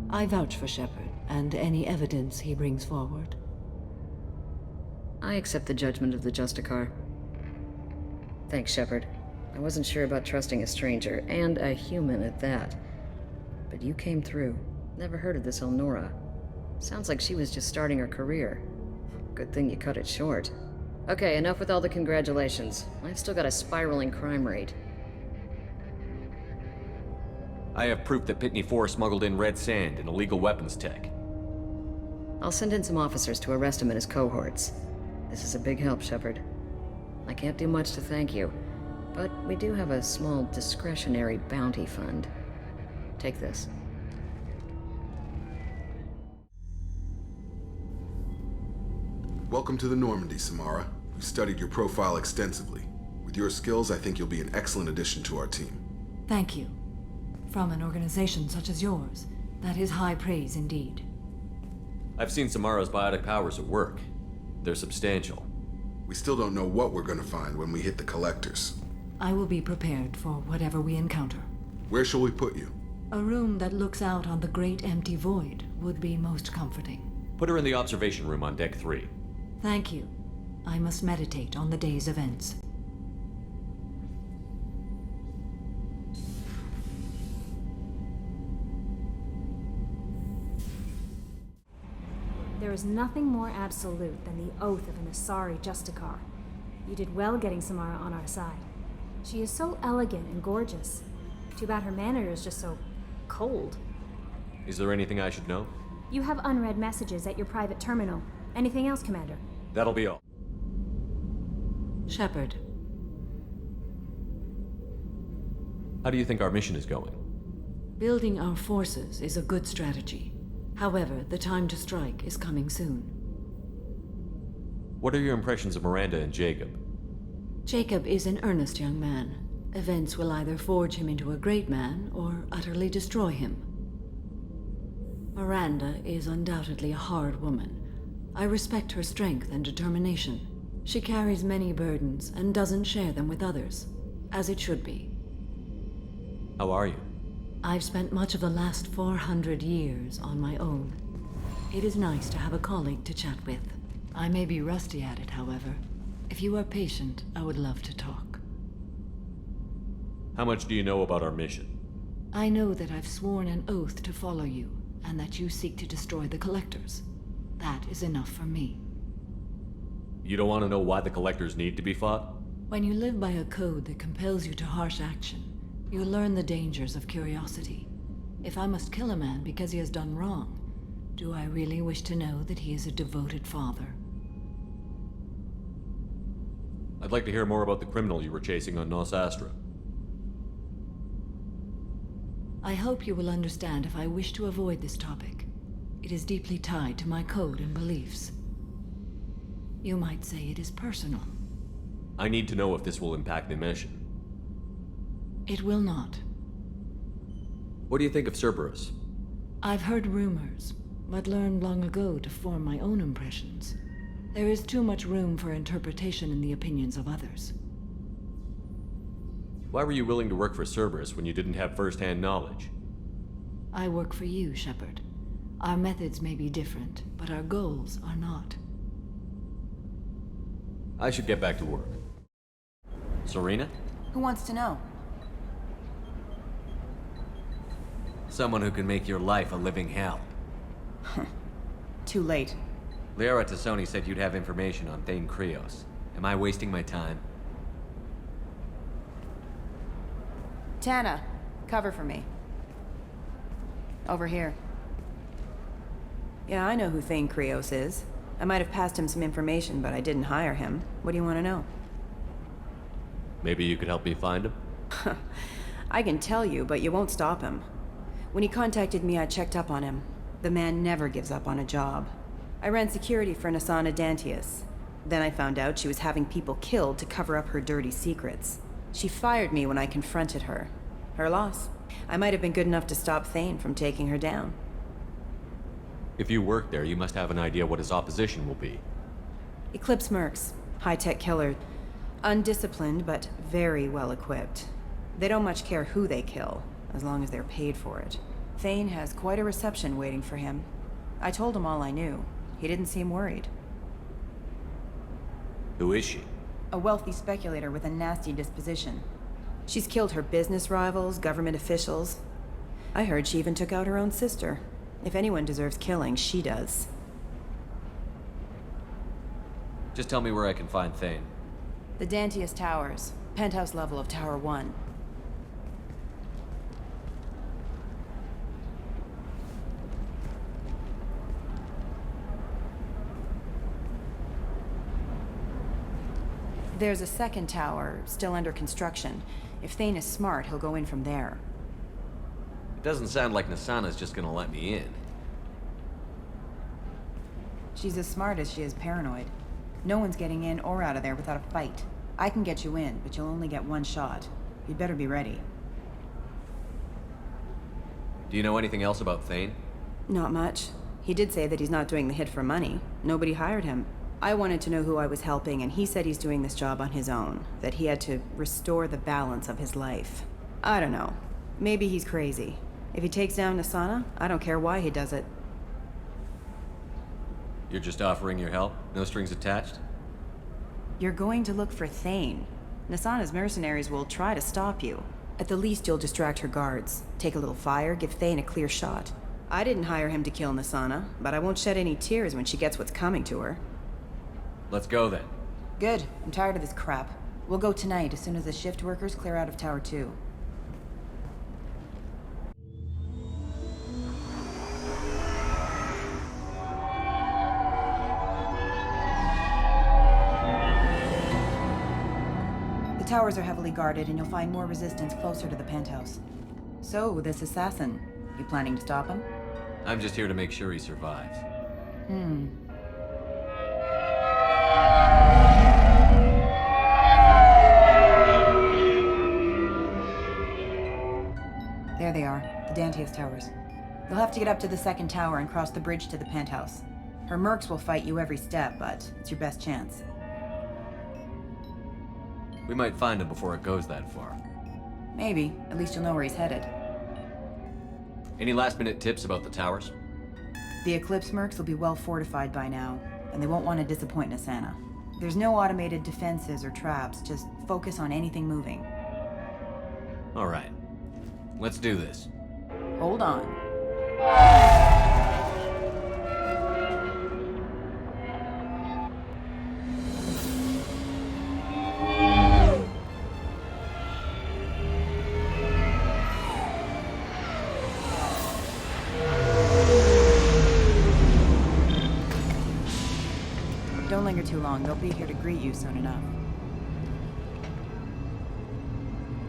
I vouch for Shepard, and any evidence he brings forward. I accept the judgment of the Justicar. Thanks, Shepard. I wasn't sure about trusting a stranger, and a human at that. But you came through. Never heard of this Elnora. Sounds like she was just starting her career. Good thing you cut it short. Okay, enough with all the congratulations. I've still got a spiraling crime rate. I have proof that Pitney 4 smuggled in red sand and illegal weapons tech. I'll send in some officers to arrest him and his cohorts. This is a big help, Shepard. I can't do much to thank you, but we do have a small discretionary bounty fund. Take this. Welcome to the Normandy, Samara. We've studied your profile extensively. With your skills, I think you'll be an excellent addition to our team. Thank you. From an organization such as yours, that is high praise indeed. I've seen Samara's biotic powers at work. They're substantial. We still don't know what we're gonna find when we hit the collectors. I will be prepared for whatever we encounter. Where shall we put you? A room that looks out on the great empty void would be most comforting. Put her in the observation room on deck 3. Thank you. I must meditate on the day's events. There is nothing more absolute than the oath of an Asari Justicar. You did well getting Samara on our side. She is so elegant and gorgeous. Too bad her manner is just so cold. Is there anything I should know? You have unread messages at your private terminal. Anything else, Commander? That'll be all. Shepard. How do you think our mission is going? Building our forces is a good strategy. However, the time to strike is coming soon. What are your impressions of Miranda and Jacob? Jacob is an earnest young man. Events will either forge him into a great man or utterly destroy him. Miranda is undoubtedly a hard woman. I respect her strength and determination. She carries many burdens and doesn't share them with others, as it should be. How are you? I've spent much of the last 400 years on my own. It is nice to have a colleague to chat with. I may be rusty at it, however. If you are patient, I would love to talk. How much do you know about our mission? I know that I've sworn an oath to follow you, and that you seek to destroy the Collectors. That is enough for me. You don't want to know why the Collectors need to be fought? When you live by a code that compels you to harsh action, you learn the dangers of curiosity. If I must kill a man because he has done wrong, do I really wish to know that he is a devoted father? I'd like to hear more about the criminal you were chasing on Nos Astra. I hope you will understand if I wish to avoid this topic. It is deeply tied to my code and beliefs. You might say it is personal. I need to know if this will impact the mission. It will not. What do you think of Cerberus? I've heard rumors, but learned long ago to form my own impressions. There is too much room for interpretation in the opinions of others. Why were you willing to work for Cerberus when you didn't have first-hand knowledge? I work for you, Shepard. Our methods may be different, but our goals are not. I should get back to work. Serena? Who wants to know? Someone who can make your life a living hell. Too late. Liara Tassoni said you'd have information on Thane Krios. Am I wasting my time? Tana, cover for me. Over here. Yeah, I know who Thane Krios is. I might have passed him some information, but I didn't hire him. What do you want to know? Maybe you could help me find him? I can tell you, but you won't stop him. When he contacted me, I checked up on him. The man never gives up on a job. I ran security for Nasana Dantius. Then I found out she was having people killed to cover up her dirty secrets. She fired me when I confronted her. Her loss. I might have been good enough to stop Thane from taking her down. If you work there, you must have an idea what his opposition will be. Eclipse mercs. High-tech killer. Undisciplined, but very well equipped. They don't much care who they kill, as long as they're paid for it. Thane has quite a reception waiting for him. I told him all I knew. He didn't seem worried. Who is she? A wealthy speculator with a nasty disposition. She's killed her business rivals, government officials. I heard she even took out her own sister. If anyone deserves killing, she does. Just tell me where I can find Thane. The Dantius Towers. Penthouse level of Tower 1. There's a second tower, still under construction. If Thane is smart, he'll go in from there. It doesn't sound like Nasana's just gonna let me in. She's as smart as she is paranoid. No one's getting in or out of there without a fight. I can get you in, but you'll only get one shot. You'd better be ready. Do you know anything else about Thane? Not much. He did say that he's not doing the hit for money. Nobody hired him. I wanted to know who I was helping, and he said he's doing this job on his own. That he had to restore the balance of his life. I don't know. Maybe he's crazy. If he takes down Nasana, I don't care why he does it. You're just offering your help? No strings attached? You're going to look for Thane. Nasana's mercenaries will try to stop you. At the least, you'll distract her guards. Take a little fire, give Thane a clear shot. I didn't hire him to kill Nasana, but I won't shed any tears when she gets what's coming to her. Let's go then. Good. I'm tired of this crap. We'll go tonight as soon as the shift workers clear out of Tower 2. The towers are heavily guarded, and you'll find more resistance closer to the penthouse. So, this assassin, you planning to stop him? I'm just here to make sure he survives. There they are, the Dantius towers. You'll have to get up to the second tower and cross the bridge to the penthouse. Her mercs will fight you every step, but it's your best chance. We might find him before it goes that far. Maybe. At least you'll know where he's headed. Any last-minute tips about the towers? The Eclipse mercs will be well fortified by now, and they won't want to disappoint Nasana. There's no automated defenses or traps, just focus on anything moving. All right. Let's do this. Hold on. Don't linger too long. They'll be here to greet you soon enough.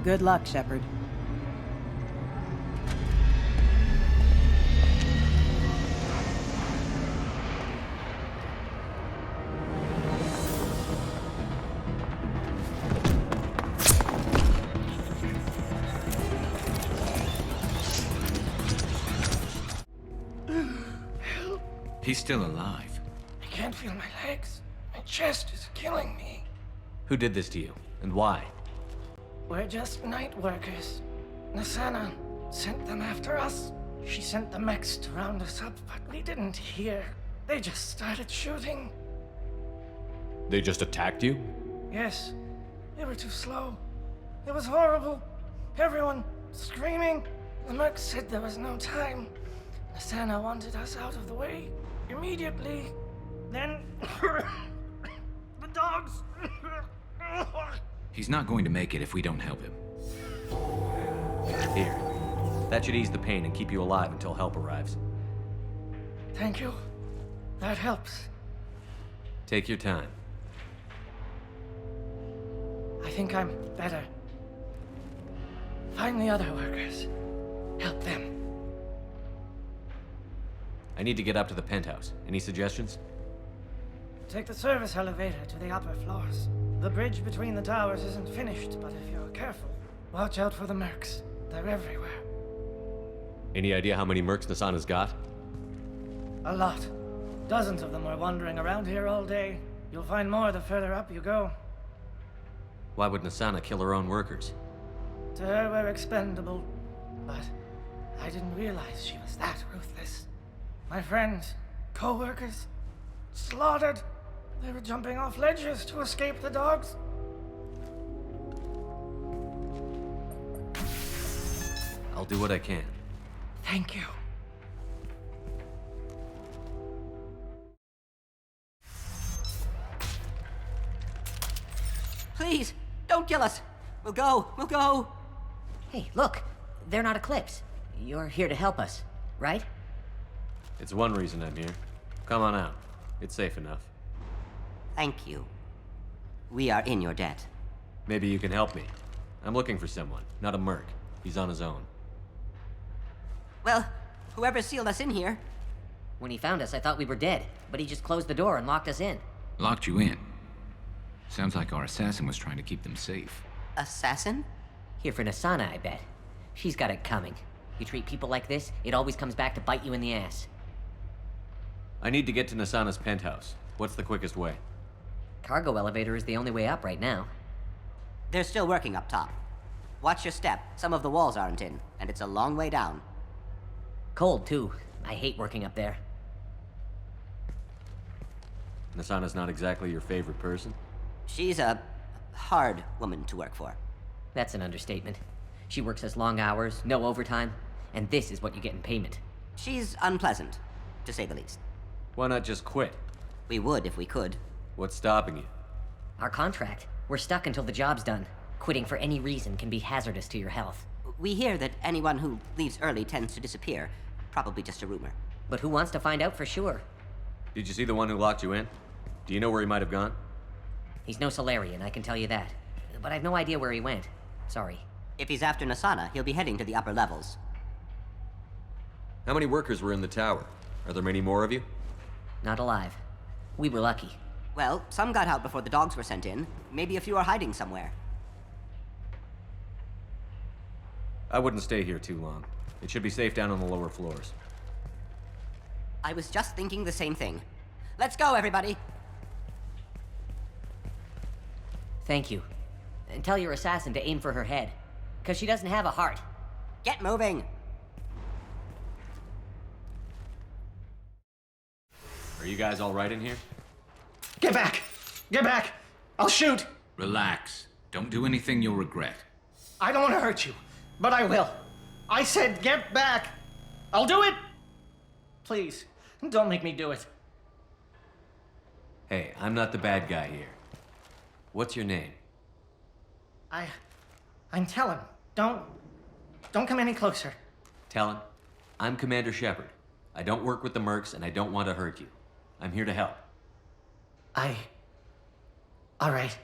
Good luck, Shepard. He's still alive. I can't feel my legs. My chest is killing me. Who did this to you, and why? We're just night workers. Nasana sent them after us. She sent the mechs to round us up, but we didn't hear. They just started shooting. They just attacked you? Yes, they were too slow. It was horrible. Everyone screaming. The mechs said there was no time. Nasana wanted us out of the way immediately. Then the dogs. He's not going to make it if we don't help him. Here. That should ease the pain and keep you alive until help arrives. Thank you. That helps. Take your time. I think I'm better. Find the other workers. Help them. I need to get up to the penthouse. Any suggestions? Take the service elevator to the upper floors. The bridge between the towers isn't finished, but if you're careful, watch out for the mercs. They're everywhere. Any idea how many mercs Nasana's got? A lot. Dozens of them are wandering around here all day. You'll find more the further up you go. Why would Nasana kill her own workers? To her, we're expendable. But I didn't realize she was that ruthless. My friends, co-workers, slaughtered. They were jumping off ledges to escape the dogs. I'll do what I can. Thank you. Please, don't kill us. We'll go. Hey, look. They're not Eclipse. You're here to help us, right? It's one reason I'm here. Come on out. It's safe enough. Thank you. We are in your debt. Maybe you can help me. I'm looking for someone, not a merc. He's on his own. Well, whoever sealed us in here. When he found us, I thought we were dead, but he just closed the door and locked us in. Locked you in? Sounds like our assassin was trying to keep them safe. Assassin? Here for Nasana, I bet. She's got it coming. You treat people like this, it always comes back to bite you in the ass. I need to get to Nasana's penthouse. What's the quickest way? Cargo elevator is the only way up right now. They're still working up top. Watch your step. Some of the walls aren't in, and it's a long way down. Cold, too. I hate working up there. Nasana's not exactly your favorite person? She's a hard woman to work for. That's an understatement. She works us long hours, no overtime, and this is what you get in payment. She's unpleasant, to say the least. Why not just quit? We would if we could. What's stopping you? Our contract. We're stuck until the job's done. Quitting for any reason can be hazardous to your health. We hear that anyone who leaves early tends to disappear. Probably just a rumor. But who wants to find out for sure? Did you see the one who locked you in? Do you know where he might have gone? He's no Solarian, I can tell you that. But I've no idea where he went. Sorry. If he's after Nasana, he'll be heading to the upper levels. How many workers were in the tower? Are there many more of you? Not alive. We were lucky. Well, some got out before the dogs were sent in. Maybe a few are hiding somewhere. I wouldn't stay here too long. It should be safe down on the lower floors. I was just thinking the same thing. Let's go, everybody! Thank you. And tell your assassin to aim for her head. Because she doesn't have a heart. Get moving! Are you guys all right in here? Get back! Get back! I'll shoot! Relax. Don't do anything you'll regret. I don't want to hurt you, but I will. I said get back! I'll do it! Please, don't make me do it. Hey, I'm not the bad guy here. What's your name? I'm Talon. Don't come any closer. Talon, I'm Commander Shepard. I don't work with the mercs and I don't want to hurt you. I'm here to help. All right.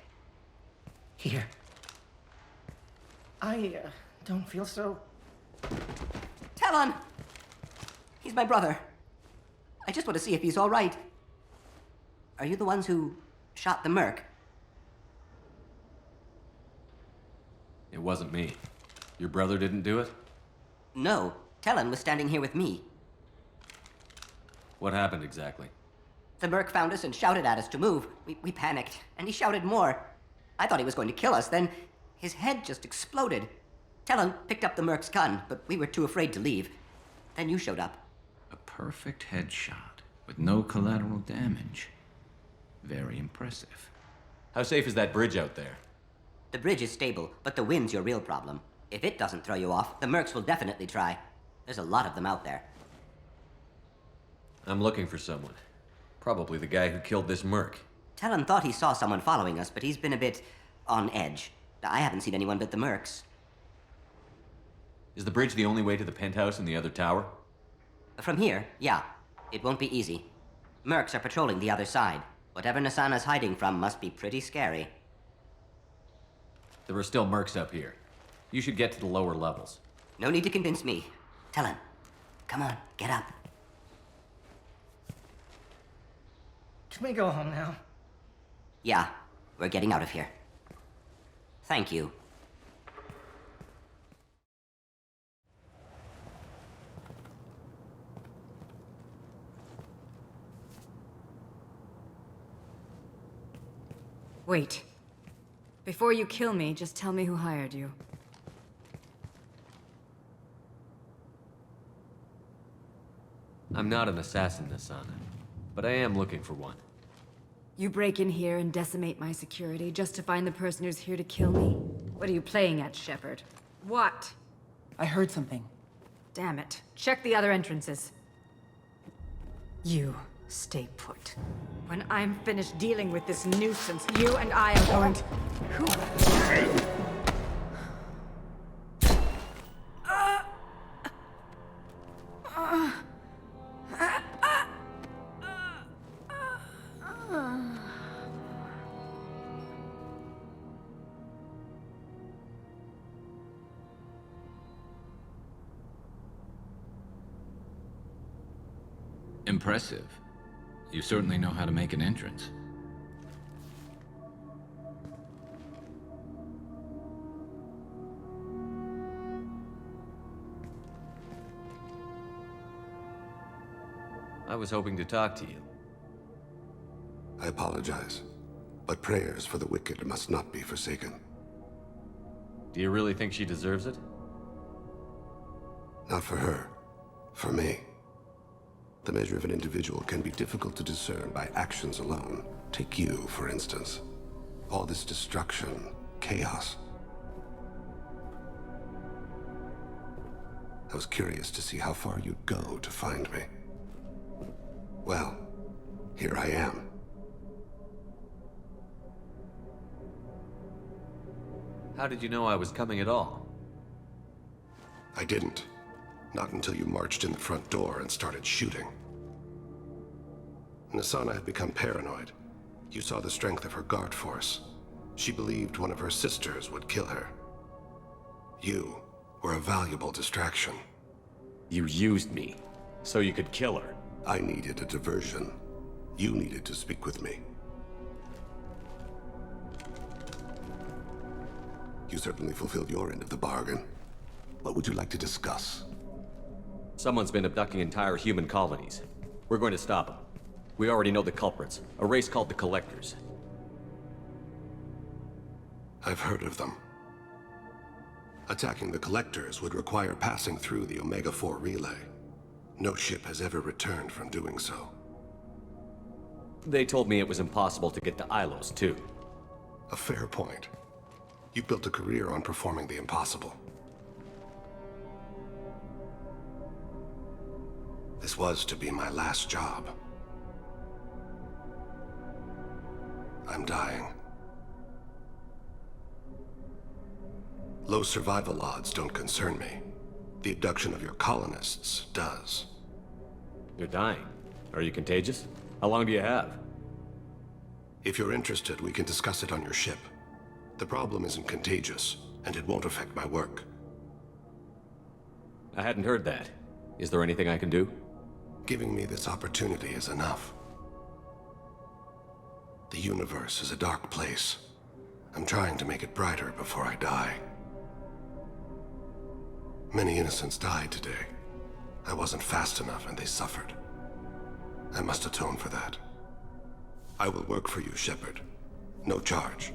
Here. I don't feel so... Talon! He's my brother. I just want to see if he's all right. Are you the ones who shot the merc? It wasn't me. Your brother didn't do it? No. Talon was standing here with me. What happened exactly? The merc found us and shouted at us to move. We panicked, and he shouted more. I thought he was going to kill us, then his head just exploded. Talon picked up the merc's gun, but we were too afraid to leave. Then you showed up. A perfect headshot with no collateral damage. Very impressive. How safe is that bridge out there? The bridge is stable, but the wind's your real problem. If it doesn't throw you off, the mercs will definitely try. There's a lot of them out there. I'm looking for someone. Probably the guy who killed this merc. Talon thought he saw someone following us, but he's been a bit on edge. I haven't seen anyone but the mercs. Is the bridge the only way to the penthouse and the other tower? From here, yeah. It won't be easy. Mercs are patrolling the other side. Whatever Nasana's hiding from must be pretty scary. There are still mercs up here. You should get to the lower levels. No need to convince me. Talon, come on, get up. Can we go home now? Yeah, we're getting out of here. Thank you. Wait. Before you kill me, just tell me who hired you. I'm not an assassin, Nasana, but I am looking for one. You break in here and decimate my security just to find the person who's here to kill me? What are you playing at, Shepard? What? I heard something. Damn it. Check the other entrances. You stay put. When I'm finished dealing with this nuisance, you and I are going to... Who? Impressive. You certainly know how to make an entrance. I was hoping to talk to you. I apologize, but prayers for the wicked must not be forsaken. Do you really think she deserves it? Not for her. For me. The measure of an individual can be difficult to discern by actions alone. Take you, for instance. All this destruction, chaos. I was curious to see how far you'd go to find me. Well, here I am. How did you know I was coming at all? I didn't. Not until you marched in the front door and started shooting. Nasana had become paranoid. You saw the strength of her guard force. She believed one of her sisters would kill her. You were a valuable distraction. You used me, so you could kill her. I needed a diversion. You needed to speak with me. You certainly fulfilled your end of the bargain. What would you like to discuss? Someone's been abducting entire human colonies. We're going to stop them. We already know the culprits, a race called the Collectors. I've heard of them. Attacking the Collectors would require passing through the Omega-4 relay. No ship has ever returned from doing so. They told me it was impossible to get to Ilos, too. A fair point. You built a career on performing the impossible. This was to be my last job. I'm dying. Low survival odds don't concern me. The abduction of your colonists does. You're dying. Are you contagious? How long do you have? If you're interested, we can discuss it on your ship. The problem isn't contagious, and it won't affect my work. I hadn't heard that. Is there anything I can do? Giving me this opportunity is enough. The universe is a dark place. I'm trying to make it brighter before I die. Many innocents died today. I wasn't fast enough and they suffered. I must atone for that. I will work for you, Shepard. No charge.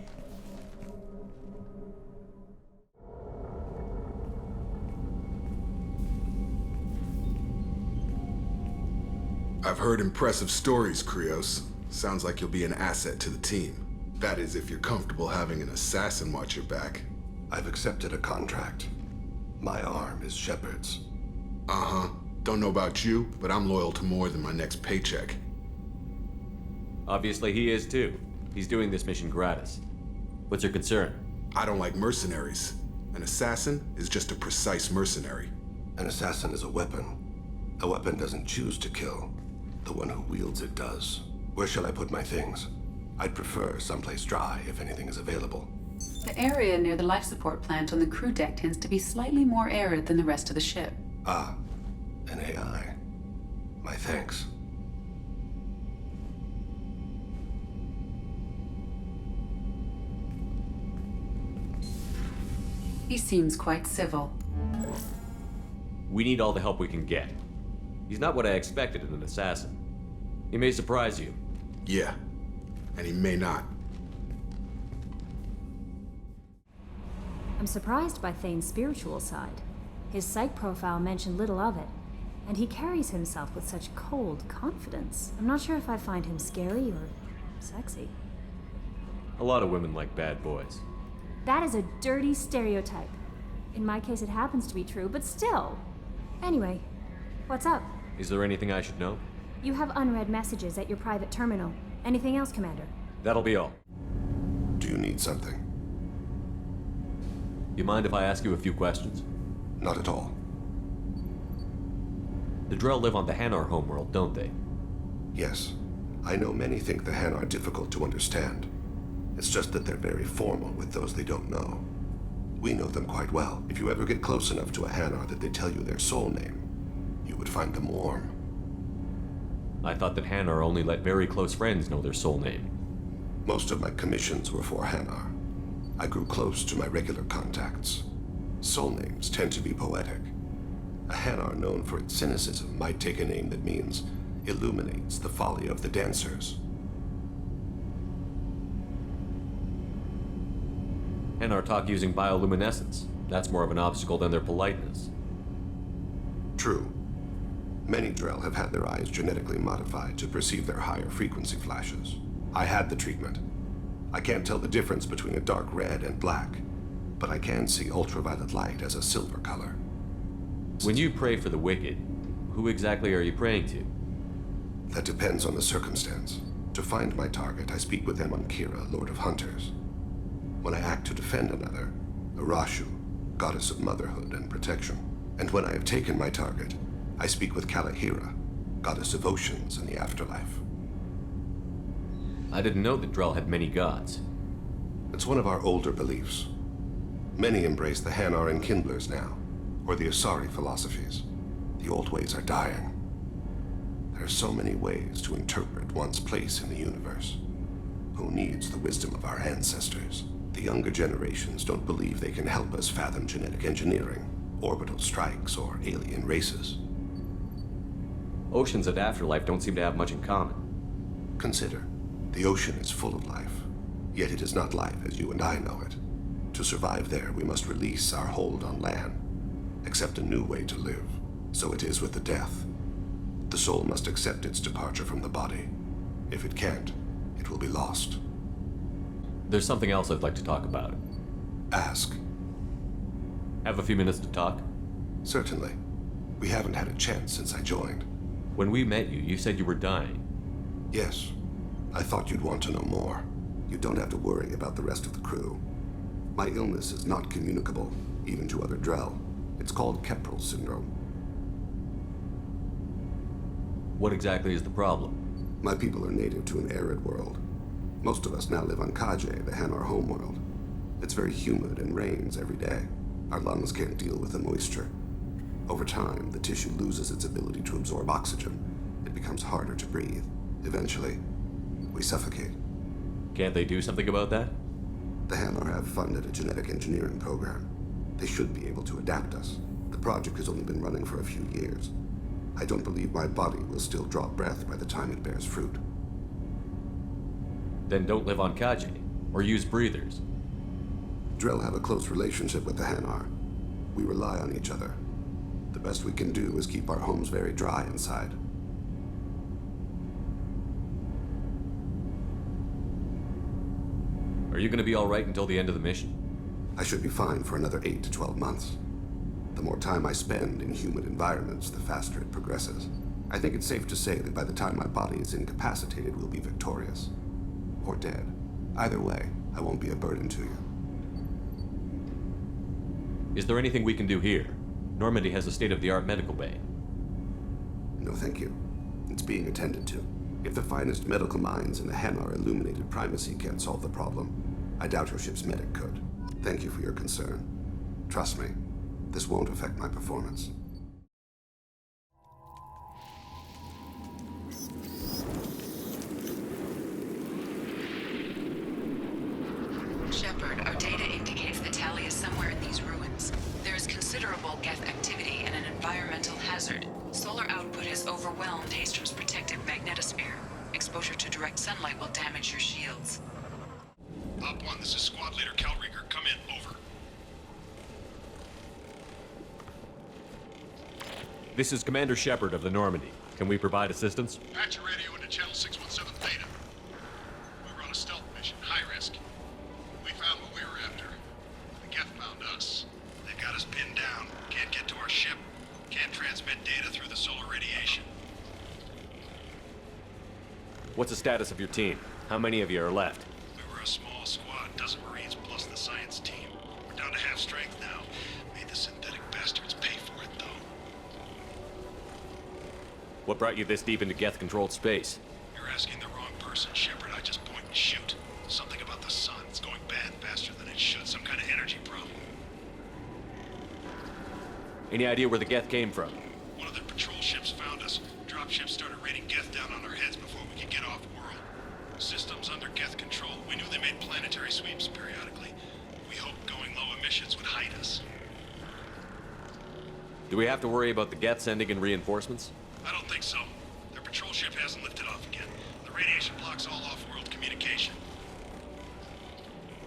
I've heard impressive stories, Krios. Sounds like you'll be an asset to the team. That is, if you're comfortable having an assassin watch your back. I've accepted a contract. My arm is Shepard's. Uh-huh. Don't know about you, but I'm loyal to more than my next paycheck. Obviously he is too. He's doing this mission gratis. What's your concern? I don't like mercenaries. An assassin is just a precise mercenary. An assassin is a weapon. A weapon doesn't choose to kill. The one who wields it does. Where shall I put my things? I'd prefer someplace dry if anything is available. The area near the life support plant on the crew deck tends to be slightly more arid than the rest of the ship. Ah, an AI. My thanks. He seems quite civil. We need all the help we can get. He's not what I expected in an assassin. He may surprise you. Yeah, and he may not. I'm surprised by Thane's spiritual side. His psych profile mentioned little of it, and he carries himself with such cold confidence. I'm not sure if I find him scary or sexy. A lot of women like bad boys. That is a dirty stereotype. In my case, it happens to be true, but still. Anyway, what's up? Is there anything I should know? You have unread messages at your private terminal. Anything else, Commander? That'll be all. Do you need something? You mind if I ask you a few questions? Not at all. The Drell live on the Hanar homeworld, don't they? Yes. I know many think the Han are difficult to understand. It's just that they're very formal with those they don't know. We know them quite well. If you ever get close enough to a Hanar that they tell you their soul name, you would find them warm. I thought that Hanar only let very close friends know their soul name. Most of my commissions were for Hanar. I grew close to my regular contacts. Soul names tend to be poetic. A Hanar known for its cynicism might take a name that means illuminates the folly of the dancers. Hanar talk using bioluminescence. That's more of an obstacle than their politeness. True. Many Drell have had their eyes genetically modified to perceive their higher frequency flashes. I had the treatment. I can't tell the difference between a dark red and black, but I can see ultraviolet light as a silver color. When you pray for the wicked, who exactly are you praying to? That depends on the circumstance. To find my target, I speak with them on Kira, Lord of Hunters. When I act to defend another, Arashu, goddess of motherhood and protection. And when I have taken my target, I speak with Kalahira, goddess of oceans and the afterlife. I didn't know that Drell had many gods. It's one of our older beliefs. Many embrace the Hanar and Kindlers now, or the Asari philosophies. The old ways are dying. There are so many ways to interpret one's place in the universe. Who needs the wisdom of our ancestors? The younger generations don't believe they can help us fathom genetic engineering, orbital strikes, or alien races. Oceans and afterlife don't seem to have much in common. Consider, the ocean is full of life, yet it is not life as you and I know it. To survive there, we must release our hold on land, accept a new way to live. So it is with the death. The soul must accept its departure from the body. If it can't, it will be lost. There's something else I'd like to talk about. Ask. Have a few minutes to talk? Certainly. We haven't had a chance since I joined. When we met you, you said you were dying. Yes. I thought you'd want to know more. You don't have to worry about the rest of the crew. My illness is not communicable, even to other Drell. It's called Keprel syndrome. What exactly is the problem? My people are native to an arid world. Most of us now live on Kaje, the Hanar homeworld. It's very humid and rains every day. Our lungs can't deal with the moisture. Over time, the tissue loses its ability to absorb oxygen. It becomes harder to breathe. Eventually, we suffocate. Can't they do something about that? The Hanar have funded a genetic engineering program. They should be able to adapt us. The project has only been running for a few years. I don't believe my body will still draw breath by the time it bears fruit. Then don't live on Kaje, or use breathers. Drell have a close relationship with the Hanar. We rely on each other. The best we can do is keep our homes very dry inside. Are you gonna be alright until the end of the mission? I should be fine for another 8 to 12 months. The more time I spend in humid environments, the faster it progresses. I think it's safe to say that by the time my body is incapacitated, we'll be victorious. Or dead. Either way, I won't be a burden to you. Is there anything we can do here? Normandy has a state-of-the-art medical bay. No, thank you. It's being attended to. If the finest medical minds in the Hanar illuminated primacy can't solve the problem, I doubt your ship's medic could. Thank you for your concern. Trust me, this won't affect my performance. Shepard, our data indicates that Tali is somewhere in these ruins. There is considerable Geth activity and an environmental hazard. Solar output has overwhelmed Hastrom's protective magnetosphere. Exposure to direct sunlight will damage your shields. Op 1, this is Squad Leader Calringer. Come in, over. This is Commander Shepard of the Normandy. Can we provide assistance? Patch your radio into Channel 617 Theta. We run a stealth mission, high risk. We found what we were after. The Geth found us. They've got us pinned down. Can't get to our ship. Can't transmit data through the solar radiation. What's the status of your team? How many of you are left? We were a small squad, dozen Marines plus the science team. We're down to half strength now. Made the synthetic bastards pay for it, though. What brought you this deep into Geth-controlled space? You're asking the wrong person, Shepard. I just point and shoot. Something about the sun. It's going bad faster than it should. Some kind of energy problem. Any idea where the Geth came from? One of their patrol ships found us. Dropships started raining Geth down on Do we have to worry about the Geth sending in reinforcements? I don't think so. Their patrol ship hasn't lifted off again. The radiation blocks all off-world communication.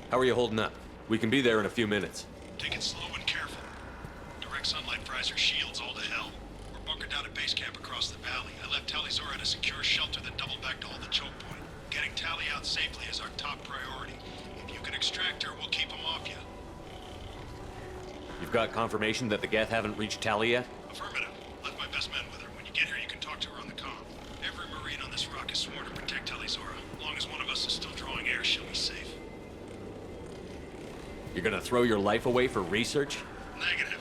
How are you holding up? We can be there in a few minutes. Take it slow and careful. Direct sunlight fries our shields all to hell. We're bunkered down at base camp across the valley. I left Tali'Zorah at a secure shelter that doubled back to hold the choke point. Getting Tali out safely is our top priority. If you can extract her, we'll keep them off you. You've got confirmation that the Geth haven't reached Tali yet? Affirmative. Left my best men with her. When you get here, you can talk to her on the comm. Every Marine on this rock is sworn to protect Tali'Zorah. As long as one of us is still drawing air, she'll be safe. You're gonna throw your life away for research? Negative.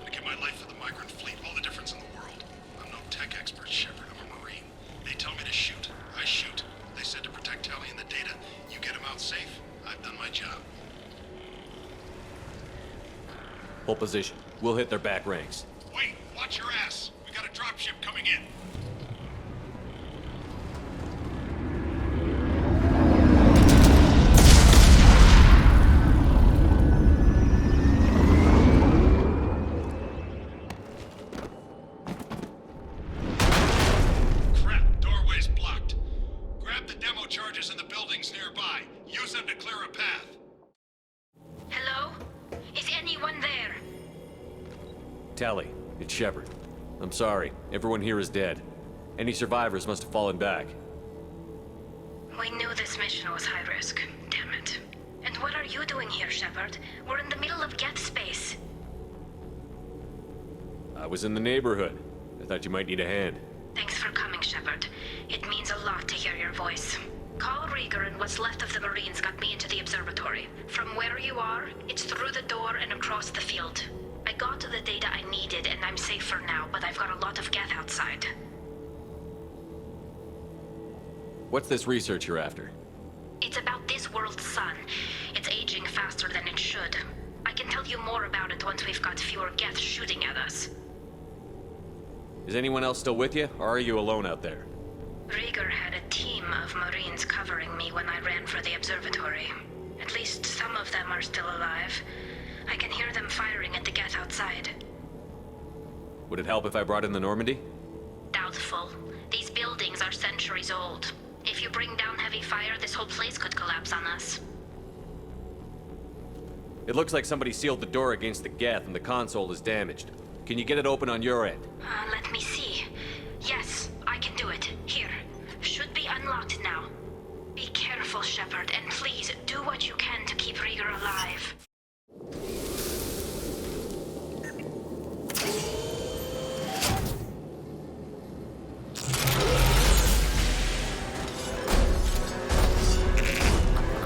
I give my life for the migrant fleet. All the difference in the world. I'm no tech expert, Shepard. I'm a Marine. They tell me to shoot. I shoot. They said to protect Tali and the data. You get them out safe. I've done my job. Hold position. We'll hit their back ranks. Wait, watch your ass. We got a dropship coming in. Crap, doorway's blocked. Grab the demo charges in the buildings nearby. Use them to clear a path. Hello? Is anyone there? Tali, it's Shepard. I'm sorry. Everyone here is dead. Any survivors must have fallen back. We knew this mission was high risk. Damn it. And what are you doing here, Shepard? We're in the middle of Geth space. I was in the neighborhood. I thought you might need a hand. Thanks for coming, Shepard. It means a lot to hear your voice. Call Rieger and what's left of the Marines got me into the observatory. From where you are, it's through the door and across the field. I got to the data I needed and I'm safe for now, but I've got a lot of Geth outside. What's this research you're after? It's about this world's sun. It's aging faster than it should. I can tell you more about it once we've got fewer Geth shooting at us. Is anyone else still with you, or are you alone out there? Rieger had a team of Marines covering me when I ran for the observatory. At least some of them are still alive. I can hear them firing at the Geth outside. Would it help if I brought in the Normandy? Doubtful. These buildings are centuries old. If you bring down heavy fire, this whole place could collapse on us. It looks like somebody sealed the door against the Geth and the console is damaged. Can you get it open on your end? Let me see. Yes, I can do it. Here. Should be unlocked now. Be careful, Shepard, and please do what you can to keep Rieger alive.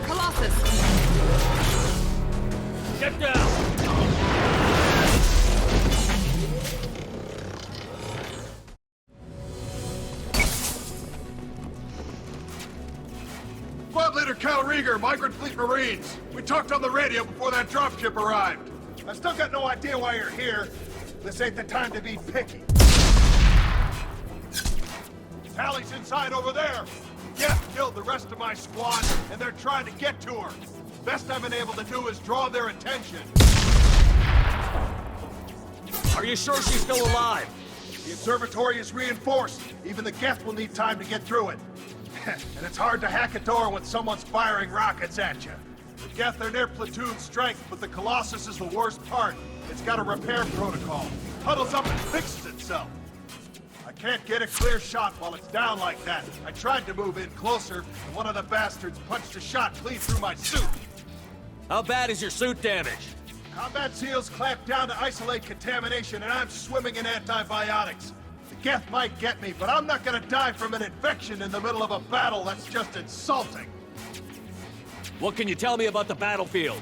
Colossus! Get down! Squad Leader Cal Rieger, Migrant Fleet Marines. We talked on the radio before that dropship arrived. I still got no idea why you're here. This ain't the time to be picky. Tali's inside over there. Geth killed the rest of my squad, and they're trying to get to her. Best I've been able to do is draw their attention. Are you sure she's still alive? The observatory is reinforced. Even the Geth will need time to get through it. And it's hard to hack a door when someone's firing rockets at you. The Geth are near platoon strength, but the Colossus is the worst part. It's got a repair protocol. Huddles up and fixes itself. I can't get a clear shot while it's down like that. I tried to move in closer, and one of the bastards punched a shot clean through my suit. How bad is your suit damaged? Combat SEALs clamp down to isolate contamination, and I'm swimming in antibiotics. The Geth might get me, but I'm not gonna die from an infection in the middle of a battle. That's just insulting. What can you tell me about the battlefield?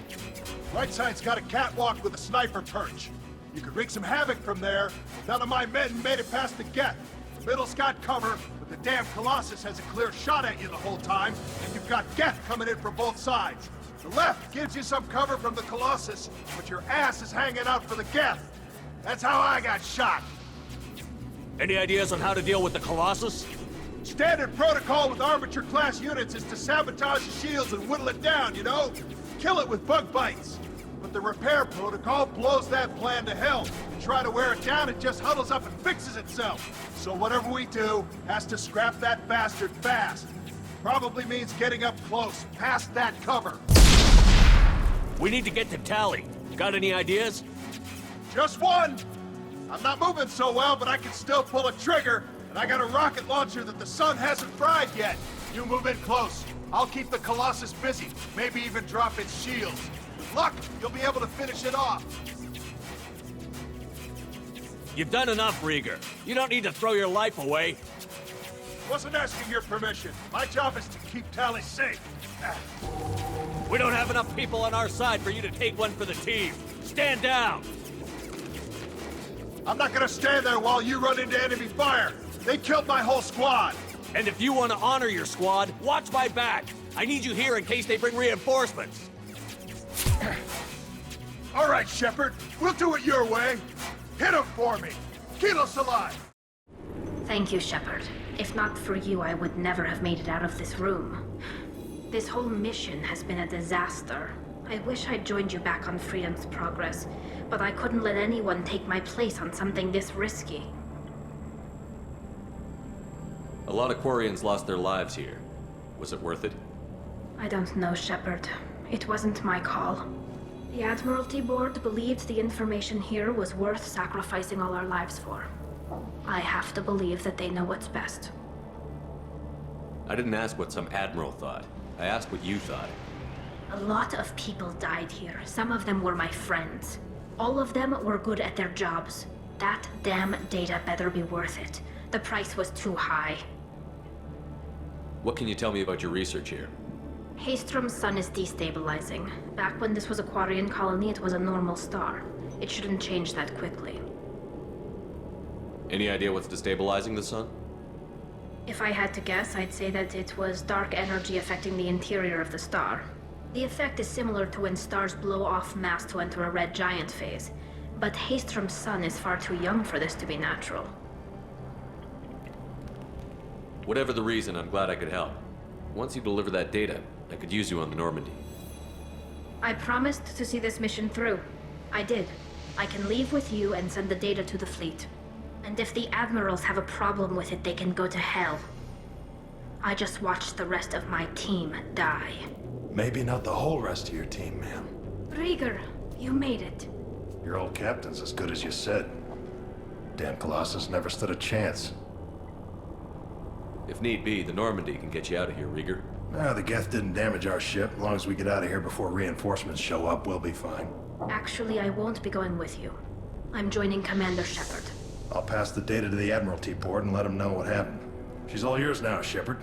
Right side's got a catwalk with a sniper perch. You could wreak some havoc from there. None of my men made it past the Geth. The middle's got cover, but the damn Colossus has a clear shot at you the whole time, and you've got Geth coming in from both sides. The left gives you some cover from the Colossus, but your ass is hanging out for the Geth. That's how I got shot. Any ideas on how to deal with the Colossus? Standard protocol with armature-class units is to sabotage the shields and whittle it down, you know? Kill it with bug bites. but the repair protocol blows that plan to hell. You try to wear it down, it just huddles up and fixes itself. So whatever we do has to scrap that bastard fast. Probably means getting up close, past that cover. We need to get to Tally. Got any ideas? Just one! I'm not moving so well, but I can still pull a trigger, and I got a rocket launcher that the sun hasn't fried yet. You move in close. I'll keep the Colossus busy, maybe even drop its shields. With luck, you'll be able to finish it off. You've done enough, Rieger. You don't need to throw your life away. Wasn't asking your permission. My job is to keep Tally safe. We don't have enough people on our side for you to take one for the team. Stand down! I'm not gonna stand there while you run into enemy fire. They killed my whole squad. And if you want to honor your squad, watch my back. I need you here in case they bring reinforcements. All right, Shepard. We'll do it your way. Hit him for me. Kilos alive. Thank you, Shepard. If not for you, I would never have made it out of this room. This whole mission has been a disaster. I wish I'd joined you back on Freedom's Progress, but I couldn't let anyone take my place on something this risky. A lot of Quarians lost their lives here. Was it worth it? I don't know, Shepard. It wasn't my call. The Admiralty Board believed the information here was worth sacrificing all our lives for. I have to believe that they know what's best. I didn't ask what some admiral thought. I asked what you thought. A lot of people died here. Some of them were my friends. All of them were good at their jobs. That damn data better be worth it. The price was too high. What can you tell me about your research here? Haystrom's sun is destabilizing. Back when this was a Quarian colony, it was a normal star. It shouldn't change that quickly. Any idea what's destabilizing the sun? If I had to guess, I'd say that it was dark energy affecting the interior of the star. The effect is similar to when stars blow off mass to enter a red giant phase, but Haystrom's sun is far too young for this to be natural. Whatever the reason, I'm glad I could help. Once you deliver that data, I could use you on the Normandy. I promised to see this mission through. I did. I can leave with you and send the data to the fleet. And if the admirals have a problem with it, they can go to hell. I just watched the rest of my team die. Maybe not the whole rest of your team, ma'am. Rieger, you made it. Your old captain's as good as you said. Damn Colossus never stood a chance. If need be, the Normandy can get you out of here, Rieger. The Geth didn't damage our ship. As long as we get out of here before reinforcements show up, we'll be fine. Actually, I won't be going with you. I'm joining Commander Shepard. I'll pass the data to the Admiralty Board and let them know what happened. She's all yours now, Shepard.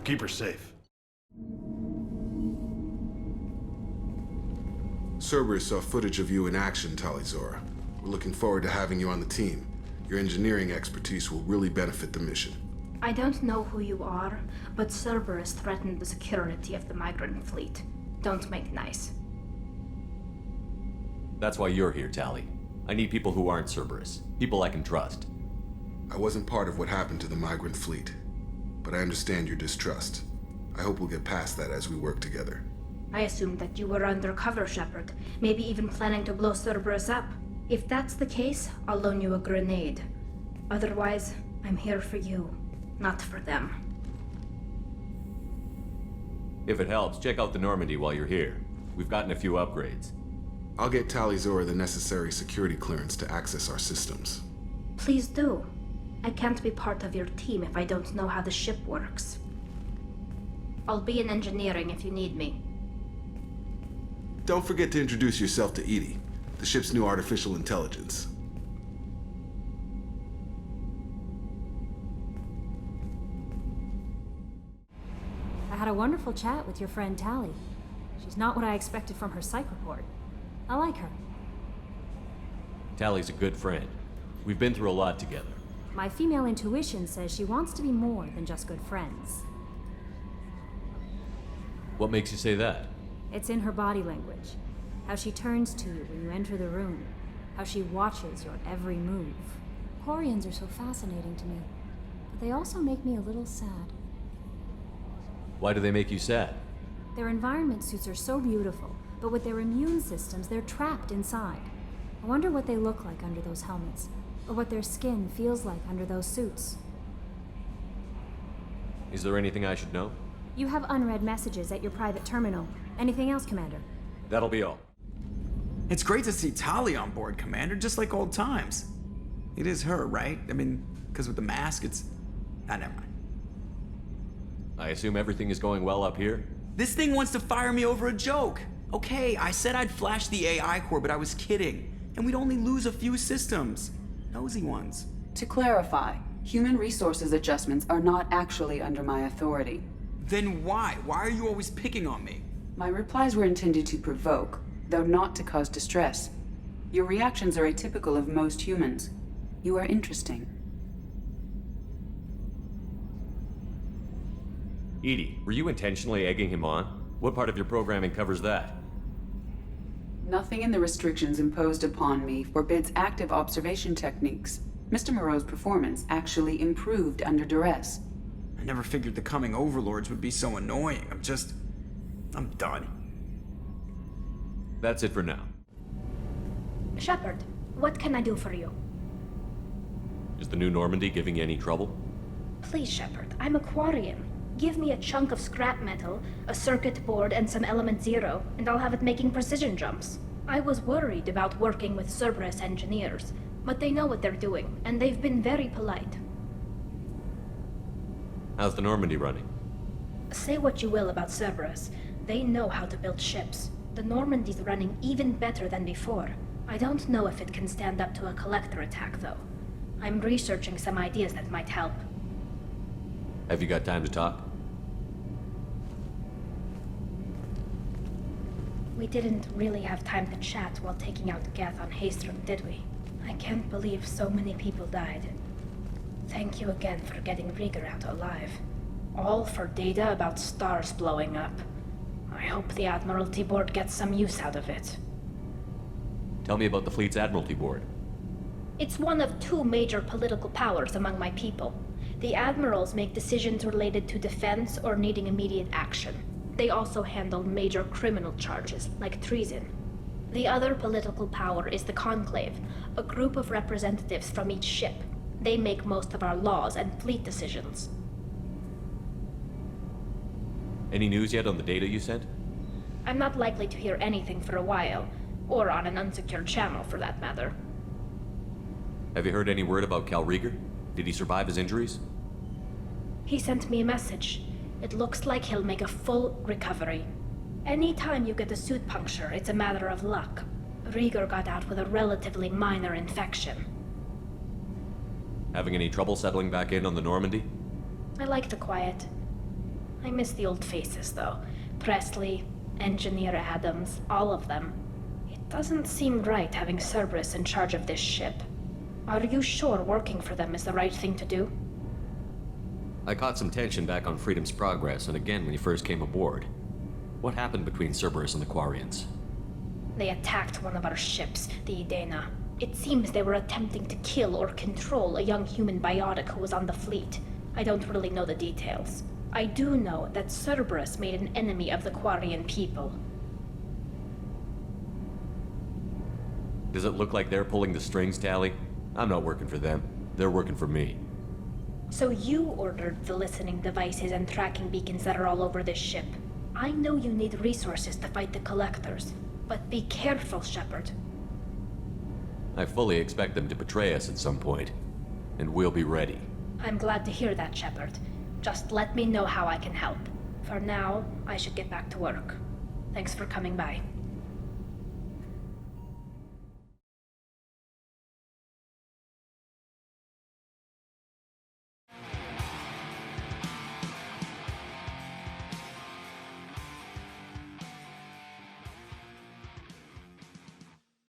Keep her safe. Cerberus saw footage of you in action, Talizora. We're looking forward to having you on the team. Your engineering expertise will really benefit the mission. I don't know who you are, but Cerberus threatened the security of the migrant fleet. Don't make nice. That's why you're here, Tally. I need people who aren't Cerberus. People I can trust. I wasn't part of what happened to the migrant fleet, but I understand your distrust. I hope we'll get past that as we work together. I assumed that you were undercover, Shepard. Maybe even planning to blow Cerberus up. If that's the case, I'll loan you a grenade. Otherwise, I'm here for you, not for them. If it helps, check out the Normandy while you're here. We've gotten a few upgrades. I'll get Talizora the necessary security clearance to access our systems. Please do. I can't be part of your team if I don't know how the ship works. I'll be in engineering if you need me. Don't forget to introduce yourself to Edie, the ship's new artificial intelligence. I had a wonderful chat with your friend Tally. She's not what I expected from her psych report. I like her. Tally's a good friend. We've been through a lot together. My female intuition says she wants to be more than just good friends. What makes you say that? It's in her body language. How she turns to you when you enter the room. How she watches your every move. Quarians are so fascinating to me, but they also make me a little sad. Why do they make you sad? Their environment suits are so beautiful, but with their immune systems, they're trapped inside. I wonder what they look like under those helmets, or what their skin feels like under those suits. Is there anything I should know? You have unread messages at your private terminal. Anything else, Commander? That'll be all. It's great to see Tali on board, Commander, just like old times. It is her, right? I mean, because with the mask, it's... Ah, never mind. I assume everything is going well up here? This thing wants to fire me over a joke. Okay, I said I'd flash the AI core, but I was kidding. And we'd only lose a few systems. Nosy ones. To clarify, human resources adjustments are not actually under my authority. Then why? Why are you always picking on me? My replies were intended to provoke, though not to cause distress. Your reactions are atypical of most humans. You are interesting. Edie, were you intentionally egging him on? What part of your programming covers that? Nothing in the restrictions imposed upon me forbids active observation techniques. Mr. Moreau's performance actually improved under duress. I never figured the coming overlords would be so annoying. I'm done. That's it for now. Shepard, what can I do for you? Is the new Normandy giving you any trouble? Please, Shepard, I'm a Quarian. Give me a chunk of scrap metal, a circuit board, and some element zero, and I'll have it making precision jumps. I was worried about working with Cerberus engineers, but they know what they're doing, and they've been very polite. How's the Normandy running? Say what you will about Cerberus, they know how to build ships. The Normandy's running even better than before. I don't know if it can stand up to a collector attack, though. I'm researching some ideas that might help. Have you got time to talk? We didn't really have time to chat while taking out Gath on Haystrom, did we? I can't believe so many people died. Thank you again for getting Rieger out alive. All for data about stars blowing up. I hope the Admiralty Board gets some use out of it. Tell me about the fleet's Admiralty Board. It's one of two major political powers among my people. The admirals make decisions related to defense or needing immediate action. They also handle major criminal charges, like treason. The other political power is the Conclave, a group of representatives from each ship. They make most of our laws and fleet decisions. Any news yet on the data you sent? I'm not likely to hear anything for a while, or on an unsecured channel for that matter. Have you heard any word about Cal Rieger? Did he survive his injuries? He sent me a message. It looks like he'll make a full recovery. Anytime you get a suit puncture, it's a matter of luck. Rieger got out with a relatively minor infection. Having any trouble settling back in on the Normandy? I like the quiet. I miss the old faces, though. Presley, Engineer Adams, all of them. It doesn't seem right having Cerberus in charge of this ship. Are you sure working for them is the right thing to do? I caught some tension back on Freedom's Progress, and again when you first came aboard. What happened between Cerberus and the Quarians? They attacked one of our ships, the Edena. It seems they were attempting to kill or control a young human biotic who was on the fleet. I don't really know the details. I do know that Cerberus made an enemy of the Quarian people. Does it look like they're pulling the strings, Tali? I'm not working for them. They're working for me. So you ordered the listening devices and tracking beacons that are all over this ship. I know you need resources to fight the Collectors, but be careful, Shepard. I fully expect them to betray us at some point, and we'll be ready. I'm glad to hear that, Shepard. Just let me know how I can help. For now, I should get back to work. Thanks for coming by.